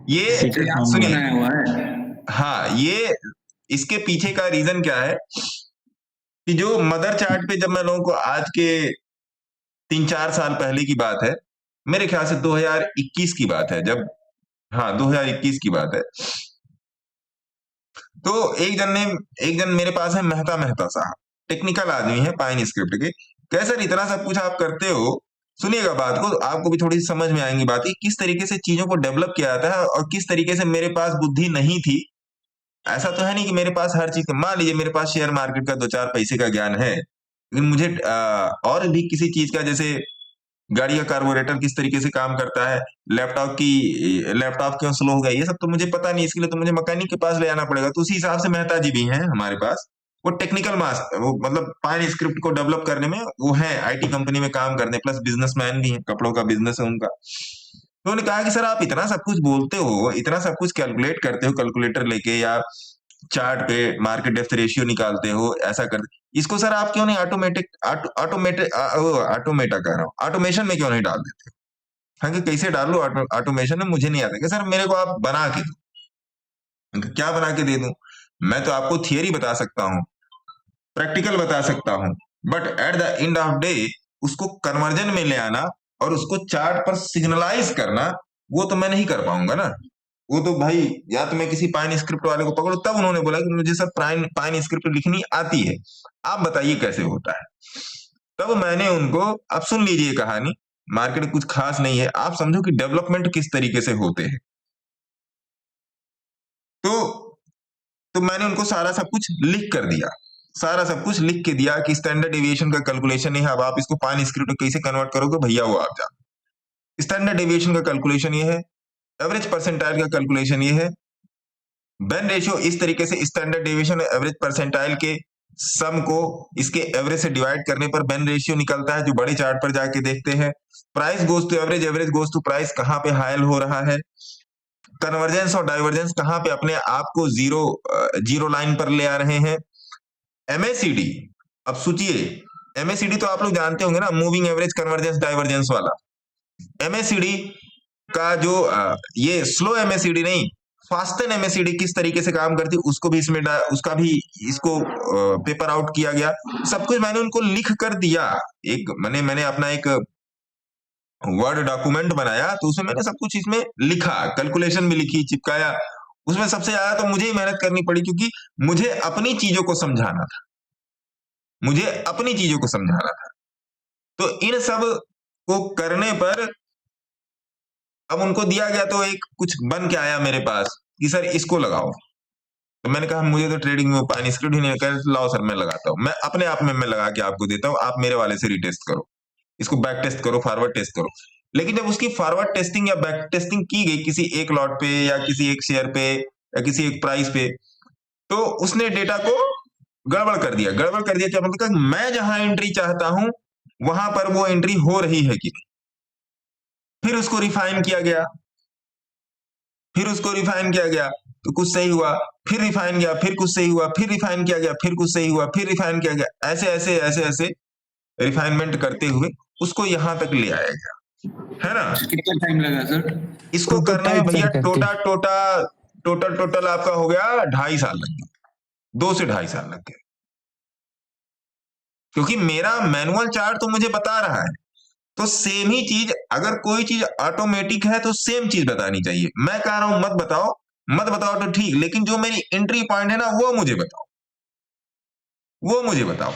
ये सुनिए, बनाया हुआ है। हाँ, ये इसके पीछे का रीजन क्या है कि जो मदर चार्ट पे, जब मैं लोगों को, आज के 3-4 साल पहले की बात है, मेरे ख्याल से 2021 की बात है, जब, हाँ 2021 की बात है, तो एक जन मेरे पास है, मेहता साहब, टेक्निकल आदमी है, पाइन स्क्रिप्ट के। कैसे इतना सब कुछ आप करते हो? सुनिएगा बात को, आपको भी थोड़ी समझ में आएंगी बात, किस तरीके से चीजों को डेवलप किया जाता है और किस तरीके से मेरे पास बुद्धि नहीं थी। ऐसा तो है नहीं कि मेरे पास हर चीज, मान लीजिए मेरे पास शेयर मार्केट का 2-4 पैसे का ज्ञान है, लेकिन मुझे और भी किसी चीज का, जैसे गाड़ी का कार्बोरेटर किस तरीके से काम करता है, लैपटॉप क्यों स्लो हो गया, ये सब तो मुझे पता नहीं। इसके लिए तो मुझे मैकेनिक के पास ले आना पड़ेगा। तो उसी हिसाब से मेहता जी भी हैं हमारे पास, वो टेक्निकल वो मतलब पाइन स्क्रिप्ट को डेवलप करने में वो है, IT कंपनी में काम करते हैं, प्लस बिजनेसमैन भी है, कपड़ों का बिजनेस है उनका। तो उन्होंने कहा कि सर आप इतना सब कुछ बोलते हो, इतना सब कुछ कैलकुलेट करते हो कैलकुलेटर लेके, या चार्ट पे मार्केट डेप्थ रेशियो निकालते हो, ऐसा करते, इसको सर आप क्यों नहीं ऑटोमेटा कह रहा हूँ, ऑटोमेशन में क्यों नहीं डाल देते? हाँ, कि कैसे डाल लो ऑटोमेशन में, मुझे नहीं आता। कि सर मेरे को आप बना के दो। क्या बना के दे दूं? मैं तो आपको थियरी बता सकता हूँ, प्रैक्टिकल बता सकता हूँ, but at the end of day उसको कन्वर्जन में ले आना और उसको चार्ट पर सिग्नलाइज करना, वो तो मैं नहीं कर पाऊंगा ना। वो तो भाई, या तो मैं किसी पाइन स्क्रिप्ट वाले को पकड़ो। तब उन्होंने बोला कि मुझे सर पाइन स्क्रिप्ट लिखनी आती है, आप बताइए कैसे होता है। तब मैंने उनको, अब सुन लीजिए कहानी, मार्केट कुछ खास नहीं है, आप समझो कि डेवलपमेंट किस तरीके से होते हैं। तो मैंने उनको सारा सब कुछ लिख कर दिया, सारा सब कुछ लिख के दिया कि स्टैंडर्ड डेविएशन का कैलकुलेशन है, अब आप इसको पाइन स्क्रिप्ट कैसे कन्वर्ट करोगे भैया, वो आप जानो। स्टैंडर्ड डेविएशन का कैलकुलेशन ये है, एवरेज परसेंटाइल का कैलकुलेशन ये है, बेन रेशियो इस तरीके से, स्टैंडर्ड डेविएशन और एवरेज परसेंटाइल के सम को इसके एवरेज से डिवाइड करने पर बेन रेशियो निकलता है, जो बड़े चार्ट पर जाके देखते हैं। Price goes to average, average goes to price, कहां पे हायल हो रहा है, कन्वर्जेंस और डाइवर्जेंस कहां पे अपने आप को जीरो लाइन पर ले आ रहे हैं। MACD, अब सोचिए, MACD तो आप लोग जानते होंगे ना, मूविंग एवरेज कन्वर्जेंस डाइवर्जेंस वाला। MACD का जो ये स्लो MACD नहीं, फास्टन MACD किस तरीके से काम करती है उसको भी इसमें उसका भी इसको पेपर आउट किया गया। सब कुछ मैंने उनको लिख कर दिया। एक मैंने अपना एक वर्ड डॉक्यूमेंट बनाया, तो उसमें मैंने सब कुछ इसमें लिखा, कैलकुलेशन भी लिखी, चिपकाया। उसमें सबसे ज्यादा तो मुझे ही मेहनत करनी पड़ी, क्योंकि मुझे अपनी चीजों को समझाना था, मुझे अपनी चीजों को समझाना था। तो इन सब को करने पर अब उनको दिया गया, तो एक कुछ बन के आया मेरे पास कि सर इसको लगाओ। तो मैंने कहा मुझे तो ट्रेडिंग में पानी स्क्रिप्ट ही नहीं कर, लाओ सर मैं लगाता हूं, मैं अपने आप में मैं लगा के आपको देता हूं, आप मेरे वाले से रिटेस्ट करो, इसको बैक टेस्ट करो, फॉरवर्ड टेस्ट करो। लेकिन जब उसकी फॉरवर्ड टेस्टिंग या बैक टेस्टिंग की गई किसी एक लॉट पे या किसी एक शेयर पे या किसी एक प्राइस पे, तो उसने डेटा को गड़बड़ कर दिया। गड़बड़ कर दिया क्या मतलब, मैं जहां एंट्री चाहता हूं वहां पर वो एंट्री हो रही है कि नहीं। फिर उसको रिफाइन किया गया, फिर उसको रिफाइन किया गया तो कुछ सही हुआ, फिर रिफाइन किया, फिर कुछ सही हुआ, फिर रिफाइन किया गया, फिर कुछ सही हुआ, फिर रिफाइन किया गया। ऐसे ऐसे ऐसे ऐसे रिफाइनमेंट करते हुए उसको यहां तक ले आया गया, है ना। कितना टाइम लगा सर इसको करने में भैया टोटल आपका हो गया 2.5 साल लग गया, 2 से 2.5 साल लग गए, क्योंकि मेरा मैनुअल चार्ट तो मुझे बता रहा है। तो सेम ही चीज, अगर कोई चीज ऑटोमेटिक है तो सेम चीज बतानी चाहिए। मैं कह रहा हूं मत बताओ तो ठीक, लेकिन जो मेरी एंट्री पॉइंट है ना वो मुझे बताओ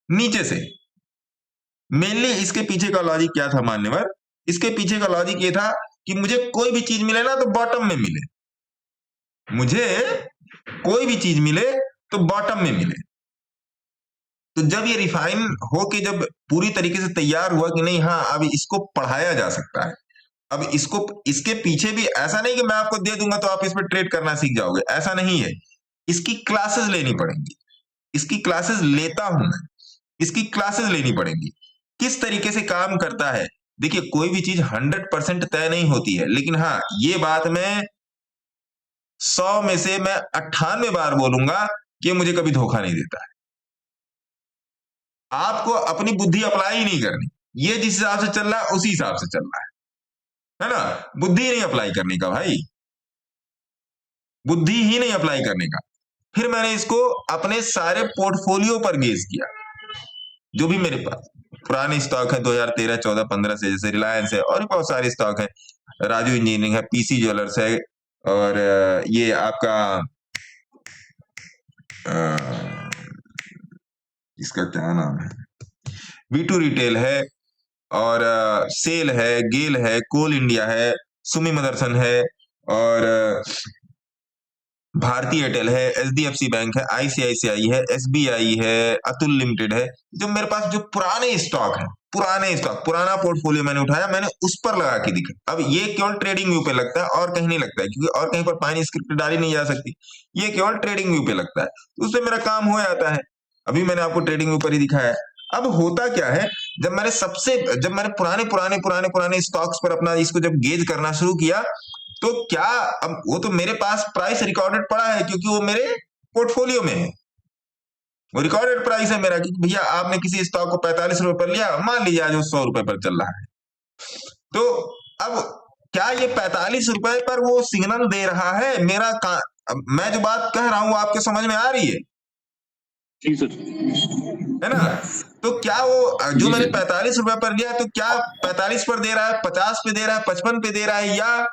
नीचे से। मेनली इसके पीछे का लॉजिक क्या था मान्यवर, इसके पीछे का लॉजिक ये था कि मुझे कोई भी चीज मिले ना तो बॉटम में मिले, मुझे कोई भी चीज मिले तो बॉटम में मिले। तो जब ये रिफाइन होके जब पूरी तरीके से तैयार हुआ कि नहीं, हाँ अब इसको पढ़ाया जा सकता है, अब इसको इसके पीछे भी ऐसा नहीं कि मैं आपको दे दूंगा तो आप इस पर ट्रेड करना सीख जाओगे, ऐसा नहीं है। इसकी क्लासेस लेनी पड़ेंगी, इसकी क्लासेस लेता हूं मैं, इसकी क्लासेस लेनी पड़ेंगी, किस तरीके से काम करता है। देखिए कोई भी चीज 100% तय नहीं होती है, लेकिन हाँ ये बात मैं 100 में से मैं 98 बार बोलूंगा कि मुझे कभी धोखा नहीं देता है। आपको अपनी बुद्धि अप्लाई ही नहीं करनी, ये जिस हिसाब से चल रहा है उसी हिसाब से चल रहा है ना। बुद्धि नहीं अप्लाई करने का भाई, बुद्धि ही नहीं अप्लाई करने का। फिर मैंने इसको अपने सारे पोर्टफोलियो पर गेज किया, जो भी मेरे पास पुराने स्टॉक है 2013, 14, 15 से, जैसे रिलायंस है और भी बहुत सारे स्टॉक है, राजू इंजीनियरिंग है, PC ज्वेलर्स है, और ये आपका इसका क्या नाम है, V2 रिटेल है, और सेल है, गेल है, कोल इंडिया है, सुमी मदरसन है, और भारतीय एयरटेल है, HDFC बैंक है, ICICI है, SBI है, अतुल लिमिटेड है। जो मेरे पास जो पुराने स्टॉक है, पुराना पोर्टफोलियो मैंने उठाया, मैंने उस पर लगा के दिखा। अब ये केवल ट्रेडिंग व्यू पे लगता है और कहीं नहीं लगता है, क्योंकि और कहीं पर पानी स्क्रिप्ट डाली नहीं जा सकती, ये केवल ट्रेडिंग व्यू पे लगता है, तो उससे मेरा काम हो जाता है। अभी मैंने आपको ट्रेडिंग व्यू पर ही दिखाया है। अब होता क्या है, जब मैंने पुराने स्टॉक्स पर अपना इसको जब गेज करना शुरू किया, तो क्या अब वो तो मेरे पास प्राइस रिकॉर्डेड पड़ा है, क्योंकि वो मेरे पोर्टफोलियो में है, वो रिकॉर्डेड प्राइस है मेरा, क्योंकि भैया आपने किसी स्टॉक को 45 रुपए पर लिया, मान लीजिए आज वो 100 रुपए पर चल रहा है, तो अब क्या ये 45 रुपए पर वो सिग्नल दे रहा है मेरा मैं जो बात कह रहा हूं वो आपके समझ में आ रही है? जी सर। है ना। तो क्या वो जो मैंने 45 रुपए पर लिया, तो क्या 45 पर दे रहा है, 50 पे दे रहा है, 55 पे दे रहा है, या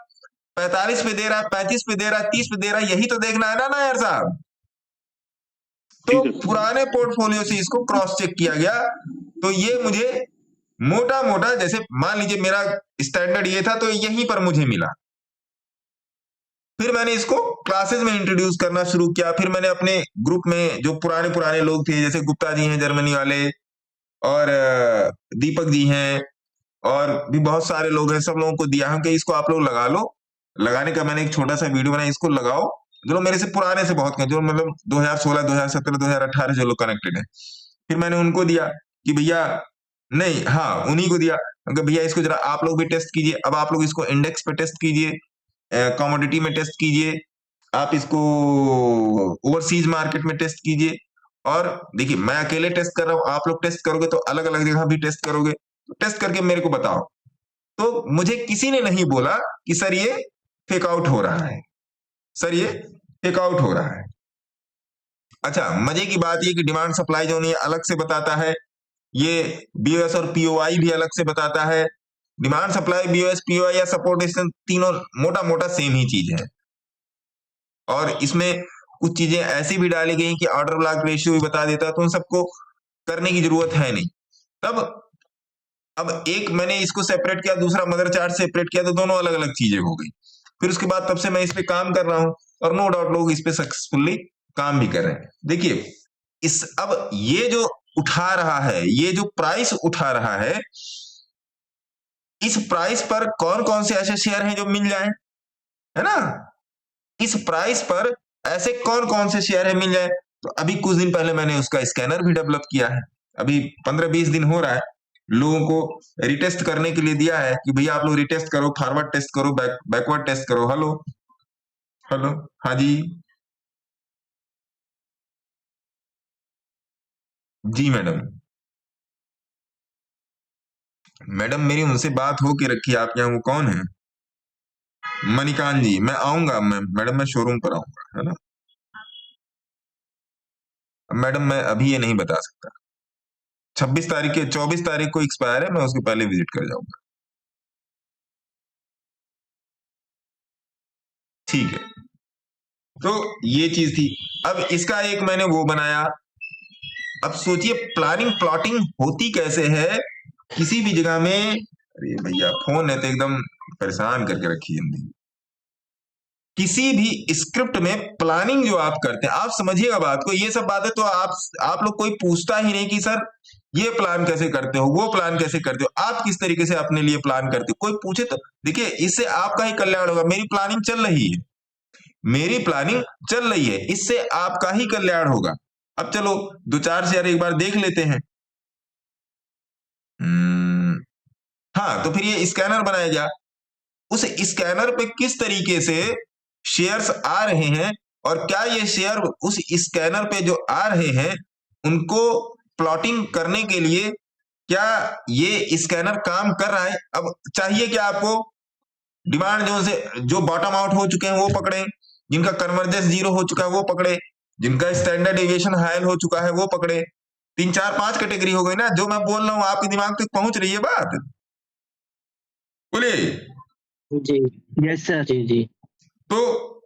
45 पे दे रहा है, 35 पे दे रहा है, 30 पे दे रहा है? यही तो देखना है ना यार साहब। तो पुराने पोर्टफोलियो से इसको क्रॉस चेक किया गया, तो ये मुझे मोटा जैसे मान लीजिए मेरा स्टैंडर्ड ये था, तो यहीं पर मुझे मिला। फिर मैंने इसको क्लासेस में इंट्रोड्यूस करना शुरू किया। फिर मैंने अपने ग्रुप में जो पुराने लोग थे, जैसे गुप्ता जी हैं जर्मनी वाले, और दीपक जी हैं, और भी बहुत सारे लोग हैं, सब लोगों को दिया है कि इसको आप लोग लगा लो। लगाने का मैंने एक छोटा सा वीडियो बनाया, इसको लगाओ, जो मेरे से पुराने से बहुत जो मतलब 2016, 2017, 2018 जो लोग कनेक्टेड है। फिर मैंने उनको दिया कि भैया नहीं, हाँ उन्हीं को दिया, भैया इसको जरा आप लोग भी टेस्ट कीजिए। अब आप लोग इसको इंडेक्स पे टेस्ट कीजिए, कमोडिटी में टेस्ट कीजिए, आप इसको ओवरसीज मार्केट में टेस्ट कीजिए। और देखिए मैं अकेले टेस्ट कर रहा हूं, आप लोग टेस्ट करोगे तो अलग अलग जगह भी टेस्ट करोगे, तो टेस्ट करके मेरे को बताओ। तो मुझे किसी ने नहीं बोला कि सर ये फेक आउट हो रहा है, सर ये फेक आउट हो रहा है। अच्छा, मजे की बात ये कि डिमांड सप्लाई जोन ये अलग से बताता है, ये बीओएस और पीओआई भी अलग से बताता है। डिमांड सप्लाई, बीओएस, पीओआई या सपोर्ट रेजिस्टेंस तीनों मोटा मोटा सेम ही चीज है। और इसमें कुछ चीजें ऐसी भी डाली गई कि ऑर्डर ब्लॉक रेशियो भी बता देता है, तो उन सबको करने की जरूरत है नहीं। तब अब एक मैंने इसको सेपरेट किया, दूसरा मदर चार्ट सेपरेट किया, तो दोनों अलग अलग चीजें हो गई। फिर उसके बाद तब से मैं इस पे काम कर रहा हूं और नो डाउट लोग इस पे सक्सेसफुली काम भी कर रहे हैं। देखिए इस अब ये जो उठा रहा है, ये जो प्राइस उठा रहा है, इस प्राइस पर कौन कौन से ऐसे शेयर हैं जो मिल जाएं, है ना? इस प्राइस पर ऐसे कौन कौन से शेयर है मिल जाए। तो अभी कुछ दिन पहले मैंने उसका स्कैनर भी डेवलप किया है, अभी 15-20 दिन हो रहा है, लोगों को रिटेस्ट करने के लिए दिया है कि भैया आप लोग रिटेस्ट करो, फॉरवर्ड टेस्ट करो, बैकवर्ड टेस्ट करो। हेलो हेलो, हाँ जी जी मैडम, मैडम मेरी उनसे बात हो के रखी है, आप यहाँ वो कौन है? मणिकांत जी, मैं आऊंगा मैडम, मैं शोरूम पर आऊंगा, है ना मैडम? मैं अभी ये नहीं बता सकता, 24 तारीख को एक्सपायर है, मैं उसके पहले विजिट कर जाऊंगा। ठीक है, तो ये चीज थी। अब इसका एक मैंने वो बनाया। अब सोचिए प्लानिंग प्लॉटिंग होती कैसे है किसी भी जगह में। अरे भैया फोन है तो एकदम परेशान करके रखी जिंदगी। किसी भी स्क्रिप्ट में प्लानिंग जो आप करते हैं, आप समझिएगा बात को, ये सब बातें तो आप लोग कोई पूछता ही नहीं कि सर ये प्लान कैसे करते हो, वो प्लान कैसे करते हो, आप किस तरीके से अपने लिए प्लान करते हो। कोई पूछे तो देखिए इससे आपका ही कल्याण होगा। मेरी प्लानिंग चल रही है, मेरी प्लानिंग चल रही है, इससे आपका ही कल्याण होगा। अब चलो 2-4 शेयर एक बार देख लेते हैं। हाँ, तो फिर ये स्कैनर बनाया गया, उस स्कैनर पे किस तरीके से शेयर्स आ रहे हैं और क्या ये शेयर उस स्कैनर पे जो आ रहे हैं उनको प्लॉटिंग करने के लिए क्या ये स्कैनर काम कर रहा है। अब चाहिए क्या आपको? डिमांड जोन से जो बॉटम आउट हो चुके हैं वो पकड़े, जिनका कन्वर्जेंस 0 हो चुका है वो पकड़े, जिनका स्टैंडर्ड डेविएशन हाई हो चुका है वो पकड़े। 3, 4, 5 कैटेगरी हो गई ना। जो मैं बोल रहा हूं आपके दिमाग तक पहुंच रही है बात? बोलिए जी। Yes sir. जी जी। तो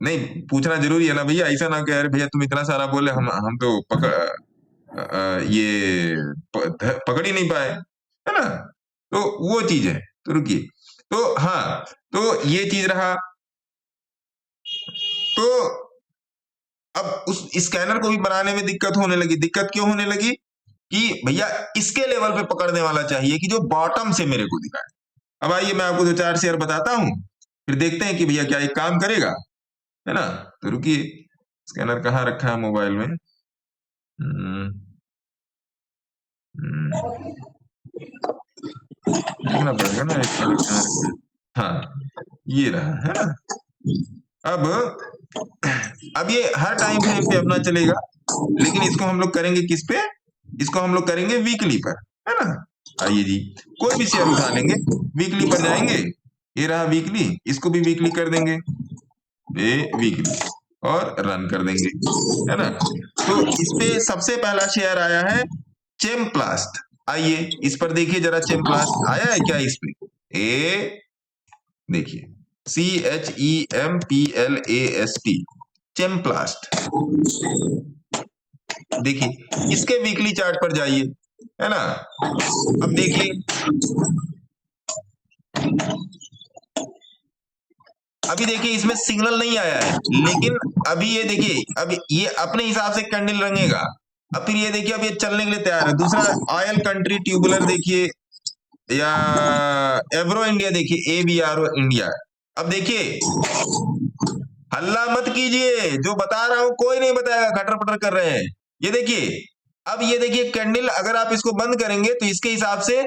नहीं पूछना जरूरी है ना भैया, ऐसा ना कह रहे भैया तुम इतना सारा बोले, हम तो पकड़ ही नहीं पाए, है ना? तो वो चीज है। तो रुकिए, तो हाँ, तो ये चीज रहा। तो अब उस स्कैनर को भी बनाने में दिक्कत होने लगी। दिक्कत क्यों होने लगी? कि भैया इसके लेवल पे पकड़ने वाला चाहिए कि जो बॉटम से मेरे को दिखाए। अब आइए मैं आपको 2-4 शेयर बताता हूं, फिर देखते हैं कि भैया क्या एक काम करेगा, है ना? तो रुकिए, स्कैनर कहाँ रखा है मोबाइल में? देखना पड़ेगा ना स्कैनर कहाँ रखा है। हाँ ये रहा, है ना? अब ये हर टाइम फ्रेम पे अपना चलेगा, लेकिन इसको हम लोग करेंगे किस पे? इसको हम लोग करेंगे वीकली पर, है ना? आइए जी, कोई भी शेयर उठा लेंगे, वीकली पर जाएंगे, ये रहा वीकली, इसको भी वीकली कर देंगे, ये वीकली, और रन कर देंगे, है ना? तो इस पे सबसे पहला शेयर आया है चेमप्लास्ट। आइए इस पर देखिए जरा, चेमप्लास्ट आया है क्या इस पे? देखिए CHEMPLAST, चेमप्लास्ट। देखिए इसके वीकली चार्ट पर जाइए, है ना? अब देखिए, अभी देखिए इसमें सिग्नल नहीं आया है, लेकिन अभी ये देखिए, अब ये अपने हिसाब से कैंडल रंगेगा। अब फिर ये देखिए, अब ये चलने के लिए तैयार है। दूसरा ऑयल कंट्री ट्यूबुलर देखिए, या एवरो इंडिया देखिए, ABRO इंडिया। अब देखिए हल्ला मत कीजिए, जो बता रहा हूं कोई नहीं बताएगा, खटर पटर कर रहे हैं। ये देखिए, अब ये देखिए कैंडल, अगर आप इसको बंद करेंगे तो इसके हिसाब से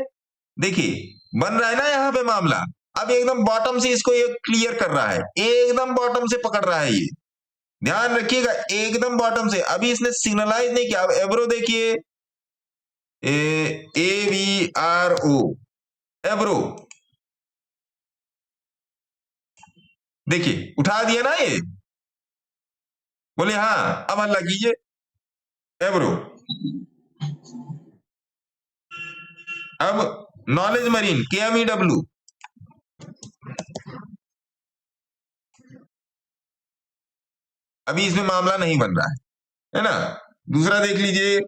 देखिए बन रहा है ना यहाँ पे मामला। अब एकदम बॉटम से इसको ये क्लियर कर रहा है, एकदम बॉटम से पकड़ रहा है, ये ध्यान रखिएगा, एकदम बॉटम से। अभी इसने सिग्नलाइज नहीं किया। अब एब्रो देखिए, AVRO, एब्रो देखिए उठा दिया ना ये, बोले हाँ अब हल्ला कीजिए एब्रो। अब नॉलेज मरीन KMEW, अभी इसमें मामला नहीं बन रहा है ना। दूसरा देख लीजिए,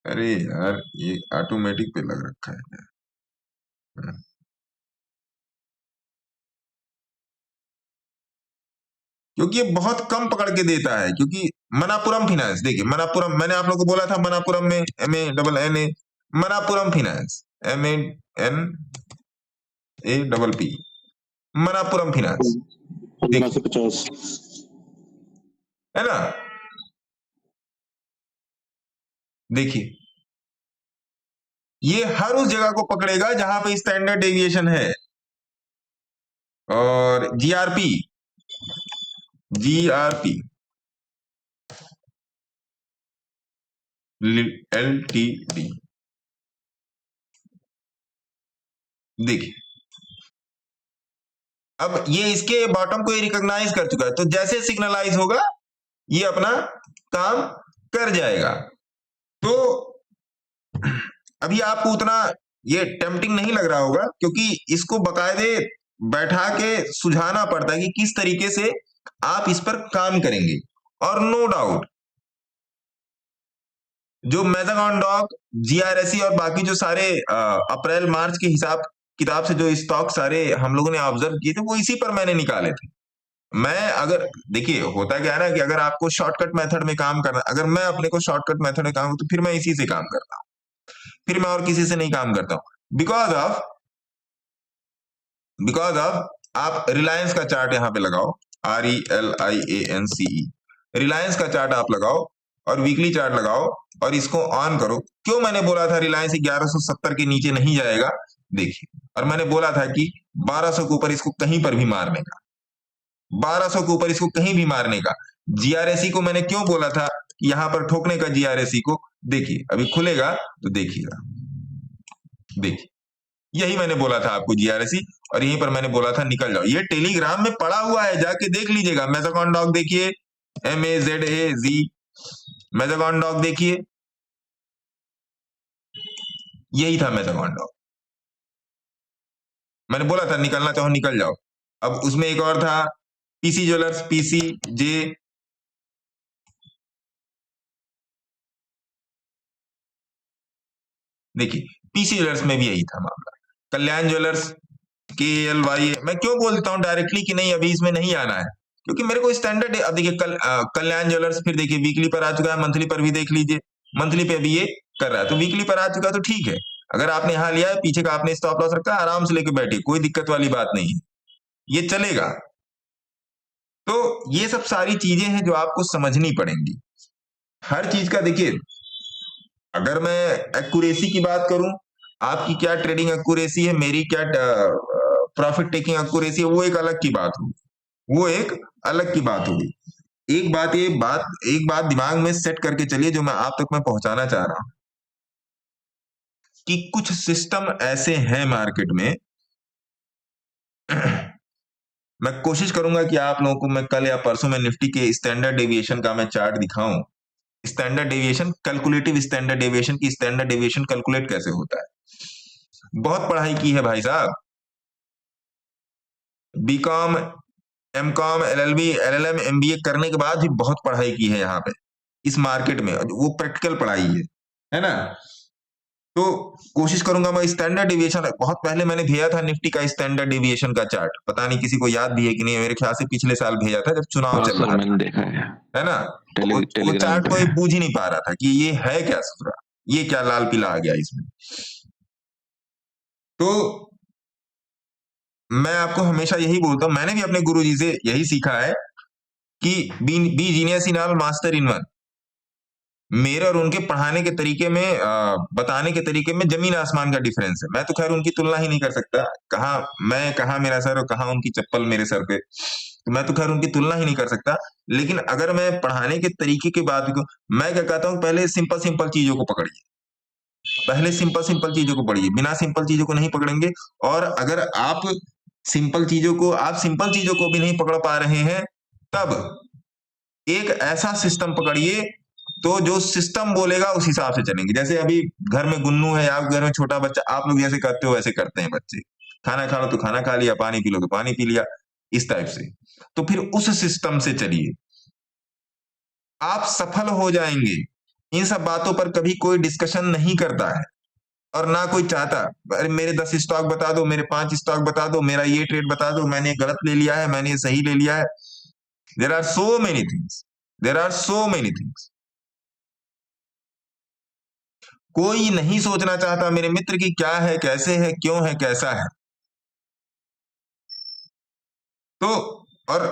अरे यार ये ऑटोमेटिक पे लग रखा है। क्योंकि ये बहुत कम पकड़ के देता है, क्योंकि मनापुरम फाइनेंस देखिए, मनापुरम मैंने आप लोगों को बोला था, मनापुरम में MANNA, Manappuram finance MANNAPP, Manappuram finance 1550 है ना। देखिए ये हर उस जगह को पकड़ेगा जहां पे स्टैंडर्ड डेविएशन है। और GRP LTD देखिए, अब ये इसके बॉटम को रिकॉग्नाइज कर चुका है, तो जैसे सिग्नलाइज होगा ये अपना काम कर जाएगा। तो अभी आपको उतना ये टेम्पटिंग नहीं लग रहा होगा, क्योंकि इसको बकायदे बैठा के सुझाना पड़ता है कि किस तरीके से आप इस पर काम करेंगे। और नो डाउट जो मैजागॉन डॉग, GRSE और बाकी जो सारे अप्रैल मार्च के हिसाब किताब से जो स्टॉक सारे हम लोगों ने ऑब्जर्व किए थे, वो इसी पर मैंने निकाले थे। मैं अगर देखिए होता क्या है ना कि अगर आपको शॉर्टकट मेथड में काम करना, अगर मैं अपने को शॉर्टकट मेथड में काम, तो फिर मैं इसी से काम करता हूं, फिर मैं और किसी से नहीं काम करता हूं। बिकॉज ऑफ आप रिलायंस का चार्ट यहां पे लगाओ, RELIANCE, रिलायंस का चार्ट आप लगाओ और वीकली चार्ट लगाओ और इसको ऑन करो। क्यों मैंने बोला था रिलायंस 1170 के नीचे नहीं जाएगा, देखिए, और मैंने बोला था कि 1200 के ऊपर इसको कहीं पर भी मारने का, 1200 के ऊपर इसको कहीं भी मारने का। GRSE को मैंने क्यों बोला था कि यहां पर ठोकने का, GRSE को देखिए अभी खुलेगा तो देखिएगा, देखिए यही मैंने बोला था आपको GRSE, और यहीं पर मैंने बोला था निकल जाओ। ये टेलीग्राम में पड़ा हुआ है, जाके देख लीजिएगा। मैजागॉन डॉग देखिए, MAZAZ, मैजागॉन डॉग देखिए, यही था मैजागॉन डॉग। मैंने बोला था निकलना चाहो निकल जाओ। अब उसमें एक और था PC ज्वेलर्स, PCJ, देखिए PC ज्वेलर्स में भी यही था मामला। कल्याण ज्वेलर्स, KLY, मैं क्यों बोलता हूं डायरेक्टली कि नहीं अभी इसमें नहीं आना है, क्योंकि मेरे को स्टैंडर्ड अब देखिए कल्याण ज्वेलर्स, फिर देखिए वीकली पर आ चुका है, मंथली पर भी देख लीजिए, मंथली पे भी ये कर रहा है, तो वीकली पर आ चुका है तो ठीक है। अगर आपने यहां लिया है, पीछे का आपने स्टॉप लॉस रखा है, आराम से लेके बैठिए, कोई दिक्कत वाली बात नहीं है, ये चलेगा। तो ये सब सारी चीजें हैं जो आपको समझनी पड़ेंगी। हर चीज का देखिए, अगर मैं एक्यूरेसी की बात करूं, आपकी क्या ट्रेडिंग एक्यूरेसी है, मेरी क्या प्रॉफिट टेकिंग एक्यूरेसी है, वो एक अलग की बात होगी, वो एक अलग की बात होगी। एक बात दिमाग में सेट करके चलिए, जो मैं आप तक मैं पहुंचाना चाह रहा हूं, कि कुछ सिस्टम ऐसे हैं मार्केट में मैं कोशिश करूंगा कि आप लोगों को मैं कल या परसों में निफ्टी के स्टैंडर्ड डेविएशन का मैं चार्ट दिखाऊं। Standard deviation, calculative standard deviation की स्टैंडर्ड डेविएशन कैलकुलेट कैसे होता है। बहुत पढ़ाई की है भाई साहब, BCom, MCom, LLB, LLM, MBA करने के बाद भी बहुत पढ़ाई की है यहाँ पे इस मार्केट में, वो प्रैक्टिकल पढ़ाई है ना। तो कोशिश करूंगा मैं स्टैंडर्ड डेविएशन, बहुत पहले मैंने भेजा था निफ्टी का स्टैंडर्ड डेविएशन का चार्ट, पता नहीं किसी को याद भी है कि नहीं, मेरे ख्याल से पिछले साल भेजा था जब चुनाव चल रहा था, देखा है ना। वो चार्ट कोई बूझ ही नहीं पा रहा था कि ये है क्या ससुरा, ये क्या लाल पीला आ गया इसमें। तो मैं आपको हमेशा यही बोलता हूं, मैंने भी अपने गुरुजी से यही सीखा है कि be genius in all, master in one. मेरे और उनके पढ़ाने के तरीके में, बताने के तरीके में जमीन आसमान का डिफरेंस है। मैं तो खैर उनकी तुलना ही नहीं कर सकता, कहाँ मेरा सर और कहाँ उनकी चप्पल मेरे सर पे, तो मैं तो खैर उनकी तुलना ही नहीं कर सकता। लेकिन अगर मैं पढ़ाने के तरीके की बात को, मैं क्या कहता हूँ, पहले सिंपल सिंपल चीजों को पकड़िए, पहले सिंपल सिंपल चीजों को पढ़िए, बिना सिंपल चीजों को नहीं पकड़ेंगे। और अगर आप सिंपल चीजों को भी नहीं पकड़ पा रहे हैं, तब एक ऐसा सिस्टम पकड़िए तो जो सिस्टम बोलेगा उस हिसाब से चलेंगे। जैसे अभी घर में गुन्नू है, आप घर में छोटा बच्चा, आप लोग जैसे करते हो वैसे करते हैं बच्चे, खाना खा लो तो खाना खा लिया, पानी पी लो तो पानी पी लिया, इस टाइप से। तो फिर उस सिस्टम से चलिए, आप सफल हो जाएंगे। इन सब बातों पर कभी कोई डिस्कशन नहीं करता है और ना कोई चाहता, अरे मेरे 10 स्टॉक बता दो, मेरे 5 स्टॉक बता दो, मेरा ये ट्रेड बता दो, मैंने गलत ले लिया है, मैंने सही ले लिया है। There are so many things, कोई नहीं सोचना चाहता मेरे मित्र की क्या है, कैसे है, क्यों है, कैसा है। तो और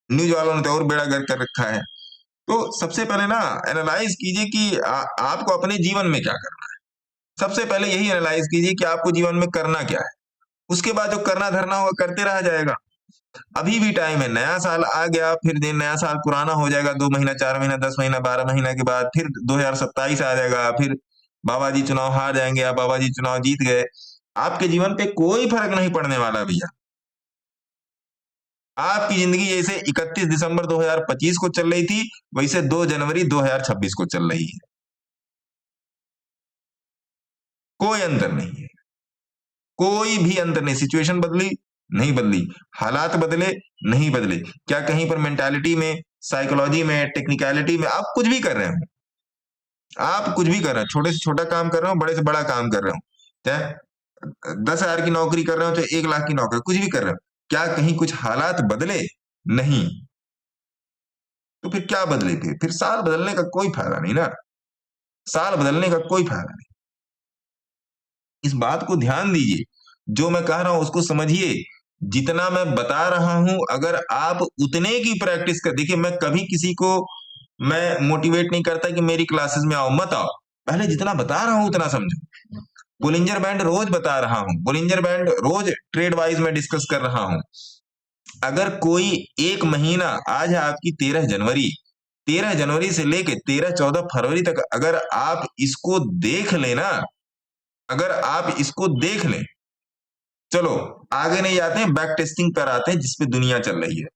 न्यूज वालों ने तो और बेड़ा गर्क कर रखा है। तो सबसे पहले ना एनालाइज कीजिए कि आपको अपने जीवन में क्या करना है। सबसे पहले यही एनालाइज कीजिए कि आपको जीवन में करना क्या है। उसके बाद जो करना धरना होगा करते रहा जाएगा। अभी भी टाइम है, नया साल आ गया, फिर दिन नया साल पुराना हो जाएगा, 2 महीना, 4 महीना, 10 महीना, 12 महीना के बाद फिर 2027 आ जाएगा, फिर बाबा जी चुनाव हार जाएंगे या बाबा जी चुनाव जीत गए। आपके जीवन पे कोई फर्क नहीं पड़ने वाला भैया। आपकी जिंदगी जैसे 31 दिसंबर 2025 को चल रही थी, वैसे 2 जनवरी 2026 को चल रही है। कोई अंतर नहीं है, कोई भी अंतर नहीं। सिचुएशन बदली नहीं बदली, हालात बदले नहीं बदले। क्या कहीं पर मेंटालिटी में, साइकोलॉजी में, टेक्निकलिटी में आप कुछ भी कर रहे हो, आप कुछ भी कर रहे हो, छोटे से छोटा काम कर रहे हो, बड़े से बड़ा काम कर रहे हो, चाहे 10,000 की नौकरी कर रहे हो, चाहे 1 लाख की नौकरी, कुछ भी कर रहे हो, क्या कहीं कुछ हालात बदले? नहीं। तो फिर क्या बदले? फिर साल बदलने का कोई फायदा नहीं ना, साल बदलने का कोई फायदा नहीं। इस बात को ध्यान दीजिए, जो मैं कह रहा हूं उसको समझिए। जितना मैं बता रहा हूं, अगर आप उतने की प्रैक्टिस कर, देखिए मैं कभी किसी को मैं मोटिवेट नहीं करता कि मेरी क्लासेस में आओ, मत आओ। पहले जितना बता रहा हूं उतना समझो। बोलिंजर बैंड रोज बता रहा हूं, बोलिंजर बैंड रोज ट्रेड वाइज में डिस्कस कर रहा हूं। अगर कोई एक महीना, आज है आपकी 13 जनवरी, 13 जनवरी से लेके 13-14 फरवरी तक अगर आप इसको देख लेना, अगर आप इसको देख लें, चलो आगे नहीं जाते हैं, बैक टेस्टिंग पर आते हैं जिसपे दुनिया चल रही है।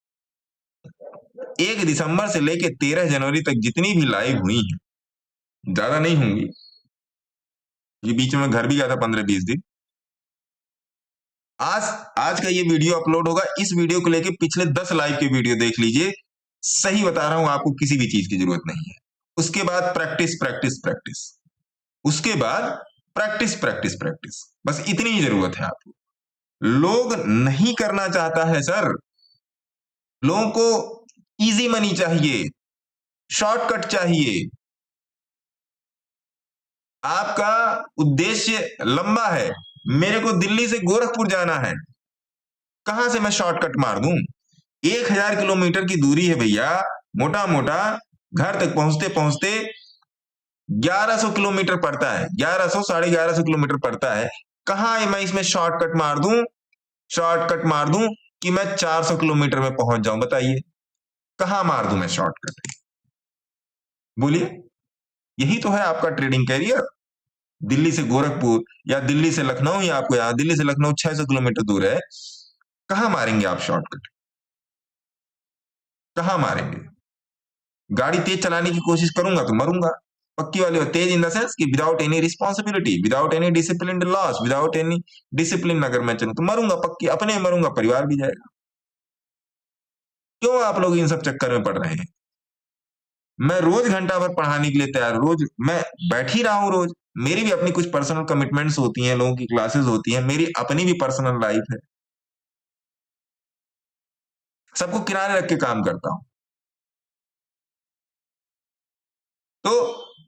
1 दिसंबर से लेके 13 जनवरी तक जितनी भी लाइव हुई हैं, ज्यादा नहीं होंगी, ये बीच में घर भी गया था 15-20 दिन। आज का ये वीडियो अपलोड होगा, इस वीडियो को लेके पिछले 10 लाइव के वीडियो देख लीजिए। सही बता रहा हूं, आपको किसी भी चीज की जरूरत नहीं है। उसके बाद प्रैक्टिस प्रैक्टिस प्रैक्टिस, उसके बाद प्रैक्टिस प्रैक्टिस प्रैक्टिस, बस इतनी ही जरूरत है आपको। लोग नहीं करना चाहता है सर, लोगों को इजी मनी चाहिए, शॉर्टकट चाहिए। आपका उद्देश्य लंबा है, मेरे को दिल्ली से गोरखपुर जाना है, कहां से मैं शॉर्टकट मार दूं? 1000 किलोमीटर की दूरी है भैया, मोटा मोटा घर तक पहुंचते पहुंचते 1100 किलोमीटर पड़ता है, 1100 1150 किलोमीटर पड़ता है। कहां मैं इसमें शॉर्टकट मार दूं कि मैं 400 किलोमीटर में पहुंच जाऊं? बताइए कहां मार दूं मैं शॉर्टकट? बोलिए, यही तो है आपका ट्रेडिंग कैरियर। दिल्ली से गोरखपुर या दिल्ली से लखनऊ, या आपको यहां दिल्ली से लखनऊ 600 किलोमीटर दूर है, कहां मारेंगे आप शॉर्टकट? कहां मारेंगे? गाड़ी तेज चलाने की कोशिश करूंगा तो मरूंगा, पक्की वाली। तेज इन द सेंस कि without any responsibility, without any discipline loss, without any discipline अगर मैं चलूं तो मरूंगा पक्की, अपने मरूंगा, परिवार भी जाएगा। क्यों आप लोग इन सब चक्कर में पड़ रहे हैं? मैं रोज घंटा भर पढ़ाने के लिए तैयार, रोज मैं बैठ ही रहा हूं। रोज मेरी भी अपनी कुछ पर्सनल कमिटमेंट्स होती हैं, लोगों की क्लासेस होती हैं, मेरी अपनी भी पर्सनल लाइफ है, सबको किनारे रख के काम करता हूं। तो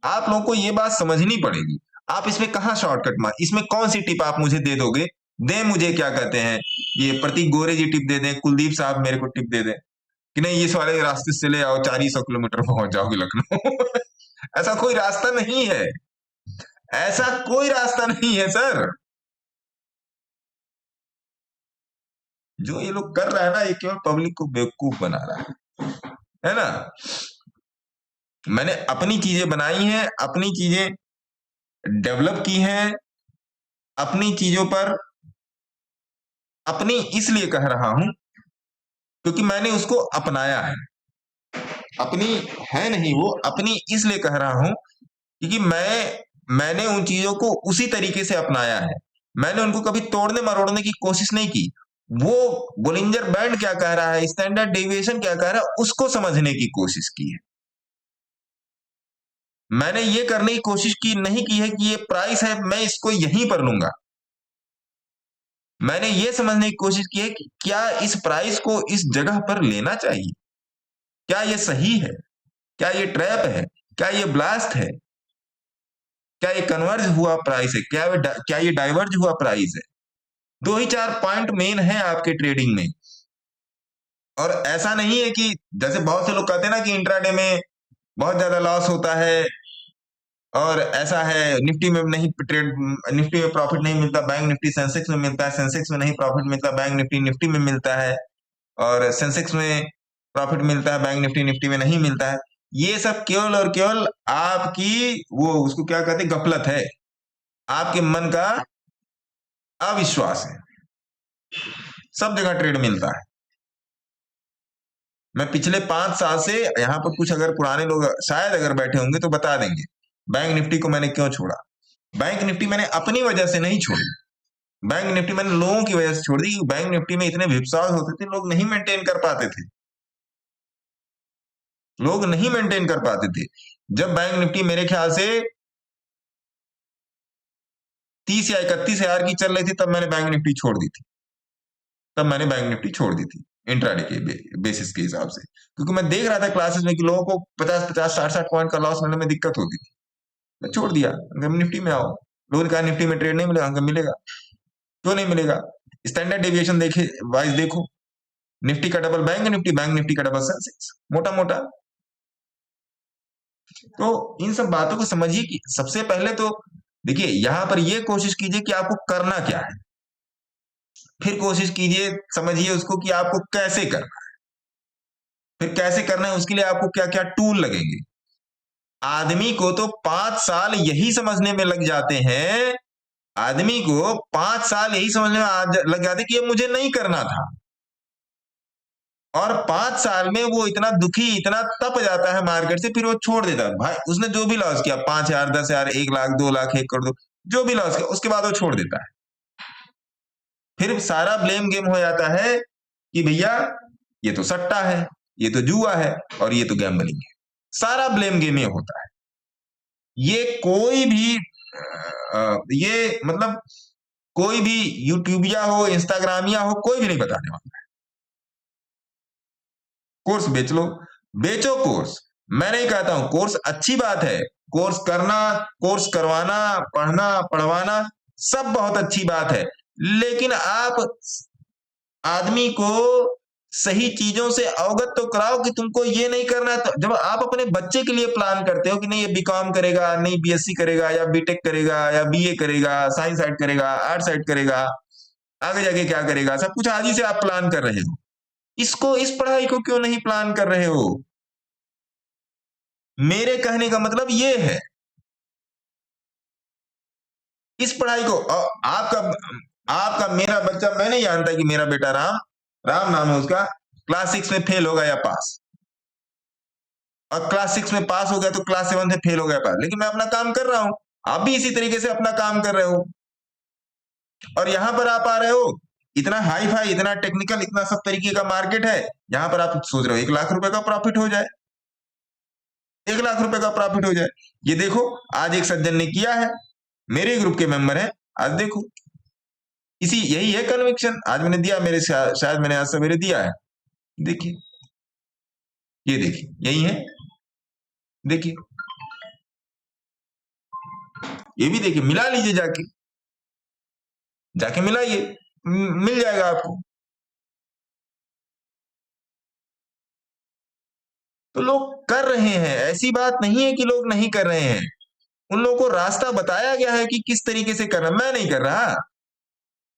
आप लोगों को ये बात समझनी पड़ेगी। आप इसमें कहां शॉर्टकट मार, इसमें कौन सी टिप आप मुझे दे दोगे? दे मुझे, क्या कहते हैं, ये प्रतीक गोरे जी टिप दे दें, कुलदीप साहब मेरे को टिप दे दें कि नहीं इस वाले रास्ते से ले आओ, 400 किलोमीटर पहुंच जाओगे लखनऊ। ऐसा कोई रास्ता नहीं है, ऐसा कोई रास्ता नहीं है सर। जो ये लोग कर रहा है ना, ये केवल पब्लिक को बेवकूफ बना रहा है ना। मैंने अपनी चीजें बनाई हैं, अपनी चीजें डेवलप की हैं, अपनी चीजों पर अपनी इसलिए कह रहा हूं क्योंकि मैंने उसको अपनाया है। अपनी है नहीं वो, अपनी इसलिए कह रहा हूं क्योंकि मैंने उन चीजों को उसी तरीके से अपनाया है। मैंने उनको कभी तोड़ने मरोड़ने की कोशिश नहीं की। वो बोलिंजर बैंड क्या कह रहा है, स्टैंडर्ड डेविएशन क्या कह रहा है, उसको समझने की कोशिश की है। मैंने ये करने की कोशिश की नहीं की है कि ये प्राइस है, मैं इसको यहीं पर लूंगा। मैंने ये समझने की कोशिश की है कि क्या इस प्राइस को इस जगह पर लेना चाहिए, क्या ये सही है, क्या ये ट्रैप है, क्या ये ब्लास्ट है, क्या ये कन्वर्ज हुआ प्राइस है, क्या ये डाइवर्ज हुआ प्राइस है। 2 ही 4 पॉइंट मेन है आपके ट्रेडिंग में। और ऐसा नहीं है कि जैसे बहुत से लोग कहते हैं ना कि इंट्राडे में बहुत ज्यादा लॉस होता है और ऐसा है, निफ्टी में नहीं ट्रेड, निफ्टी में प्रॉफिट नहीं मिलता, बैंक निफ्टी सेंसेक्स में मिलता है, सेंसेक्स में नहीं प्रॉफिट मिलता, बैंक निफ्टी निफ्टी में मिलता है, और सेंसेक्स में प्रॉफिट मिलता है, बैंक निफ्टी निफ्टी में नहीं मिलता है। ये सब केवल और केवल आपकी वो उसको क्या कहते हैं, गफलत है, आपके मन का अविश्वास है। सब जगह ट्रेड मिलता है। मैं पिछले 5 साल से यहाँ पर कुछ अगर पुराने लोग शायद अगर बैठे होंगे तो बता देंगे बैंक निफ्टी को मैंने क्यों छोड़ा। बैंक निफ्टी मैंने अपनी वजह से नहीं छोड़ी, बैंक निफ्टी मैंने लोगों की वजह से छोड़ दी। बैंक निफ्टी में इतने विपसास होते थे, लोग नहीं मेंटेन कर पाते थे, लोग नहीं मेंटेन कर पाते थे। जब बैंक निफ्टी मेरे ख्याल से 30 या 31 हजार की चल रही थी, तब मैंने बैंक निफ्टी छोड़ दी थी, तब मैंने बैंक निफ्टी छोड़ दी थी इंट्राडे के बेसिस के हिसाब से, क्योंकि मैं देख रहा था क्लासेस में कि लोगों को 50-50 60-60 पॉइंट का लॉस मिलने में दिक्कत होती थी। मैं छोड़ दिया, निफ्टी में आओ। लोगों ने कहा निफ्टी में ट्रेड नहीं मिलेगा, मिलेगा, क्यों नहीं मिलेगा। स्टैंडर्ड डेविएशन देखे वाइज देखो, निफ्टी का double bank Nifty, bank Nifty का डबल सेंसेक्स, मोटा मोटा। तो इन सब बातों को समझिए कि सबसे पहले तो देखिए यहां पर ये कोशिश कीजिए कि आपको करना क्या है, फिर कोशिश कीजिए समझिए उसको कि आपको कैसे करना है, फिर कैसे करना है उसके लिए आपको क्या क्या टूल लगेंगे। आदमी को तो 5 साल यही समझने में लग जाते हैं, आदमी को 5 साल यही समझने में लग जाते कि ये मुझे नहीं करना था, और 5 साल में वो इतना दुखी, इतना तप जाता है मार्केट से, फिर वो छोड़ देता है। भाई उसने जो भी लॉस किया, 5,000, 10,000, 1 लाख, 2 लाख, 1 करोड़, जो भी लॉस किया, उसके बाद वो छोड़ देता है। फिर सारा ब्लेम गेम हो जाता है कि भैया ये तो सट्टा है, ये तो जुआ है, और ये तो गैम्बलिंग है। सारा ब्लेम गेम ये होता है। ये कोई भी ये मतलब कोई भी यूट्यूबिया हो, इंस्टाग्रामिया हो, कोई भी नहीं बताने वाला है। कोर्स बेच लो, बेचो कोर्स। मैं नहीं कहता हूं कोर्स अच्छी बात है, कोर्स करना, कोर्स करवाना, पढ़ना, पढ़वाना सब बहुत अच्छी बात है, लेकिन आप आदमी को सही चीजों से अवगत तो कराओ कि तुमको ये नहीं करना है। तो जब आप अपने बच्चे के लिए प्लान करते हो कि नहीं ये बीकॉम करेगा, नहीं बीएससी करेगा, या बीटेक करेगा, या बीए करेगा, साइंस साइड करेगा, आर्ट साइड करेगा, आगे जाके क्या करेगा, सब कुछ आज ही से आप प्लान कर रहे हो, इसको, इस पढ़ाई को क्यों नहीं प्लान कर रहे हो। मेरे कहने का मतलब ये है, इस पढ़ाई को आपका मेरा बच्चा, मैं नहीं जानता कि मेरा बेटा राम नाम है उसका, क्लास 6 में फेल हो गया या पास, और क्लास 6 में पास हो गया तो क्लास 7 में फेल हो गया पास, लेकिन मैं अपना काम कर रहा हूं, आप भी इसी तरीके से अपना काम कर रहे हो। और यहां पर आप आ रहे हो, इतना हाई फाई, इतना टेक्निकल, इतना सब तरीके का मार्केट है, यहां पर आप सोच रहे हो 1 लाख रुपए का प्रॉफिट हो जाए, 1 लाख रुपए का प्रॉफिट हो जाए। ये देखो आज एक सज्जन ने किया है, मेरे ग्रुप के मेंबर है, आज देखो यही है कन्विक्शन। आज मैंने दिया, मेरे शायद मैंने आज सवेरे दिया है, देखिए, ये देखिए यही है, देखिए ये भी देखिए, मिला लीजिए, जाके मिलाइए, मिल जाएगा आपको। तो लोग कर रहे हैं, ऐसी बात नहीं है कि लोग नहीं कर रहे हैं। उन लोगों को रास्ता बताया गया है कि किस तरीके से करना। मैं नहीं कर रहा,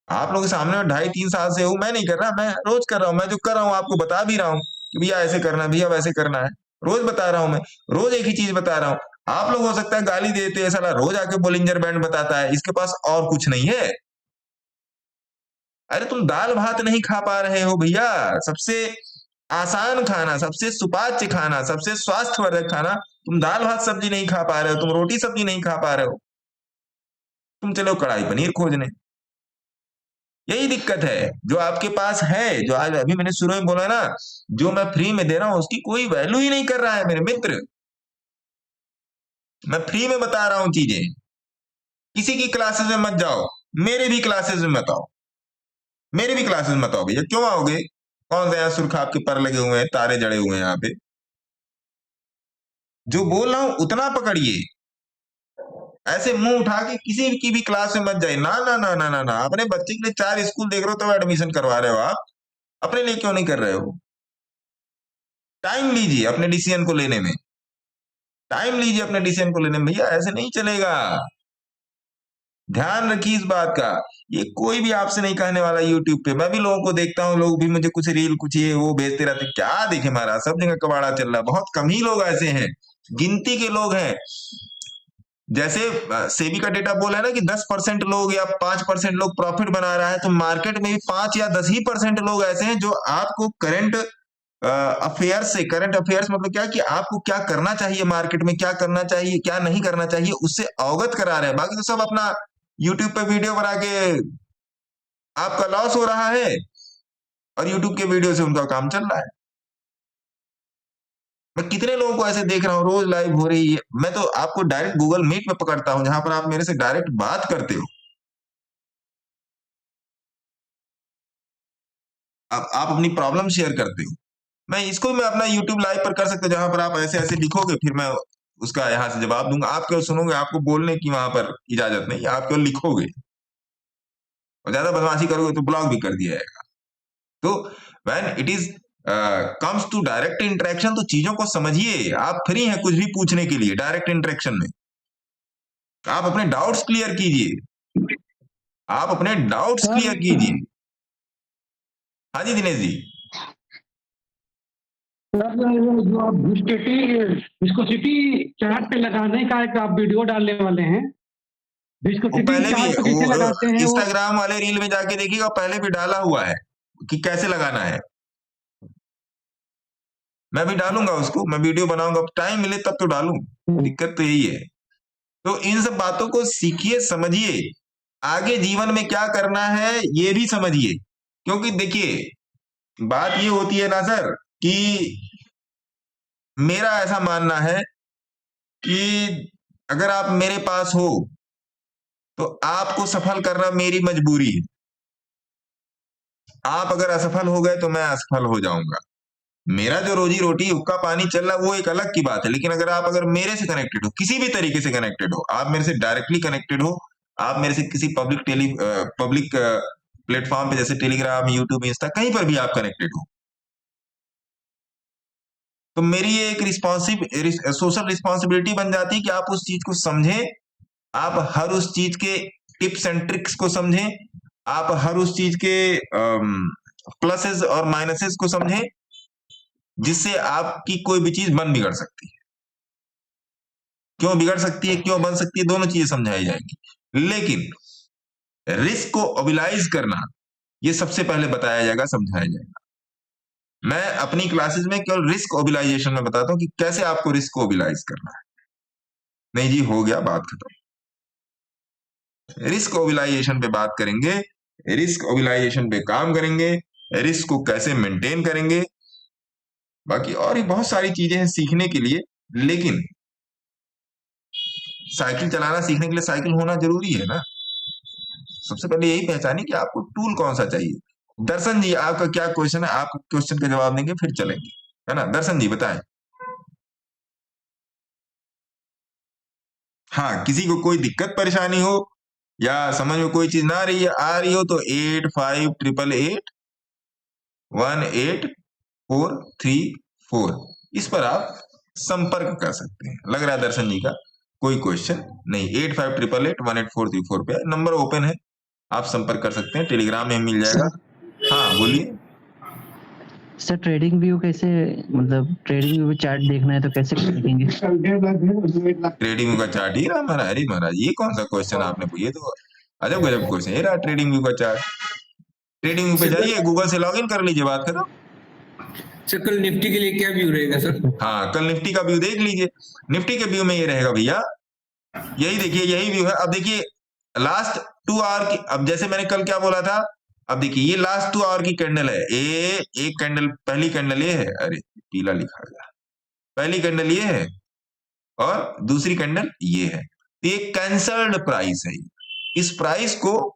आप लोगों के सामने 2.5-3 साल से हूं, मैं नहीं कर रहा, मैं रोज कर रहा हूं। मैं जो कर रहा हूं आपको बता भी रहा हूं कि भैया ऐसे करना है, भैया वैसे करना है, रोज बता रहा हूं। मैं रोज एक ही चीज बता रहा हूं। आप लोग हो सकता है गाली देते हैं, साला रोज आके बोलिंजर बैंड बताता है, इसके पास और कुछ नहीं है। अरे तुम दाल भात नहीं खा पा रहे हो भैया, सबसे आसान खाना, सबसे सुपाच्य खाना, सबसे स्वास्थ्यवर्धक खाना, तुम दाल भात सब्जी नहीं खा पा रहे हो, तुम रोटी सब्जी नहीं खा पा रहे हो, तुम चलो कढ़ाई पनीर खोजने। यही दिक्कत है जो आपके पास है, जो आज अभी मैंने शुरू में बोला ना, जो मैं फ्री में दे रहा हूं उसकी कोई वैल्यू ही नहीं कर रहा है मेरे मित्र। मैं फ्री में बता रहा हूं चीजें, किसी की क्लासेस में मत जाओ, मेरे भी क्लासेस में मत आओ, मेरे भी क्लासेस में मत आओ भैया। क्यों आओगे? कौन सा यहाँ सुरखाब के पर लगे हुए हैं, तारे जड़े हुए हैं यहाँ पे? जो बोल रहा हूं उतना पकड़िए, ऐसे मुंह उठा के किसी की भी क्लास में मत जाइए। ना ना ना ना ना ना, अपने बच्चे के लिए 4 स्कूल देख रहे हो तो एडमिशन करवा रहे हो, आप अपने लिए क्यों नहीं कर रहे हो? टाइम लीजिए अपने डिसीजन को लेने में, टाइम लीजिए अपने डिसीजन को लेने में भैया, ऐसे नहीं चलेगा। ध्यान रखिए इस बात का। ये कोई भी आपसे नहीं कहने वाला। यूट्यूब पे मैं भी लोगों को देखता हूँ, लोग भी मुझे कुछ रील कुछ ये वो भेजते रहते, क्या देखे महाराज, सब जगह कबाड़ा चल रहा है। बहुत कम ही लोग ऐसे हैं, गिनती के लोग हैं। जैसे सेबी का डेटा बोला है ना कि 10% लोग या 5% लोग प्रॉफिट बना रहा है, तो मार्केट में भी 5 या 10 ही % लोग ऐसे हैं जो आपको करंट अफेयर्स से, करंट अफेयर्स मतलब क्या कि आपको क्या करना चाहिए, मार्केट में क्या करना चाहिए क्या नहीं करना चाहिए, उससे अवगत करा रहे हैं। बाकी तो सब अपना यूट्यूब पे वीडियो बना के आपका लॉस हो रहा है और यूट्यूब के वीडियो से उनका काम चल रहा है। मैं कितने लोगों को ऐसे देख रहा हूँ, रोज लाइव हो रही है। मैं तो आपको डायरेक्ट गूगल मीट में पकड़ता हूं, जहां पर आप मेरे से डायरेक्ट बात करते हो। आप अपनी प्रॉब्लम शेयर करते हो। मैं इसको मैं अपना यूट्यूब लाइव पर कर सकता हूं, जहां पर आप ऐसे ऐसे लिखोगे, फिर मैं उसका यहां से जवाब दूंगा। आप केवल सुनोगे, आपको बोलने की वहां पर इजाजत नहीं, आप केवल लिखोगे और ज्यादा बदमाशी करोगे तो ब्लॉक भी कर दिया जाएगा। तो when it is comes to direct interaction, तो चीजों को समझिए। आप फ्री हैं कुछ भी पूछने के लिए डायरेक्ट इंटरेक्शन में। आप अपने डाउट्स क्लियर कीजिए, आप अपने डाउट्स क्लियर कीजिए। हाँ जी दिनेश जी। जो आप विस्कोसिटी चार्ट पे लगाने का एक आप वीडियो डालने वाले हैं, पहले चार्ट पे कैसे लगाते हैं भी इंस्टाग्राम वाले रील में जाके देखिएगा, पहले भी डाला हुआ है कि कैसे लगाना है। मैं भी डालूंगा उसको, मैं वीडियो बनाऊंगा, टाइम मिले तब तो डालूं। दिक्कत तो यही है। तो इन सब बातों को सीखिए, समझिए, आगे जीवन में क्या करना है ये भी समझिए। क्योंकि देखिए बात ये होती है ना सर कि मेरा ऐसा मानना है कि अगर आप मेरे पास हो तो आपको सफल करना मेरी मजबूरी है। आप अगर असफल हो गए तो मैं असफल हो जाऊंगा। मेरा जो रोजी रोटी हुक्का पानी चल रहा है वो एक अलग की बात है, लेकिन अगर मेरे से कनेक्टेड हो, किसी भी तरीके से कनेक्टेड हो, आप मेरे से डायरेक्टली कनेक्टेड हो, आप मेरे से किसी पब्लिक प्लेटफॉर्म पे जैसे टेलीग्राम, यूट्यूब, इंस्टा, कहीं पर भी आप कनेक्टेड हो, तो मेरी ये एक सोशल रिस्पॉन्सिबिलिटी बन जाती है कि आप उस चीज को समझें, आप हर उस चीज के टिप्स एंड ट्रिक्स को समझें, आप हर उस चीज के प्लसेस और माइनसेस को समझें, जिससे आपकी कोई भी चीज बन बिगड़ सकती है। क्यों बिगड़ सकती है, क्यों बन सकती है, दोनों चीजें समझाई जाएंगी। लेकिन रिस्क को ओबिलाइज करना ये सबसे पहले बताया जाएगा, समझाया जाएगा। मैं अपनी क्लासेस में केवल रिस्क ओबिलाइजेशन में बताता हूं कि कैसे आपको रिस्क को ओबिलाइज करना है। नहीं जी हो गया, बात खत्म। रिस्क ओबिलाइजेशन पे बात करेंगे, रिस्क ओबिलाइजेशन पे काम करेंगे, रिस्क को कैसे मेंटेन करेंगे, बाकी और भी बहुत सारी चीजें हैं सीखने के लिए। लेकिन साइकिल चलाना सीखने के लिए साइकिल होना जरूरी है ना। सबसे पहले यही पहचानिए कि आपको टूल कौन सा चाहिए। दर्शन जी आपका क्या क्वेश्चन है, आप क्वेश्चन का जवाब देंगे फिर चलेंगे, है ना। दर्शन जी बताएं। हाँ, किसी को कोई दिक्कत परेशानी हो या समझ में कोई चीज ना आ रही हो तो 8588818434 इस पर आप संपर्क कर सकते हैं। लग रहा है दर्शन जी का कोई क्वेश्चन नहीं। 8588818434 पे नंबर ओपन है, आप संपर्क कर सकते हैं, टेलीग्राम में मिल जाएगा। हाँ बोलिए सर। ट्रेडिंग व्यू कैसे, मतलब ट्रेडिंग व्यू चार्ट देखना है तो कैसे देखेंगे? ट्रेडिंग व्यू का चार्ट ही रहा हमारा। अरे महाराज ये कौन सा क्वेश्चन आपने पूछे, तो अजब गजब क्वेश्चन। ये रहा ट्रेडिंग व्यू का चार्ट। ट्रेडिंग व्यू पे जाइए, गूगल से लॉगिन कर लीजिए, बात खत्म। सर कल निफ्टी के लिए क्या व्यू रहेगा सर? हाँ कल निफ्टी का व्यू देख लीजिए। निफ्टी के व्यू में ये रहेगा भैया, यही देखिए, यही व्यू है। अब देखिए लास्ट 2 आवर की, अब जैसे मैंने कल क्या बोला था, अब देखिए ये लास्ट 2 आवर की कैंडल है। एक कैंडल, पहली कैंडल ये है, अरे पीला लिखा गया, पहली कैंडल ये है और दूसरी कैंडल ये है। तो ये कैंसल्ड प्राइस है। इस प्राइस को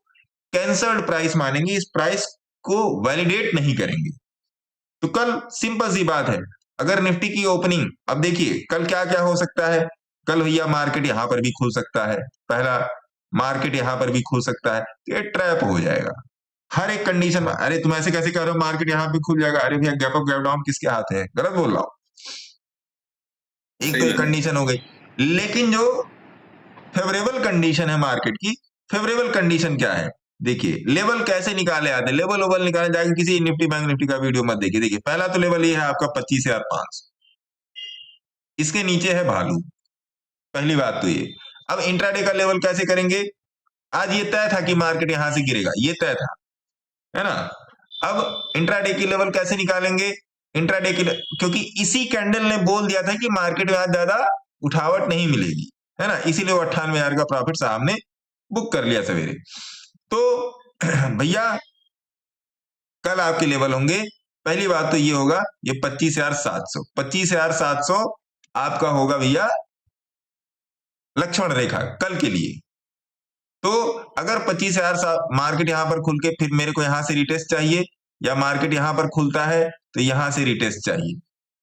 कैंसल्ड प्राइस मानेंगे, इस प्राइस को वैलिडेट नहीं करेंगे। तो कल सिंपल सी बात है, अगर निफ्टी की ओपनिंग, अब देखिए कल क्या क्या हो सकता है। कल भैया मार्केट यहां पर भी खुल सकता है, पहला मार्केट यहां पर भी खुल सकता है, तो ये ट्रैप हो जाएगा हर एक कंडीशन में। अरे तुम ऐसे कैसे कह रहे हो मार्केट यहां भी खुल जाएगा? अरे भैया गैप अप गैप डाउन किसके हाथ है? गलत बोल रहा हूं। एक तो एक कंडीशन हो गई, लेकिन जो फेवरेबल कंडीशन है मार्केट की, फेवरेबल कंडीशन क्या है? देखिए लेवल कैसे निकाले आते, लेवल ओवल निकाले जाएंगे। किसी निफ्टी बैंक निफ्टी का वीडियो मत देखिए। देखिए पहला तो लेवल ये है आपका 25,500, इसके नीचे है भालू, पहली बात तो ये। अब इंट्राडे का लेवल कैसे करेंगे? आज ये तय था कि मार्केट यहां से गिरेगा, ये तय था, है ना। अब इंट्राडे की लेवल कैसे निकालेंगे? इंट्राडे की, क्योंकि इसी कैंडल ने बोल दिया था कि मार्केट में आज ज्यादा उठावट नहीं मिलेगी, है ना, इसीलिए वो 98,000 का प्रॉफिट साहब ने बुक कर लिया सवेरे। तो भैया कल आपके लेवल होंगे, पहली बात तो ये होगा, ये 25,700, 25,700 आपका होगा भैया लक्ष्मण रेखा कल के लिए। तो अगर 25,000 मार्केट यहां पर खुल के फिर मेरे को यहां से रिटेस्ट चाहिए, या मार्केट यहां पर खुलता है तो यहां से रिटेस्ट चाहिए।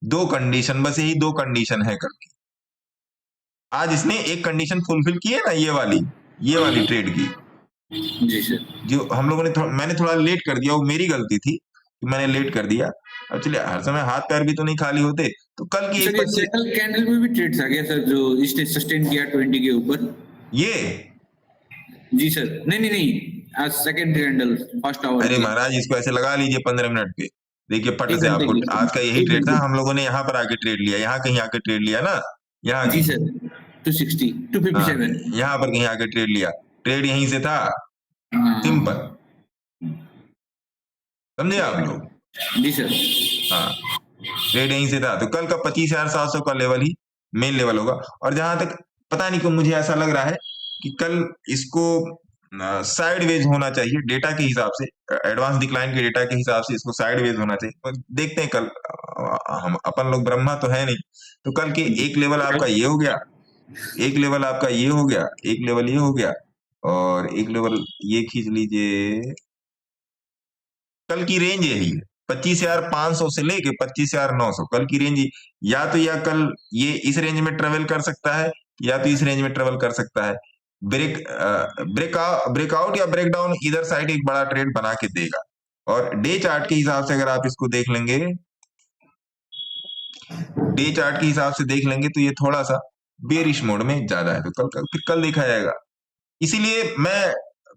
2 कंडीशन, बस यही 2 कंडीशन है कल की। आज इसने एक कंडीशन फुलफिल की है ना, ये वाली ट्रेड की। जी सर। जो हम लोगों ने मैंने थोड़ा लेट कर दिया, वो मेरी गलती थी कि मैंने लेट कर दिया। अब चलिए हर समय हाथ पैर भी तो नहीं खाली होते। तो कल की सर, सेकंड कैंडल में भी ट्रेड था क्या सर, जो इसने सस्टेन किया 20 के ऊपर? ये जी सर। नहीं, आज सेकंड कैंडल फर्स्ट आवर। अरे महाराज इसको ऐसे लगा लीजिए 15 मिनट पे, देखिए पट से आपको आज का यही ट्रेड था। हम लोगों ने यहाँ पर आके ट्रेड लिया, यहाँ कहीं आके ट्रेड लिया ना, यहाँ जी सर 260 257 यहाँ पर कहीं आके ट्रेड लिया, ट्रेड यहीं से था, सिंपल, समझे आप लोग? जी सर। हाँ ट्रेड यहीं से था। तो कल का 25,700 का लेवल ही मेन लेवल होगा। और जहां तक पता नहीं क्यों मुझे ऐसा लग रहा है कि कल इसको साइडवेज होना चाहिए डेटा के हिसाब से, एडवांस डिक्लाइन के डेटा के हिसाब से इसको साइडवेज होना चाहिए। तो देखते हैं कल, हम अपन लोग ब्रह्मा तो है नहीं। तो कल के एक लेवल आपका ये हो गया, एक लेवल आपका ये हो गया, एक लेवल ये हो गया, और एक लेवल ये खींच लीजिए। कल की रेंज यही है 25,500 से लेके 25,900 कल की रेंज। या तो या कल ये इस रेंज में ट्रेवल कर सकता है, या तो इस रेंज में ट्रेवल कर सकता है। ब्रेकआउट या ब्रेकडाउन इधर साइड एक बड़ा ट्रेड बना के देगा। और डे चार्ट के हिसाब से अगर आप इसको देख लेंगे, डे चार्ट के हिसाब से देख लेंगे, तो ये थोड़ा सा बेरिश मोड में ज्यादा है। तो फिर कल देखा जाएगा। इसीलिए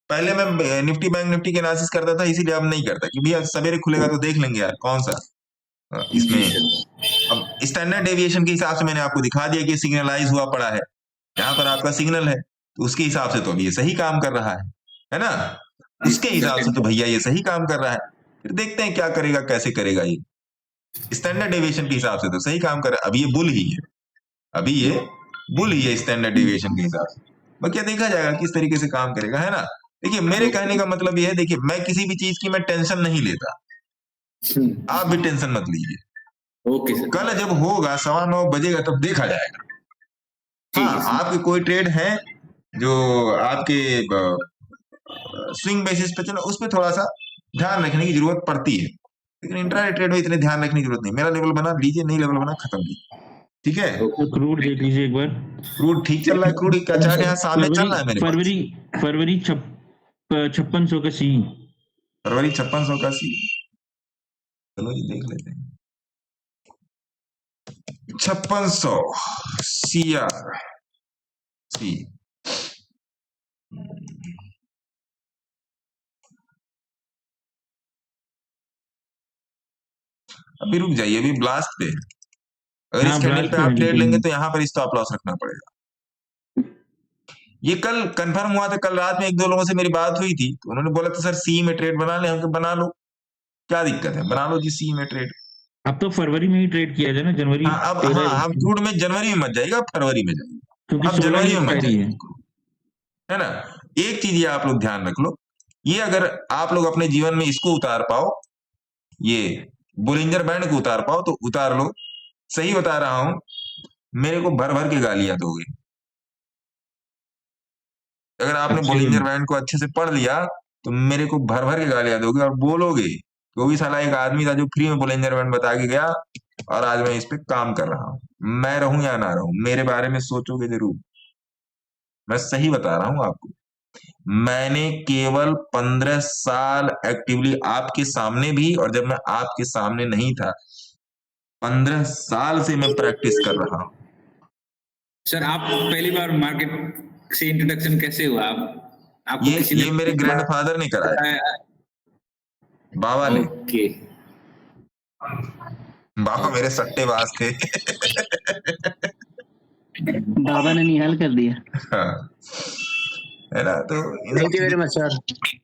पहले मैं निफ्टी बैंक निफ्टी के एनालिसिस करता था, इसीलिए अब नहीं करता कि भैया सवेरे खुलेगा तो देख लेंगे यार कौन सा इसमें। अब स्टैंडर्ड डेविएशन के हिसाब से मैंने आपको दिखा दिया कि सिग्नलाइज हुआ पड़ा है, यहाँ पर आपका सिग्नल है, तो उसके हिसाब से तो अभी ये सही काम कर रहा है ना, उसके हिसाब से तो भैया ये सही काम कर रहा है। फिर देखते हैं क्या करेगा, कैसे करेगा। ये स्टैंडर्ड डेविएशन के हिसाब से तो सही काम कर रहा है। अभी ये बुल ही है, अभी ये बुल ही है स्टैंडर्ड डेविएशन के हिसाब से। बाकी देखा जाएगा किस तरीके से काम करेगा, है ना। देखिए मेरे कहने का मतलब ये है, देखिए मैं किसी भी चीज की मैं टेंशन नहीं लेता, आप भी टेंशन मत लीजिए। Okay sir. कल जब होगा 9:15 बजेगा तब देखा जाएगा। हाँ आपके कोई ट्रेड है जो आपके स्विंग बेसिस पे चलो, उस पर थोड़ा सा ध्यान रखने की जरूरत पड़ती है, लेकिन इंट्राडे ट्रेड में इतने ध्यान रखने की जरूरत नहीं। मेरा लेवल बना लीजिए, नहीं लेवल बना खत्म कीजिए, ठीक है। क्रूड देख लीजिए एक बार, क्रूड ठीक चल रहा है, क्रूड का चार्ट यहाँ सामने चल रहा है मेरे पास। फरवरी 5600 का सी, फरवरी 5600 का सी, चलो ये देख लेते हैं। 5600 CR सी। अभी रुक जाइए, अभी ब्लास्ट पे, अगर हाँ, इस कैंडल ब्लास्ट पे पे आप है ट्रेड लेकिन लेंगे तो यहाँ पर स्टॉप लॉस रखना पड़ेगा। ये कल कंफर्म हुआ था, कल रात में एक दो लोगों से मेरी बात हुई थी, तो उन्होंने बोला था सर सी में ट्रेड बना ले, हमको बना लो, क्या दिक्कत है, बना लो जी सी में ट्रेड। अब तो फरवरी में ही ट्रेड किया जाए ना, जनवरी हाँ अब, हाँ अब क्रूड में जनवरी में मत जाएगा, फरवरी में जाइएगा, क्योंकि अब 16 जनवरी की में मत एक्सपायरी है। जाइएगा, है ना। एक चीज ये आप लोग ध्यान रख लो, ये अगर आप लोग अपने जीवन में इसको उतार पाओ, ये बोलिंजर बैंड को उतार पाओ तो उतार लो। सही बता रहा हूं, मेरे को भर भर के गालियां दोगे अगर आपने अच्छा बोलिंजर बैंड को अच्छे से पढ़ लिया, तो मेरे को भर भर के गालियां दोगे और बोलोगे कि वो भी साला एक आदमी था जो फ्री में बोलिंजर बैंड बता के गया और आज मैं इस पे काम कर रहा हूं। मैं रहूं या ना रहूं, मेरे बारे में सोचोगे जरूर। मैं सही बता रहा हूं आपको, मैंने केवल 15 साल एक्टिवली आपके सामने भी, और जब मैं आपके सामने नहीं था, 15 साल से मैं प्रैक्टिस कर रहा हूं। सर आप पहली बार मार्केट से इंट्रोडक्शन कैसे हुआ? आपको किसी ने ये मेरे ग्रैंडफादर ने कराया, बाबा ने। ओके, बाबा मेरे सट्टेबाज थे। बाबा ने निहाल कर दिया। हाँ, है ना। तो thank you very much sir.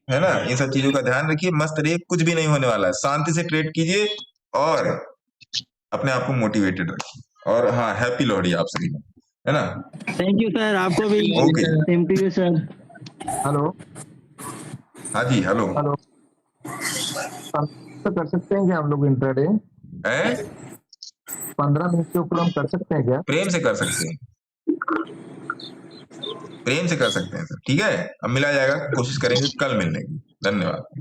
है ना, इन सब चीजों का ध्यान रखिए, मस्त रहिए, कुछ भी नहीं होने वाला है, शांति से ट्रेड कीजिए और अपने आप को मोटिवेटेड रखिए। और हाँ, हैप्पी लोहड़ी आप सभी को, है ना। थैंक यू सर, आपको भी। Okay, same to you sir. Hello. हाँ जी, हेलो। हेलो, तो कर सकते हैं क्या हम लोग इंट्राडे? है 15 मिनट के ऊपर हम कर सकते हैं क्या? प्रेम से कर सकते हैं, प्रेम से कर सकते हैं सर, ठीक है। अब मिला जाएगा, कोशिश करेंगे कल मिलने की। धन्यवाद।